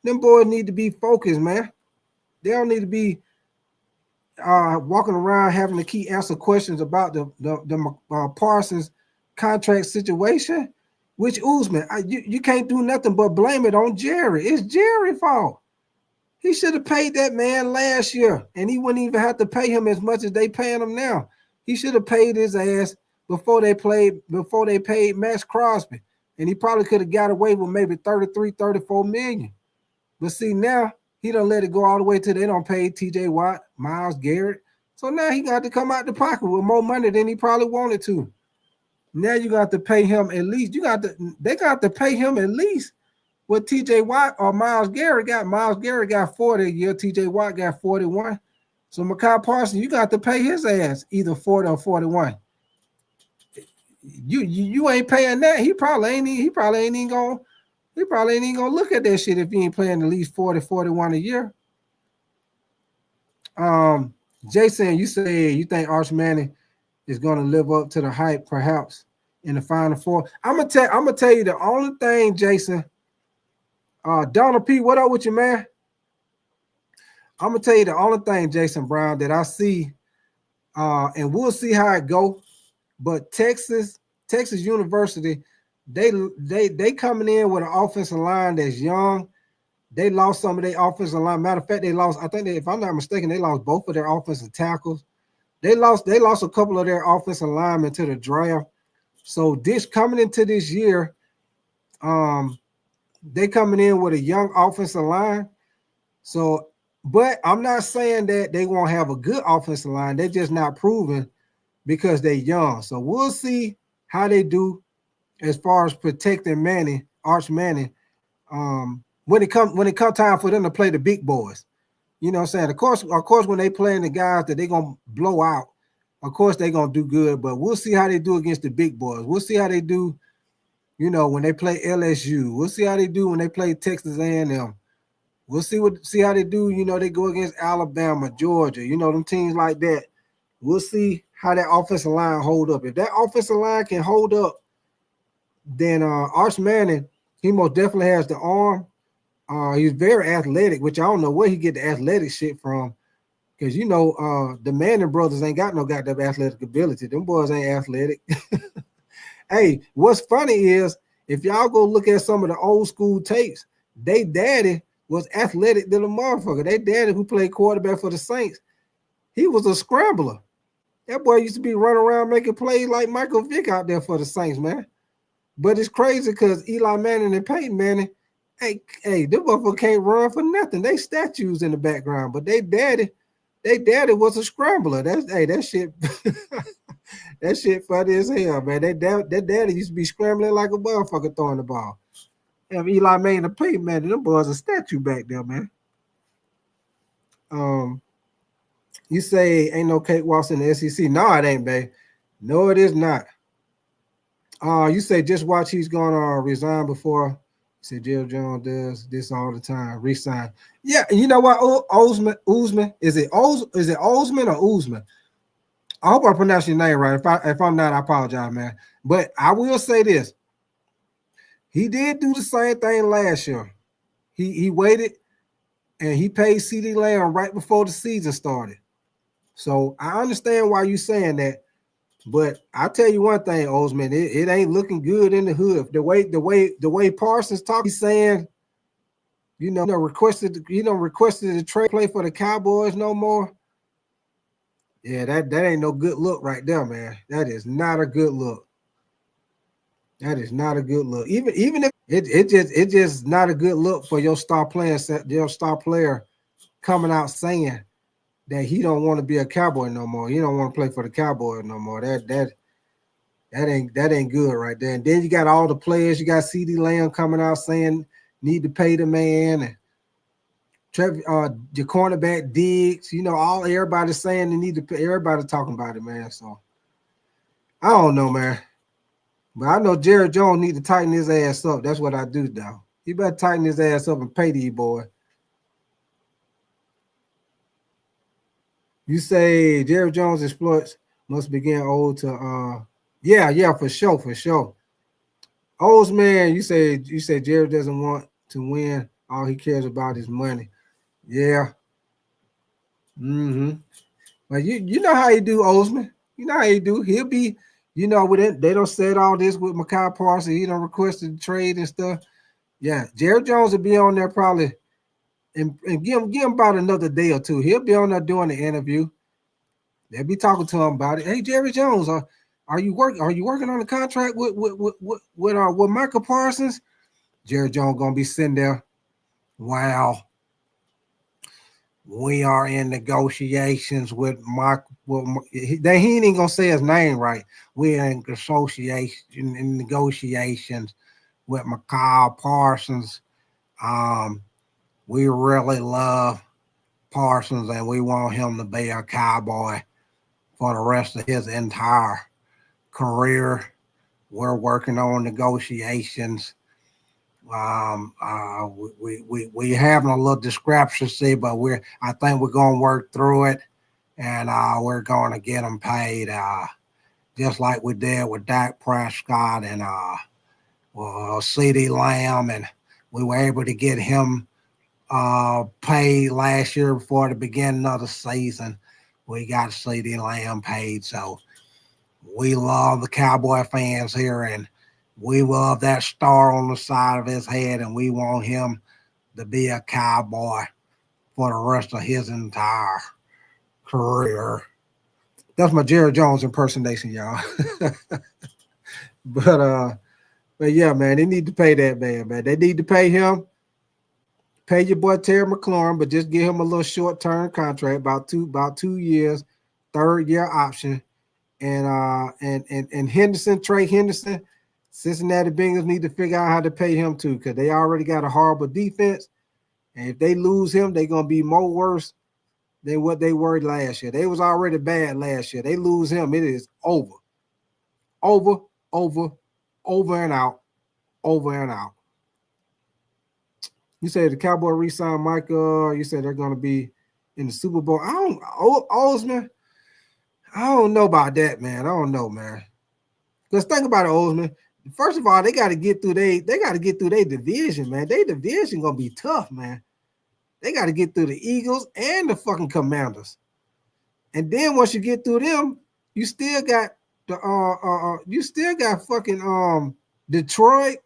Them boys need to be focused, man. They don't need to be walking around having to keep answer questions about the Parsons contract situation. Which Usman, you can't do nothing but blame it on Jerry. It's Jerry's fault. He should have paid that man last year, and he wouldn't even have to pay him as much as they paying him now. He should have paid his ass before they paid Max Crosby, and he probably could have got away with maybe 33, 34 million. But see, now he don't let it go all the way till they don't pay TJ Watt, Myles Garrett. So now he got to come out the pocket with more money than he probably wanted to. Now you got to pay him at least. They got to pay him at least what TJ Watt or Myles Garrett got. Myles Garrett got 40 a year. TJ Watt got 41. So Micah Parsons, you got to pay his ass either 40 or 41. You ain't paying that. He probably ain't even gonna look at that shit if he ain't paying at least 40, 41 a year. Jason, you say you think Arch Manning is going to live up to the hype, perhaps in the Final Four. I'm gonna tell you the only thing, Jason. Donald P, what up with you, man? I'm gonna tell you the only thing, Jason Brown, that I see, and we'll see how it go. But Texas University, they coming in with an offensive line that's young. They lost some of their offensive line. Matter of fact, if I'm not mistaken, they lost both of their offensive tackles. They lost a couple of their offensive linemen to the draft. So coming into this year, they coming in with a young offensive line. So, but I'm not saying that they won't have a good offensive line. They're just not proven because they're young. So we'll see how they do as far as protecting Arch Manning. When it come time for them to play the big boys. You know what I'm saying? Of course, when they playing the guys that they're going to blow out, of course they're going to do good, but we'll see how they do against the big boys. We'll see how they do, when they play LSU. We'll see how they do when they play Texas A&M. We'll see how they do, they go against Alabama, Georgia, them teams like that. We'll see how that offensive line hold up. If that offensive line can hold up, then Arch Manning, he most definitely has the arm. He's very athletic, which I don't know where he get the athletic shit from. Because, the Manning brothers ain't got no goddamn athletic ability. Them boys ain't athletic. Hey, what's funny is if y'all go look at some of the old school tapes, they daddy was athletic than a motherfucker. They daddy who played quarterback for the Saints, he was a scrambler. That boy used to be running around making plays like Michael Vick out there for the Saints, man. But it's crazy because Eli Manning and Peyton Manning, hey, them motherfuckers can't run for nothing. They statues in the background, but they daddy was a scrambler. That shit, that shit funny as hell, man. That daddy used to be scrambling like a motherfucker throwing the ball. And Eli Manning and Peyton Manning, them boys a statue back there, man. You say ain't no cakewalks in the SEC. No, it ain't, babe. No, it is not. You say just watch he's gonna resign before. You say Jill Jones does this all the time. Resign. Yeah, you know what? Usman. Is it Osman or Usman? I hope I pronounced your name right. If I'm not, I apologize, man. But I will say this: he did do the same thing last year. He waited and he paid CD Lamb right before the season started. So I understand why you're saying that. But I tell you one thing, Osman, it ain't looking good in the hood. The way Parsons talk, he's saying, requested the trade play for the Cowboys no more. Yeah, that ain't no good look right there, man. That is not a good look. That is not a good look. Even if it just not a good look for your star player coming out saying that he don't want to be a Cowboy no more. He don't want to play for the Cowboys no more. That ain't good right there. And then you got all the players. You got CD Lamb coming out saying need to pay the man. And your cornerback Diggs. Everybody saying they need to pay. Everybody talking about it, man. So I don't know, man. But I know Jerry Jones need to tighten his ass up. That's what I do now. He better tighten his ass up and pay these boys. You say Jerry Jones exploits must begin old to yeah, for sure. Old man, you say Jerry doesn't want to win. All he cares about is money. Yeah. But you know how he do, Osman. You know how he do. He'll be, with it, they don't said all this with Micah Parsons. He don't requested the trade and stuff. Yeah, Jerry Jones will be on there probably and give him about another day or two. He'll be on there doing the interview. They'll be talking to him about it. Hey, Jerry Jones, are you working on a contract with Micah Parsons? Jerry Jones gonna be sitting there. Wow. We are in negotiations with Mike. He ain't gonna say his name right. We're in negotiations with Micah Parsons. We really love Parsons and we want him to be a Cowboy for the rest of his entire career. We're working on negotiations. We having a little discrepancy, but I think we're gonna work through it, and we're gonna get him paid, just like we did with Dak Prescott and CD Lamb, and we were able to get him paid last year before the beginning of the season. We got CD Lamb paid, so we love the Cowboy fans here, and we love that star on the side of his head, and we want him to be a Cowboy for the rest of his entire career. That's my Jerry Jones impersonation, y'all. But yeah, man, they need to pay that man. They need to pay him. Pay your boy Terry Mclaurin, but just give him a little short-term contract, about 2 years, third-year option. And Henderson, Trey Henderson, Cincinnati Bengals need to figure out how to pay him too, because they already got a horrible defense. And if they lose him, they're gonna be more worse than what they were last year. They was already bad last year. They lose him, it is over. Over and out. Over and out. You say the Cowboy re-signed Micah. You said they're going to be in the Super Bowl. Osman, I don't know about that, man. I don't know, man. Because think about it, Osman. First of all, they got to get through their division, man. Their division going to be tough, man. They got to get through the Eagles and the fucking Commanders. And then once you get through them, you still got fucking Detroit.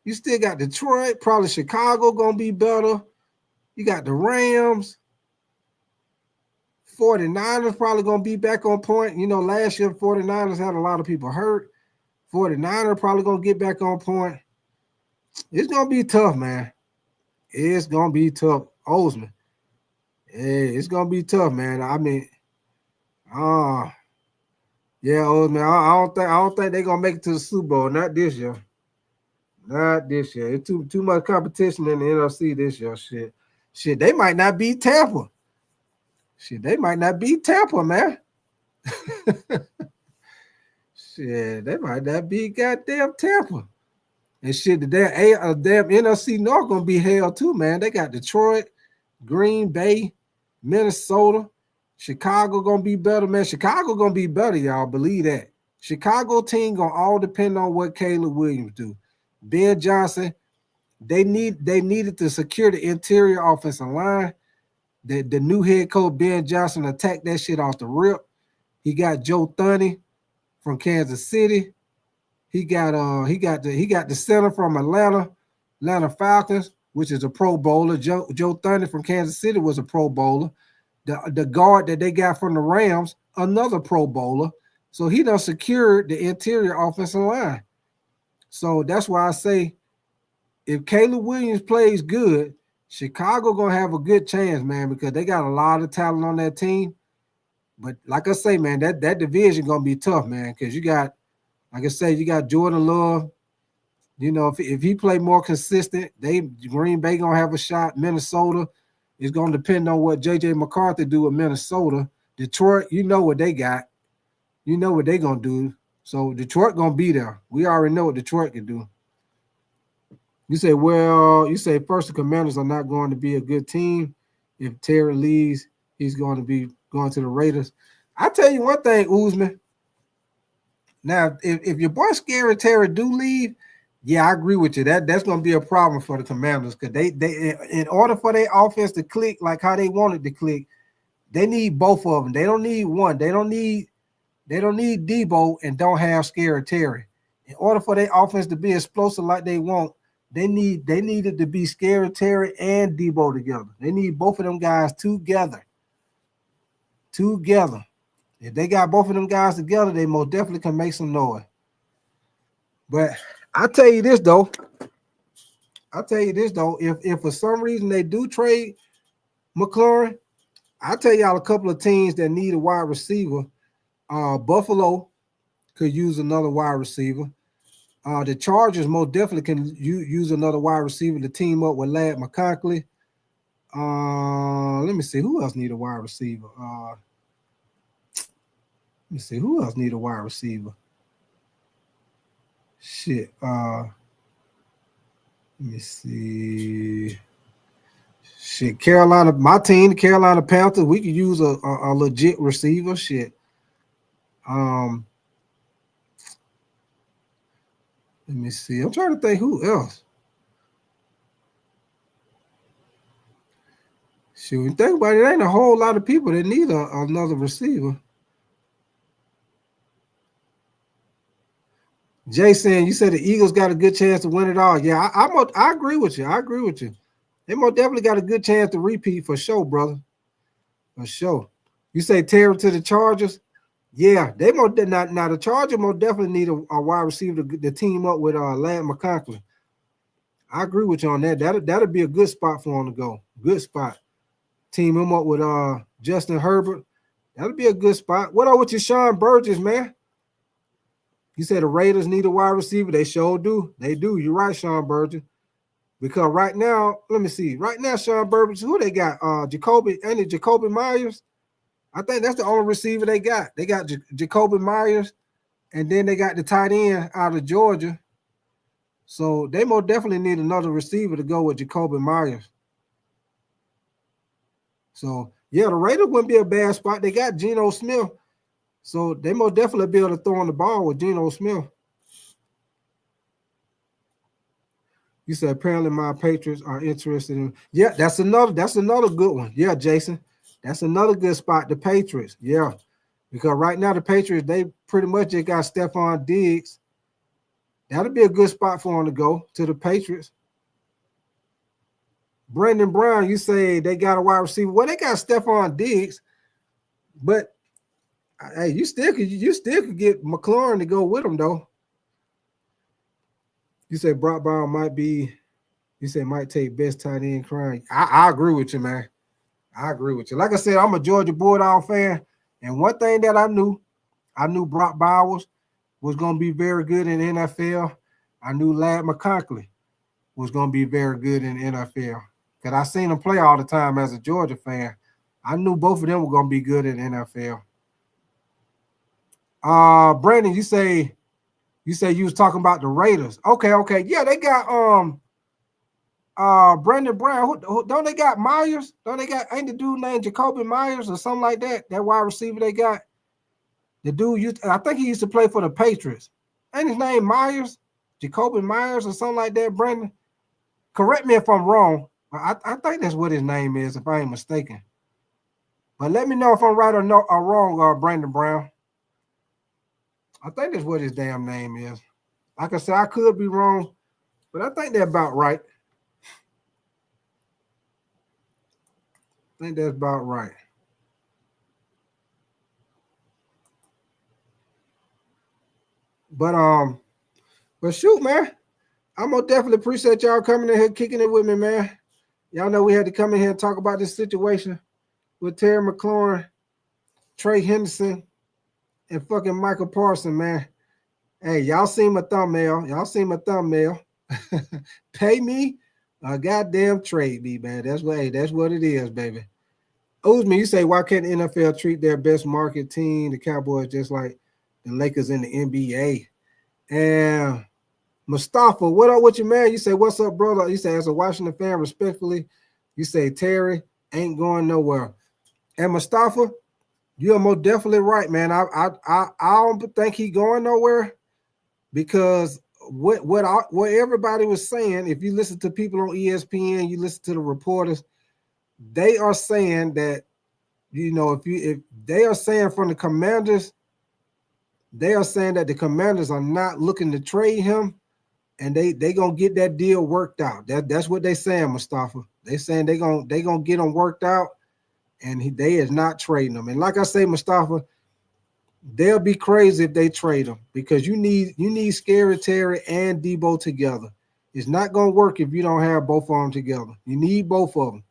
You still got Detroit, probably Chicago gonna be better. You got the Rams. 49ers probably gonna be back on point. Last year 49ers had a lot of people hurt. 49ers probably gonna get back on point. It's gonna be tough, man. It's gonna be tough. Osman. Hey, it's gonna be tough, man. I mean, yeah, Osman. I don't think they're gonna make it to the Super Bowl. Not this year. Not this year. It's too much competition in the NFC this year. Shit, they might not beat Tampa. They might not beat Tampa, man. Shit, they might not beat goddamn Tampa. And shit, the damn NFC North gonna be hell too, man. They got Detroit, Green Bay, Minnesota, Chicago gonna be better, man. Chicago gonna be better, y'all. Believe that. Chicago team gonna all depend on what Caleb Williams do. Ben Johnson, they needed to secure the interior offensive line. The new head coach Ben Johnson attacked that shit off the rip. He got Joe Thuney from Kansas City. He got the center from Atlanta Falcons, which is a Pro Bowler. Joe Thuney from Kansas City was a Pro Bowler. The guard that they got from the Rams, another Pro Bowler. So he done secured the interior offensive line. So that's why I say if Caleb Williams plays good, Chicago gonna have a good chance, man, because they got a lot of talent on that team. But like I say, man, that division gonna be tough, man, because you got, like I say, you got Jordan Love. You know, if he play more consistent, Green Bay gonna have a shot. Minnesota is gonna depend on what J.J. McCarthy do with Minnesota. Detroit, you know what they got. You know what they gonna do. So Detroit gonna be there. We already know what Detroit can do. You say first the Commanders are not going to be a good team. If Terry leaves, he's going to be going to the Raiders. I tell you one thing, Uzman. Now, if your boy Scary Terry do leave, yeah, I agree with you. That's going to be a problem for the Commanders because they in order for their offense to click like how they want it to click, they need both of them. They don't need one. They don't need Debo and don't have Scary Terry. In order for their offense to be explosive like they want, they needed to be Scary Terry and Debo together. They need both of them guys together. If they got both of them guys together, they most definitely can make some noise. But I tell you this though, if for some reason they do trade McLaurin, I'll tell y'all a couple of teams that need a wide receiver. Buffalo could use another wide receiver. The Chargers most definitely can use another wide receiver to team up with Ladd McConkey. Let me see who else need a wide receiver. Shit. Let me see. Shit. Carolina, my team, the Carolina Panthers, we could use a legit receiver. Shit. Let me see. I'm trying to think who else. Shoot, you think about it, ain't a whole lot of people that need another receiver. Jason, you said the Eagles got a good chance to win it all. Yeah, I agree with you. They most definitely got a good chance to repeat for sure, brother. For sure. You say Terry to the Chargers? Yeah, they most not. Now the Chargers most definitely need a wide receiver to team up with Ladd McConkey. I agree with you on that. That'll be a good spot for him to go. Good spot. Team him up with Justin Herbert. That'll be a good spot. What up with your Sean Burgess, man? You said the Raiders need a wide receiver. They sure do. They do. You're right, Sean Burgess. Because right now, let me see. Right now, Sean Burgess, who they got? Jacoby Myers. I think that's the only receiver they got. They got Jacoby Myers, and then they got the tight end out of Georgia. So they most definitely need another receiver to go with Jacoby Myers. So, yeah, the Raiders wouldn't be a bad spot. They got Geno Smith. So they most definitely be able to throw on the ball with Geno Smith. You said apparently my Patriots are interested in. Yeah, that's another good one. Yeah, Jason. That's another good spot, the Patriots. Yeah. Because right now the Patriots, they pretty much just got Stephon Diggs. That'll be a good spot for them to go to the Patriots. Brandon Brown, you say they got a wide receiver. Well, they got Stephon Diggs, but hey, you still could get McLaurin to go with them though. You say Brock Brown might take best tight end crying. I agree with you, man. I agree with you. Like I said, I'm a Georgia Bulldog fan, and one thing that I knew Brock Bowers was going to be very good in the NFL. I knew Ladd McConkey was going to be very good in the NFL because I seen him play all the time as a Georgia fan. I knew both of them were going to be good in the NFL. Brandon, you say you was talking about the Raiders. Okay. Yeah, they got Brandon Brown. Don't they got Myers? Don't they got ain't the dude named Jacoby Myers or something like that? That wide receiver they got. The dude I think he used to play for the Patriots. Ain't his name Myers? Jacoby Myers or something like that, Brandon? Correct me if I'm wrong. I think that's what his name is, if I ain't mistaken. But let me know if I'm right or wrong, Brandon Brown. I think that's what his damn name is. Like I said, I could be wrong, but I think they're about right. I think that's about right. But shoot, man, I'm gonna definitely appreciate y'all coming in here, kicking it with me, man. Y'all know we had to come in here and talk about this situation with Terry Mclaurin, Trey Henderson, and fucking Micah Parsons, man. Hey, y'all seen my thumbnail. Y'all seen my thumbnail. Pay me or goddamn trade me, man. That's what it is, baby. Uzman, you say, why can't the NFL treat their best market team, the Cowboys, just like the Lakers in the NBA? And Mustafa, what up with you, man? You say, what's up, brother? You say, as a Washington fan, respectfully, you say, Terry ain't going nowhere. And Mustafa, you're most definitely right, man. I don't think he going nowhere because what everybody was saying, if you listen to people on ESPN, you listen to the reporters, they are saying that, you know, if they are saying from the Commanders, they are saying that the Commanders are not looking to trade him, and they gonna get that deal worked out. That's what they saying, Mustafa. They saying they gonna get them worked out, and they is not trading them. And like I say, Mustafa, they'll be crazy if they trade them because you need Scary Terry and Debo together. It's not gonna work if you don't have both of them together. You need both of them.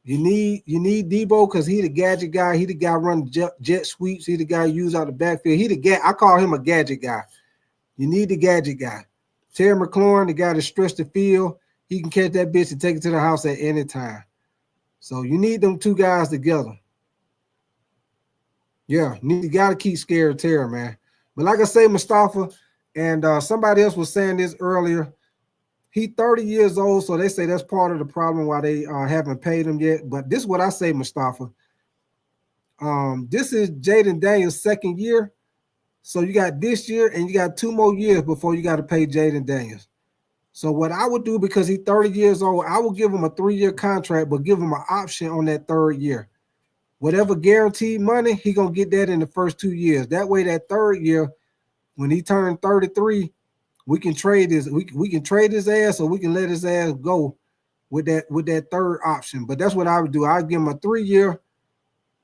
You need Debo because he the gadget guy. He the guy running jet sweeps. He the guy used out the backfield. I call him a gadget guy. You need the gadget guy. Terry McLaurin, the guy that stretched the field. He can catch that bitch and take it to the house at any time. So you need them two guys together. Yeah, you got to keep Scary Terry, man. But like I say, Mustafa, and somebody else was saying this earlier, he 30 years old, so they say that's part of the problem why they haven't paid him yet. But this is what I say, Mustafa. This is Jaden Daniels' second year. So you got this year and you got 2 more years before you got to pay Jaden Daniels. So what I would do, because he's 30 years old, I will give him a 3-year contract, but give him an option on that 3rd year. Whatever guaranteed money, he going to get that in the first 2 years. That way, that 3rd year, when he turned 33, we can trade his we can trade his ass, or we can let his ass go with that 3rd option. But that's what I would do. I'd give him a 3-year,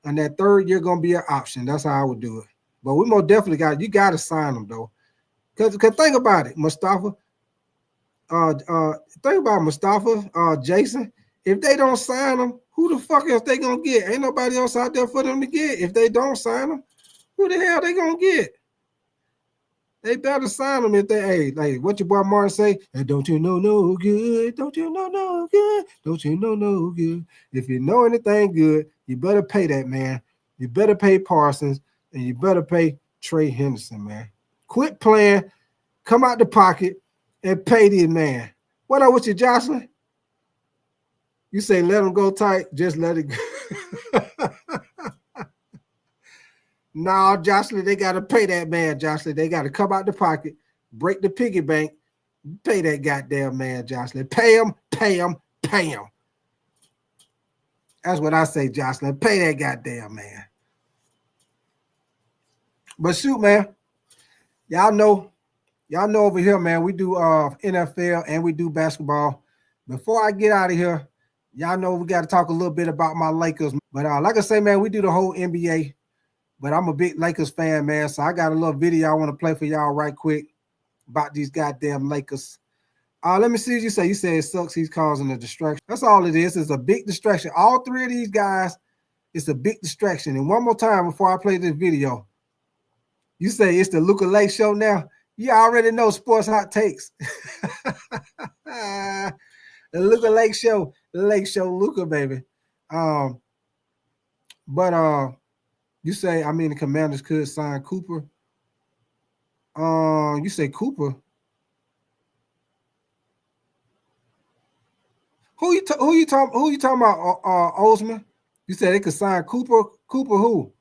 and that 3rd year going to be an option. That's how I would do it. But we most definitely you got to sign him, though. Because think about it, Mustafa. Think about Mustafa, Jason. If they don't sign him, who the fuck else they gonna get? Ain't nobody else out there for them to get. If they don't sign him, who the hell they gonna get? They better sign him if they, like what your boy Martin say, and don't you know no good? Don't you know no good? Don't you know no good? If you know anything good, you better pay that man. You better pay Parsons, and you better pay Trey Henderson, man. Quit playing, come out the pocket, and pay this man. What up with you, Jocelyn? You say let him go tight, just let it go. No, Jocelyn, they got to pay that man, Jocelyn. They got to come out the pocket, break the piggy bank, pay that goddamn man, Jocelyn. Pay him, pay him, pay him. That's what I say, Jocelyn. Pay that goddamn man. But shoot, man, y'all know over here, man, we do NFL and we do basketball. Before I get out of here, y'all know we got to talk a little bit about my Lakers. But like I say, man, we do the whole NBA. But I'm a big Lakers fan, man. So I got a little video I want to play for y'all right quick about these goddamn Lakers. Let me see what you say. You say it sucks he's causing a distraction. That's all it is. It's a big distraction. All 3 of these guys, it's a big distraction. And one more time before I play this video, you say it's the Luka Lake show now. You already know sports hot takes. The Luka Lake show, Luka, baby. You say, I mean, the Commanders could sign Cooper. You say Cooper. Who you talking about, Osman? You said they could sign Cooper. Cooper who?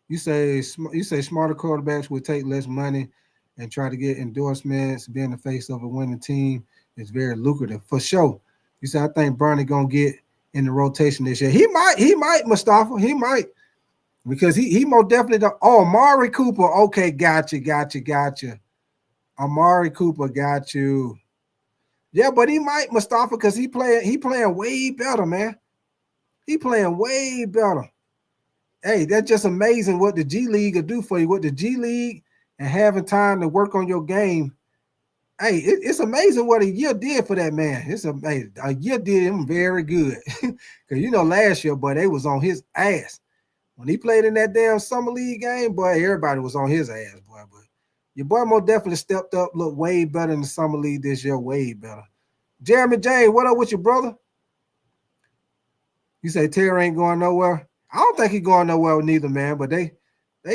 You say smarter quarterbacks would take less money and try to get endorsements. Being the face of a winning team is very lucrative for sure. You said I think Bernie gonna get in the rotation this year. He might, Mustafa. He might. Because he most definitely don't. Oh, Amari Cooper. Okay, gotcha. Amari Cooper got you. Yeah, but he might, Mustafa, because he playing way better, man. He playing way better. Hey, that's just amazing what the G League will do for you. What the G League and having time to work on your game. Hey, it's amazing what a year did for that man. It's amazing. A year did him very good. Because, last year, boy, they was on his ass. When he played in that damn summer league game, boy, everybody was on his ass, boy. But your boy most definitely stepped up, looked way better in the summer league this year, way better. Jeremy James, what up with your brother? You say Terry ain't going nowhere? I don't think he's going nowhere neither, man. But they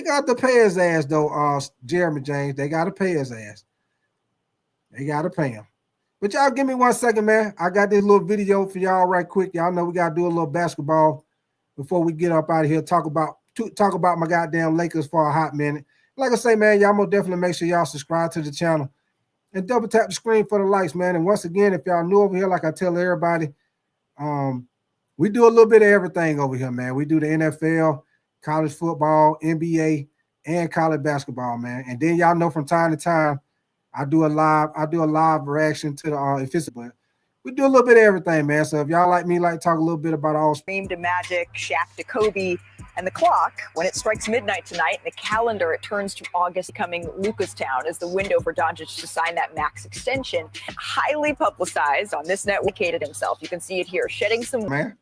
got to pay his ass, though, Jeremy James. They got to pay his ass. They got to pay him. But y'all give me 1 second, man. I got this little video for y'all right quick. Y'all know we got to do a little basketball before we get up out of here. Talk about my goddamn Lakers for a hot minute. Like I say, man, y'all most definitely make sure y'all subscribe to the channel and double tap the screen for the likes, man. And once again, if y'all new over here, like I tell everybody, we do a little bit of everything over here, man. We do the NFL, college football, NBA, and college basketball, man. And then y'all know from time to time, I do a live reaction to the if it's but we do a little bit of everything, man. So if y'all like me, like talk a little bit about all Dream to Magic, Shaq to Kobe, and the clock, when it strikes midnight tonight, in the calendar, it turns to August, coming Lucastown as the window for Doncic to sign that max extension. Highly publicized on this network, himself. You can see it here, shedding some, man.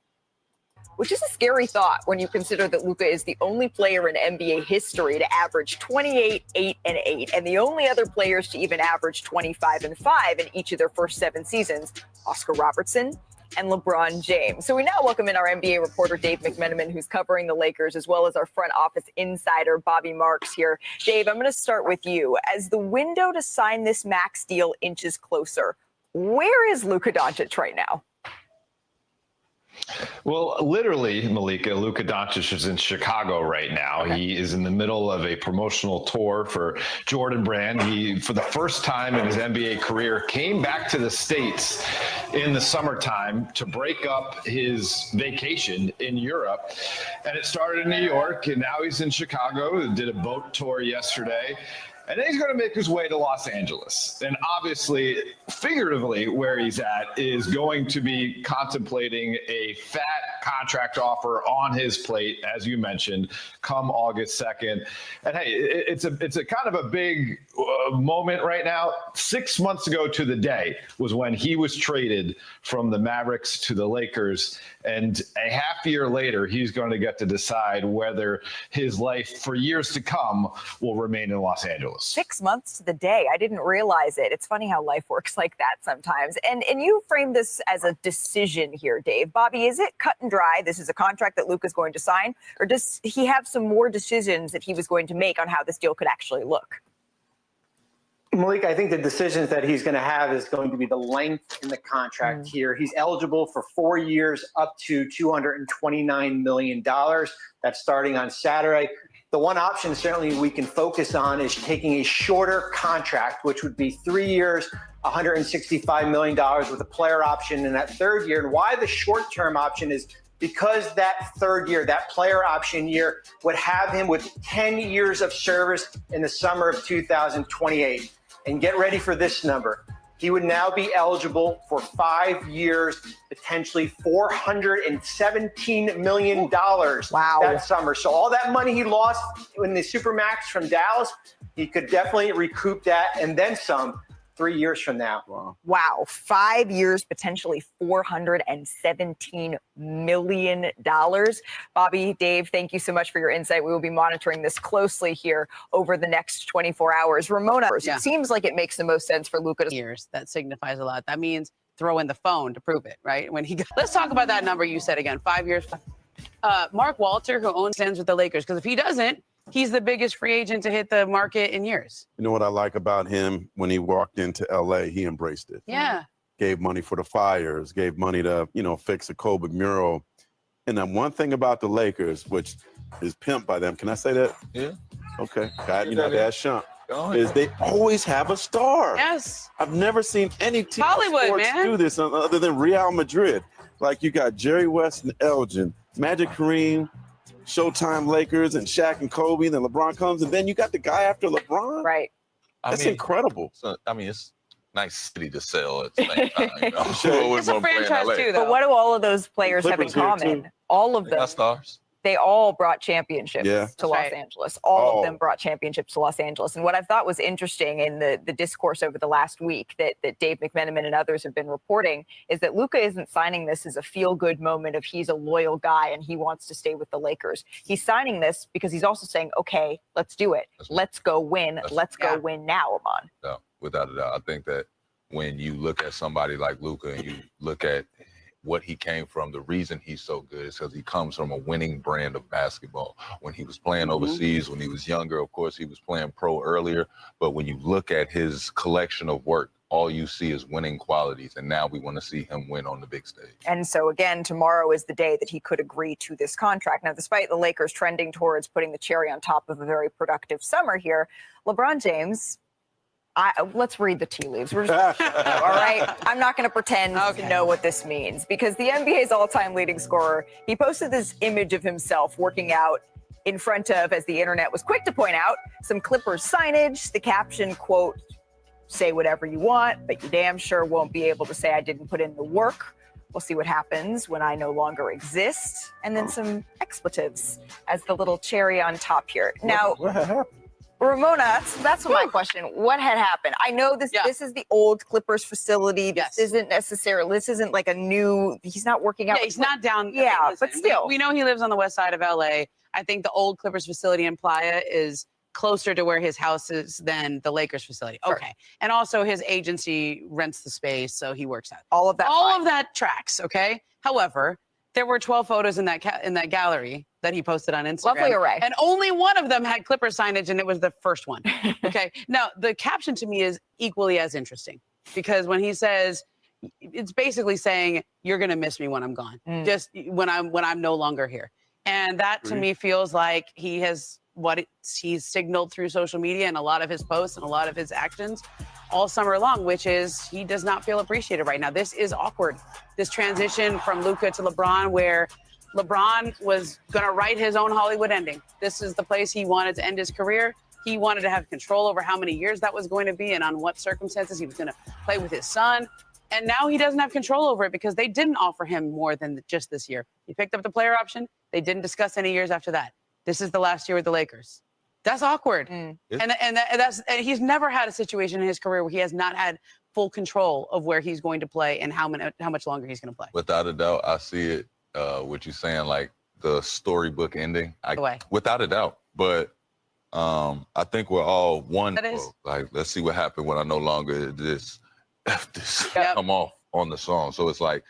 Which is a scary thought when you consider that Luka is the only player in NBA history to average 28, 8, and 8, and the only other players to even average 25 and 5 in each of their first 7 seasons, Oscar Robertson and LeBron James. So we now welcome in our NBA reporter, Dave McMenamin, who's covering the Lakers, as well as our front office insider, Bobby Marks here. Dave, I'm going to start with you. As the window to sign this max deal inches closer, where is Luka Doncic right now? Well, literally, Malika, Luka Doncic is in Chicago right now. Okay. He is in the middle of a promotional tour for Jordan Brand. He, for the first time in his NBA career, came back to the States in the summertime to break up his vacation in Europe. And it started in New York, and now he's in Chicago. Did a boat tour yesterday. And then he's going to make his way to Los Angeles. And obviously, figuratively, where he's at is going to be contemplating a fat contract offer on his plate, as you mentioned, come August 2nd. And hey, it's a kind of a big moment right now. 6 months ago to the day was when he was traded from the Mavericks to the Lakers. And a half year later, he's going to get to decide whether his life for years to come will remain in Los Angeles. 6 months to the day. I didn't realize it. It's funny how life works like that sometimes. And you frame this as a decision here, Dave. Bobby, is it cut and dry? This is a contract that Luka's going to sign, or does he have some more decisions that he was going to make on how this deal could actually look? Malik, I think the decisions that he's going to have is going to be the length in the contract here. He's eligible for 4 years up to $229 million. That's starting on Saturday. The one option certainly we can focus on is taking a shorter contract, which would be 3 years, $165 million with a player option in that third year. And why the short-term option is because that third year, that player option year, would have him with 10 years of service in the summer of 2028. And get ready for this number. He would now be eligible for 5 years, potentially $417 million that summer. So all that money he lost in the Supermax from Dallas, he could definitely recoup that and then some 3 years from now. Wow. 5 years, potentially $417 million. Bobby, Dave, thank you so much for your insight. We will be monitoring this closely here over the next 24 hours. Ramona, it seems like it makes the most sense for Luka to years. That signifies a lot. That means throw in the phone to prove it, right? When he let's talk about that number you said again, 5 years. Mark Walter, who owns stands with the Lakers, because if he doesn't, he's the biggest free agent to hit the market in years. You know what I like about him? When he walked into LA, he embraced it. Yeah. gave money for the fires, gave money to, fix a Kobe mural. And then one thing about the Lakers, which is pimped by them, can I say that? Yeah. Okay. That's Shump. Is they always have a star. Yes. I've never seen any team Hollywood, sports man. do this other than Real Madrid. Like you got Jerry West and Elgin, Magic Kareem, Showtime Lakers, and Shaq and Kobe, and then LeBron comes, and then you got the guy after LeBron. Right. That's incredible. So, it's a nice city to sell at the same time. It's a franchise too, though. But what do all of those players have in Clippers here, too. common? All of They them. got stars. They all brought championships to Los right. Angeles. All of them brought championships to Los Angeles. And what I thought was interesting in the discourse over the last week that Dave McMenamin and others have been reporting is that Luka isn't signing this as a feel-good moment of he's a loyal guy and he wants to stay with the Lakers. He's signing this because he's also saying, okay, let's do it. Let's go win. Let's go win now, Amon. No, without a doubt. I think that when you look at somebody like Luka and you look at what he came from, the reason he's so good is because he comes from a winning brand of basketball. When he was playing overseas, when he was younger, of course, he was playing pro earlier. But when you look at his collection of work, all you see is winning qualities. And now we want to see him win on the big stage. And so, again, tomorrow is the day that he could agree to this contract. Now, despite the Lakers trending towards putting the cherry on top of a very productive summer here, LeBron James, let's read the tea leaves. We're just, all right. I'm not going to pretend to know what this means because the NBA's all-time leading scorer, he posted this image of himself working out in front of, as the internet was quick to point out, some Clippers signage. The caption, quote, say whatever you want, but you damn sure won't be able to say I didn't put in the work. We'll see what happens when I no longer exist. And then some expletives as the little cherry on top here. Now, what happened? Ramona, that's my question. What had happened? I know this is the old Clippers facility. This isn't like a new, he's not working out. Yeah, he's not down. Yeah, okay, listen, but still. We know he lives on the west side of LA. I think the old Clippers facility in Playa is closer to where his house is than the Lakers facility. Sure. Okay. And also his agency rents the space, so he works out. All of that tracks, okay? However, there were 12 photos in that gallery that he posted on Instagram. Lovely array. And only one of them had Clipper signage, and it was the first one. Okay. Now, the caption to me is equally as interesting because when he says, it's basically saying, you're going to miss me when I'm gone, just when I'm no longer here. And that to me feels like he has he's signaled through social media and a lot of his posts and a lot of his actions all summer long, which is he does not feel appreciated right now. This is awkward. This transition from Luka to LeBron, where LeBron was going to write his own Hollywood ending. This is the place he wanted to end his career. He wanted to have control over how many years that was going to be and on what circumstances he was going to play with his son. And now he doesn't have control over it because they didn't offer him more than just this year. He picked up the player option. They didn't discuss any years after that. This is the last year with the Lakers. That's awkward. And he's never had a situation in his career where he has not had full control of where he's going to play and how much longer he's going to play. Without a doubt, I see it, what you're saying, like the storybook ending. Without a doubt. But I think we're all one. Like, let's see what happened when I no longer come off on the song. So it's like,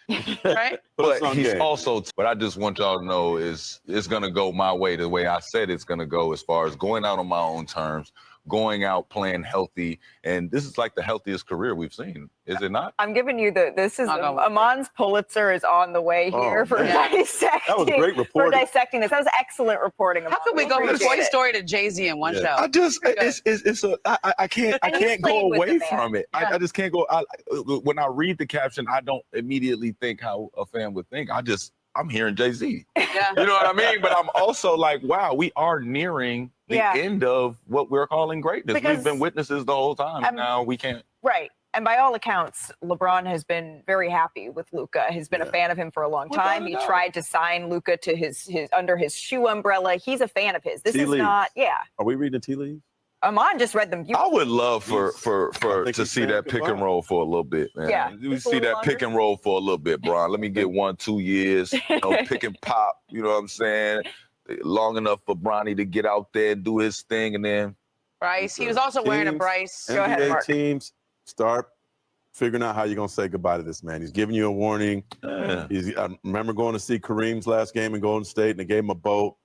right? But he's also, but I just want y'all to know is it's going to go my way the way I said it's going to go as far as going out on my own terms, going out playing healthy. And this is like the healthiest career we've seen. Is it not? I'm giving you Amon's Pulitzer is on the way here for dissecting. That was great reporting. For dissecting this. That was excellent reporting. How could we go from Toy Story to Jay-Z in one show? I just, I can't go away from it. I just can't go. When I read the caption, I don't immediately think how a fan would think. I'm hearing Jay-Z. Yeah. You know what I mean? But I'm also like, wow, we are nearing the end of what we're calling greatness. We've been witnesses the whole time. And now we can't. Right. And by all accounts, LeBron has been very happy with Luka. He's been a fan of him for a long time. He tried to sign Luka to his under his shoe umbrella. He's a fan of his. This is not, Are we reading tea leaves? Amon just read them. I would love for to see that pick and roll for a little bit, man. Yeah. We see that pick and roll for a little bit, Brian. Let me get 1-2 years, pick and pop, you know what I'm saying? Long enough for Bronny to get out there and do his thing, and then Bryce. He was also wearing a Bryce. Go ahead, Mark. Teams start figuring out how you're going to say goodbye to this man. He's giving you a warning. I remember going to see Kareem's last game in Golden State, and they gave him a boat.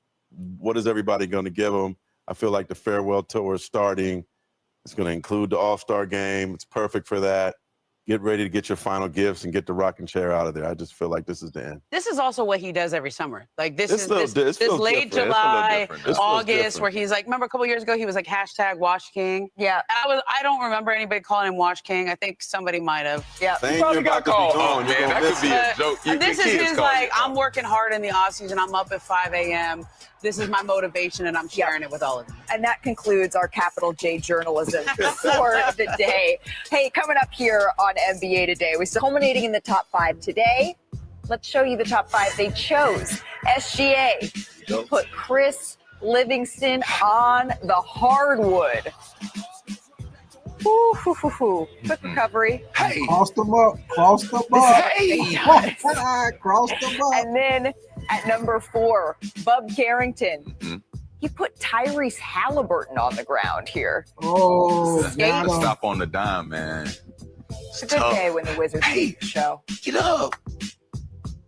What is everybody going to give him? I feel like the farewell tour is starting. It's going to include the All-Star game. It's perfect for that. get ready to get your final gifts and get the rocking chair out of there. I just feel like this is the end. This is also what he does every summer. Like this It's is this feels late different. July, This feels August, different. where he's like, remember a couple years ago, he was like #Wash King. Yeah. I don't remember anybody calling him Wash King. I think somebody might have. Yeah. Thing you're about to be doing, you're gonna miss it. But this is his like, I'm working hard in the offseason. I'm up at 5 a.m. This is my motivation, and I'm sharing it with all of you. And that concludes our capital J journalism for the day. Hey, coming up here on NBA Today, we're culminating in the top 5 today. Let's show you the top 5 they chose. SGA put Chris Livingston on the hardwood. Quick recovery. Hey. Crossed them up. Crossed them up. Hey. Crossed them up. And then at number 4, Bub Carrington. He put Tyrese Halliburton on the ground here. Oh, gotta stop on the dime, man. It's a good day when the Wizards leave the show. Get up.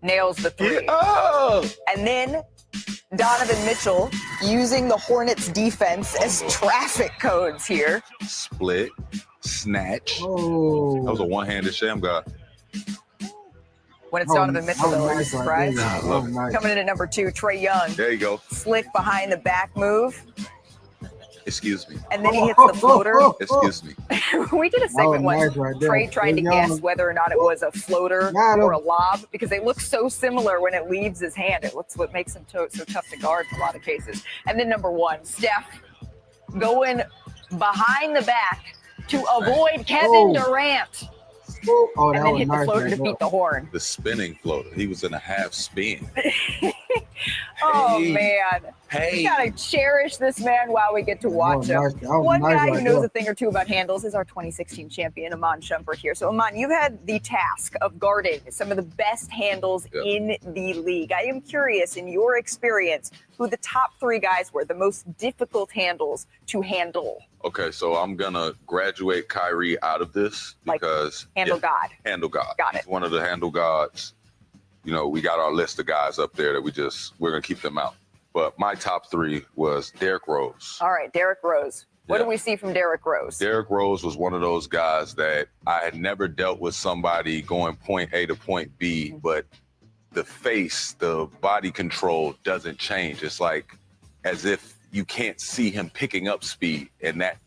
Nails the 3. Get up. And then Donovan Mitchell using the Hornets defense as traffic codes here. Split, snatch. Oh. That was a one-handed sham guy. When it's Donovan Mitchell, though, are you surprised? Nice. Coming in at number 2, Trae Young. There you go. Slick behind the back move. Excuse me. And then he hits the floater. Excuse me. We did a segment once, right Trae trying to guess whether or not it was a floater or a lob, because they look so similar when it leaves his hand. It looks what makes him so tough to guard in a lot of cases. And then number 1, Steph going behind the back to avoid Kevin Durant. Oh, and then hit the floater to beat the horn. The spinning floater. He was in a half spin. Oh, Hey. man. Hey. We got to cherish this man while we get to watch him. One guy who knows a thing or two about handles is our 2016 champion, Iman Shumpert here. So, Iman, you've had the task of guarding some of the best handles in the league. I am curious, in your experience, who the top 3 guys were, the most difficult handles to handle. Okay, so I'm going to graduate Kyrie out of this because... Handle God. Handle God. Got it. He's one of the handle gods. You know, we got our list of guys up there that we're going to keep them out. But my top 3 was Derrick Rose. All right, Derrick Rose. What do we see from Derrick Rose? Derrick Rose was one of those guys that I had never dealt with somebody going point A to point B, but the face, the body control doesn't change. It's like as if you can't see him picking up speed, and that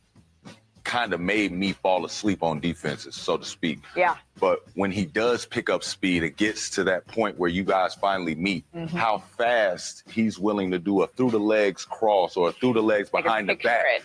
kind of made me fall asleep on defenses, so to speak. Yeah. But when he does pick up speed, it gets to that point where you guys finally meet, how fast he's willing to do a through the legs cross or a through the legs behind the back.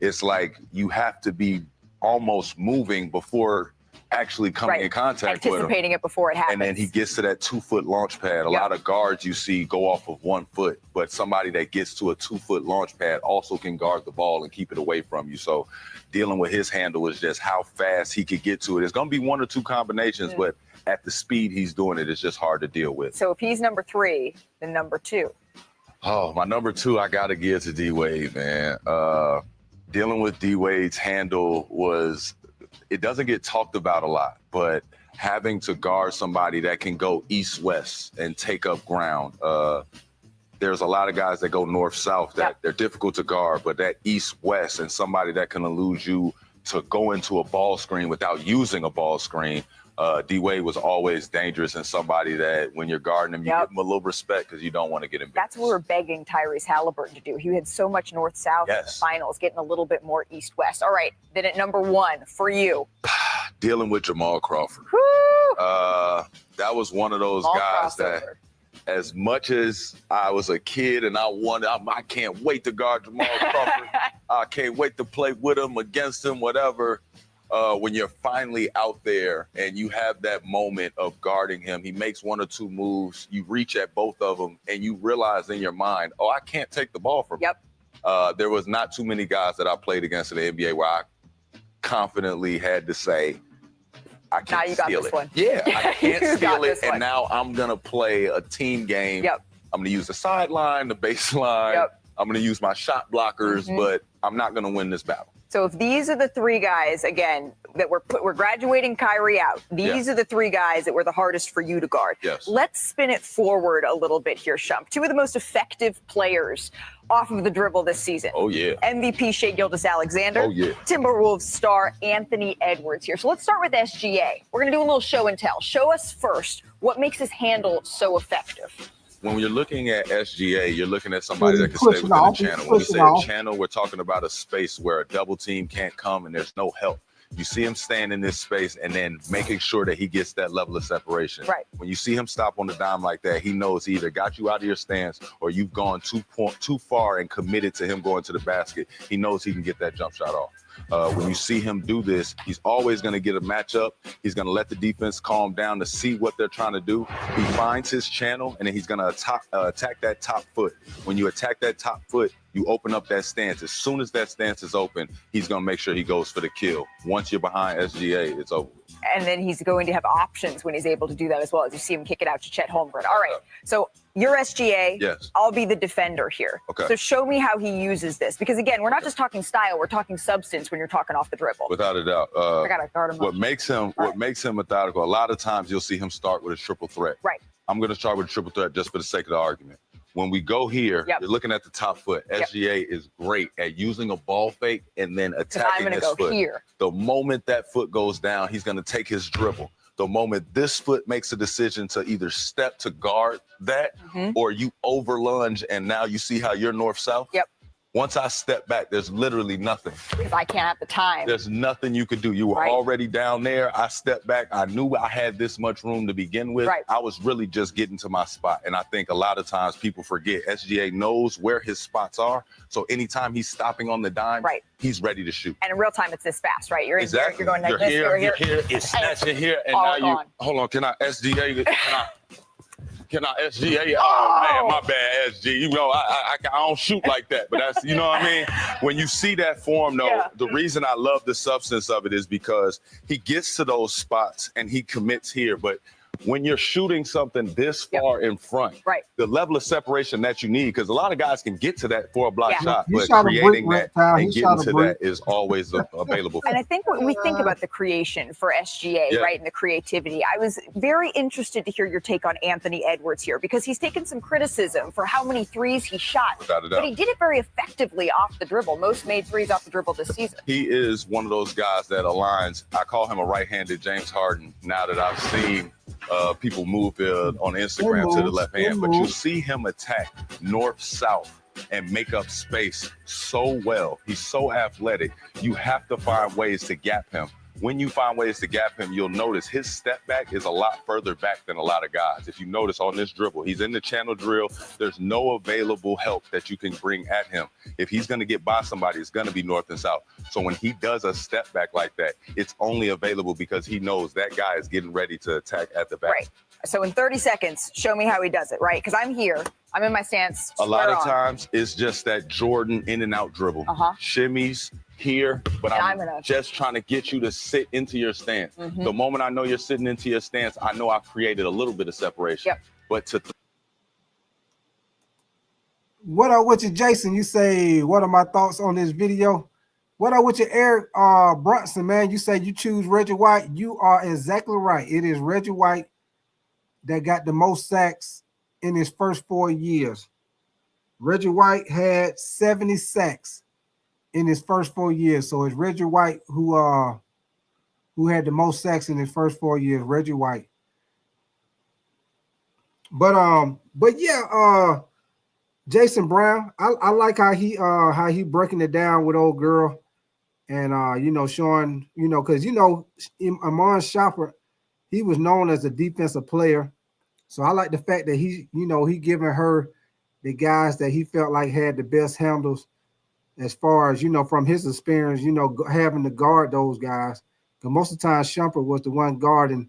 It's like you have to be almost moving before actually coming in contact with him. Anticipating it before it happens. And then he gets to that 2-foot launch pad. A lot of guards you see go off of 1 foot, but somebody that gets to a 2-foot launch pad also can guard the ball and keep it away from you. So dealing with his handle is just how fast he could get to it. It's going to be 1 or 2 combinations, but at the speed he's doing it, it's just hard to deal with. So if he's number 3, then number 2. Oh, my number 2, I got to give to D-Wade, man. Dealing with D-Wade's handle was, it doesn't get talked about a lot, but having to guard somebody that can go east-west and take up ground. There's a lot of guys that go north-south that they're difficult to guard, but that east-west and somebody that can elude you to go into a ball screen without using a ball screen. D-Wade was always dangerous and somebody that when you're guarding him, you give him a little respect because you don't want to get him. That's what we're begging Tyrese Halliburton to do. He had so much north-south in the finals, getting a little bit more east-west. All right, then at number 1 for you. Dealing with Jamal Crawford. That was one of those guys that, as much as I was a kid and I can't wait to guard Jamal Crawford. I can't wait to play with him, against him, whatever. When you're finally out there and you have that moment of guarding him, he makes 1 or 2 moves, you reach at both of them, and you realize in your mind, oh, I can't take the ball from him. There was not too many guys that I played against in the NBA where I confidently had to say, I can't steal it. Yeah, I can't steal it, and now I'm going to play a team game. I'm going to use the sideline, the baseline. I'm going to use my shot blockers, but I'm not going to win this battle. So if these are the three guys, again, that we're graduating Kyrie out, these are the three guys that were the hardest for you to guard. Yes. Let's spin it forward a little bit here, Shump. Two of the most effective players off of the dribble this season. Oh, yeah. MVP Shai Gilgeous-Alexander. Oh, yeah. Timberwolves star Anthony Edwards here. So let's start with SGA. We're going to do a little show and tell. Show us first what makes his handle so effective. When you're looking at SGA, you're looking at somebody that can stay within the channel. When we say a channel, we're talking about a space where a double team can't come and there's no help. You see him staying in this space and then making sure that he gets that level of separation. Right. When you see him stop on the dime like that, he knows he either got you out of your stance or you've gone too far and committed to him going to the basket. He knows he can get that jump shot off. When you see him do this, he's always going to get a matchup. He's going to let the defense calm down to see what they're trying to do. He finds his channel, and then he's going to attack that top foot. When you attack that top foot, you open up that stance. As soon as that stance is open, he's going to make sure he goes for the kill. Once you're behind SGA, it's over. And then he's going to have options when he's able to do that as well, as you see him kick it out to Chet Holmgren. All right, so you're SGA. Yes. I'll be the defender here. Okay. So show me how he uses this. Because, again, we're not just talking style. We're talking substance when you're talking off the dribble. Without a doubt. I got to guard him What up. makes him methodical, a lot of times you'll see him start with a triple threat. Right. I'm going to start with a triple threat just for the sake of the argument. When we go here, you're looking at the top foot. SGA is great at using a ball fake and then attacking his foot. Here. The moment that foot goes down, he's going to take his dribble. The moment this foot makes a decision to either step to guard that or you over lunge and now you see how you're north-south. Yep. Once I step back, there's literally nothing. Because I can't have the time. There's nothing you could do. You were already down there. I stepped back. I knew I had this much room to begin with. Right. I was really just getting to my spot. And I think a lot of times people forget SGA knows where his spots are. So anytime he's stopping on the dime, he's ready to shoot. And in real time, it's this fast, right? You're in here, you're going like you're this, here, you're here. it's snatching here. And all now you, gone. hold on, can I SGA? Can I SGA? Oh, man, my bad, SG. You know, I don't shoot like that, but that's, you know what I mean? When you see that form, though, the reason I love the substance of it is because he gets to those spots and he commits here. But when you're shooting something this far in front, the level of separation that you need, because a lot of guys can get to that for a block shot, but creating that and getting to that is always available. And I think when we think about the creation for SGA, right, and the creativity, I was very interested to hear your take on Anthony Edwards here, because he's taken some criticism for how many threes he shot, but he did it very effectively off the dribble. Most made threes off the dribble this season. He is one of those guys that aligns. I call him a right-handed James Harden now that I've seen people move on Instagram to the left hand, but you see him attack north-south and make up space so well. He's so athletic. You have to find ways to gap him. When you find ways to gap him, you'll notice his step back is a lot further back than a lot of guys. If you notice on this dribble, he's in the channel drill. There's no available help that you can bring at him. If he's going to get by somebody, it's going to be north and south. So when he does a step back like that, it's only available because he knows that guy is getting ready to attack at the back. Right. So in 30 seconds, show me how he does it, right? Because I'm here. I'm in my stance. A lot of times, it's just that Jordan in and out dribble. Shimmies here, but I'm just trying to get you to sit into your stance. The moment I know you're sitting into your stance, I know I've created a little bit of separation. But to what are with you, Jason? You say, what are my thoughts on this video? What are with you, Eric Brunson, man? You say you choose Reggie White. You are exactly right. It is Reggie White that got the most sacks in his first 4 years. Reggie White had 70 sacks in his first 4 years. So it's Reggie White who had the most sacks in his first 4 years, Reggie White. But yeah, Jason Brown, I like how he breaking it down with old girl, and you know, showing, you know, because you know, Amon Shopper, he was known as a defensive player. So I like the fact that he giving her the guys that he felt like had the best handles as far as, you know, from his experience, you know, having to guard those guys. Because most of the time, Shumpert was the one guarding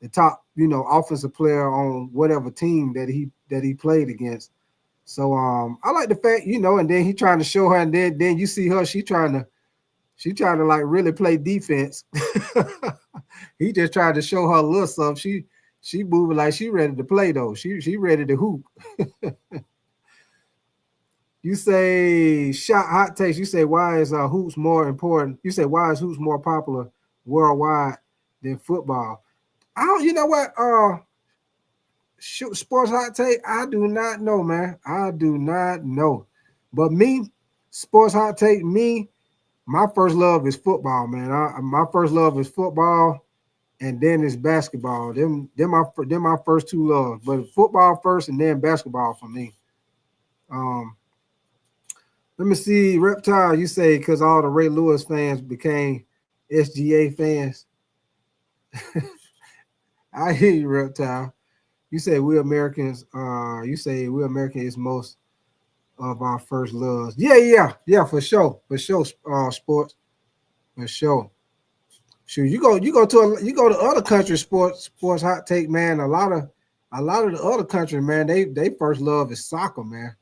the top, you know, offensive player on whatever team that he played against. So I like the fact, you know, and then he trying to show her, and then you see her, she trying to like really play defense. He just tried to show her a little something. She moving like she ready to play though. She ready to hoop. You say hot takes. You say why is hoops more important? You say why is hoops more popular worldwide than football? I don't. You know what? Sports hot take. I do not know, man. I do not know. But me, sports hot take. Me, my first love is football, man. My first love is football, and then it's basketball. Them my first two loves. But football first, and then basketball for me. Let me see, Reptile. You say because all the Ray Lewis fans became SGA fans. I hear you, Reptile. You say we Americans. You say we Americans is most of our first loves. Yeah, for sure, sports, for sure. Sure, you go to other countries, sports hot take, man. A lot of the other countries, man, they first love is soccer, man.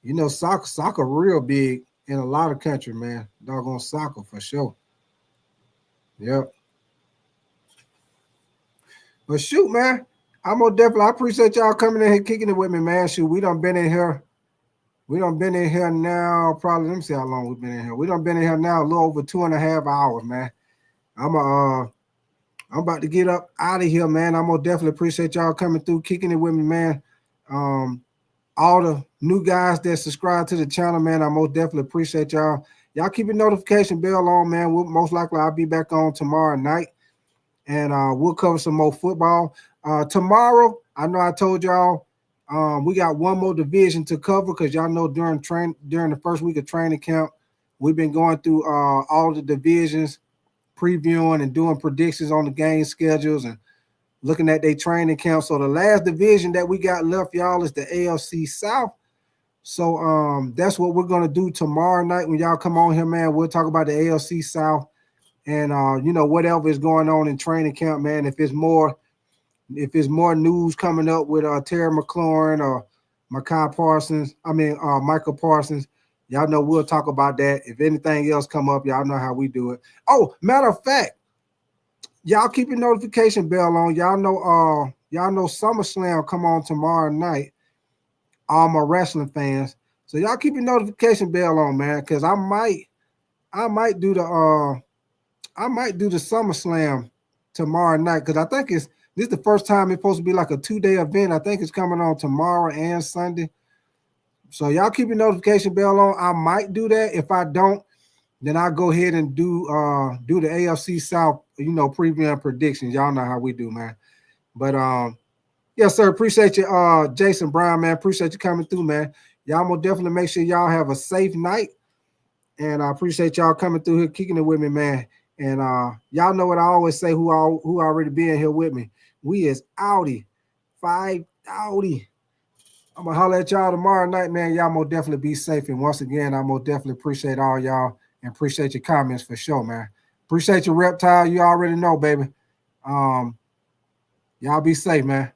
You know, soccer real big in a lot of countries, man. Doggone soccer for sure. Yep. But shoot, man, I appreciate y'all coming in here kicking it with me, man. Shoot, we done been in here now. Probably, let me see how long we've been in here. We done been in here now a little over 2.5 hours, man. I'm about to get up out of here, man. I'm gonna definitely appreciate y'all coming through, kicking it with me, man. All the new guys that subscribe to the channel, man, I most definitely appreciate y'all. Y'all keep your notification bell on, man. Most likely I'll be back on tomorrow night, and we'll cover some more football. Tomorrow, I know I told y'all we got one more division to cover because y'all know during the first week of training camp, we've been going through all the divisions, previewing and doing predictions on the game schedules and looking at their training camp. So the last division that we got left, y'all, is the AFC South. So that's what we're gonna do tomorrow night when y'all come on here, man. We'll talk about the AFC South and whatever is going on in training camp, man. If it's more news coming up with Terry Mclaurin or Micah Parsons, y'all know we'll talk about that. If anything else come up, y'all know how we do it. Oh, matter of fact, y'all keep your notification bell on. Y'all know SummerSlam come on tomorrow night. All my wrestling fans. So y'all keep your notification bell on, man, because I might do the SummerSlam tomorrow night. Because I think this is the first time it's supposed to be like a 2-day event. I think it's coming on tomorrow and Sunday. So y'all keep your notification bell on. I might do that. If I don't, then I'll go ahead and do the AFC South, preview and predictions. Y'all know how we do, man. But yes, sir. Appreciate you, Jason Brown, man. Appreciate you coming through, man. Y'all will definitely make sure y'all have a safe night. And I appreciate y'all coming through here, kicking it with me, man. And y'all know what I always say, who already been here with me. We is outie. 5 outie. I'm gonna holler at y'all tomorrow night, man. Y'all most definitely be safe. And once again, I most definitely appreciate all y'all and appreciate your comments for sure, man. Appreciate your Reptile. You already know, baby. Y'all be safe, man.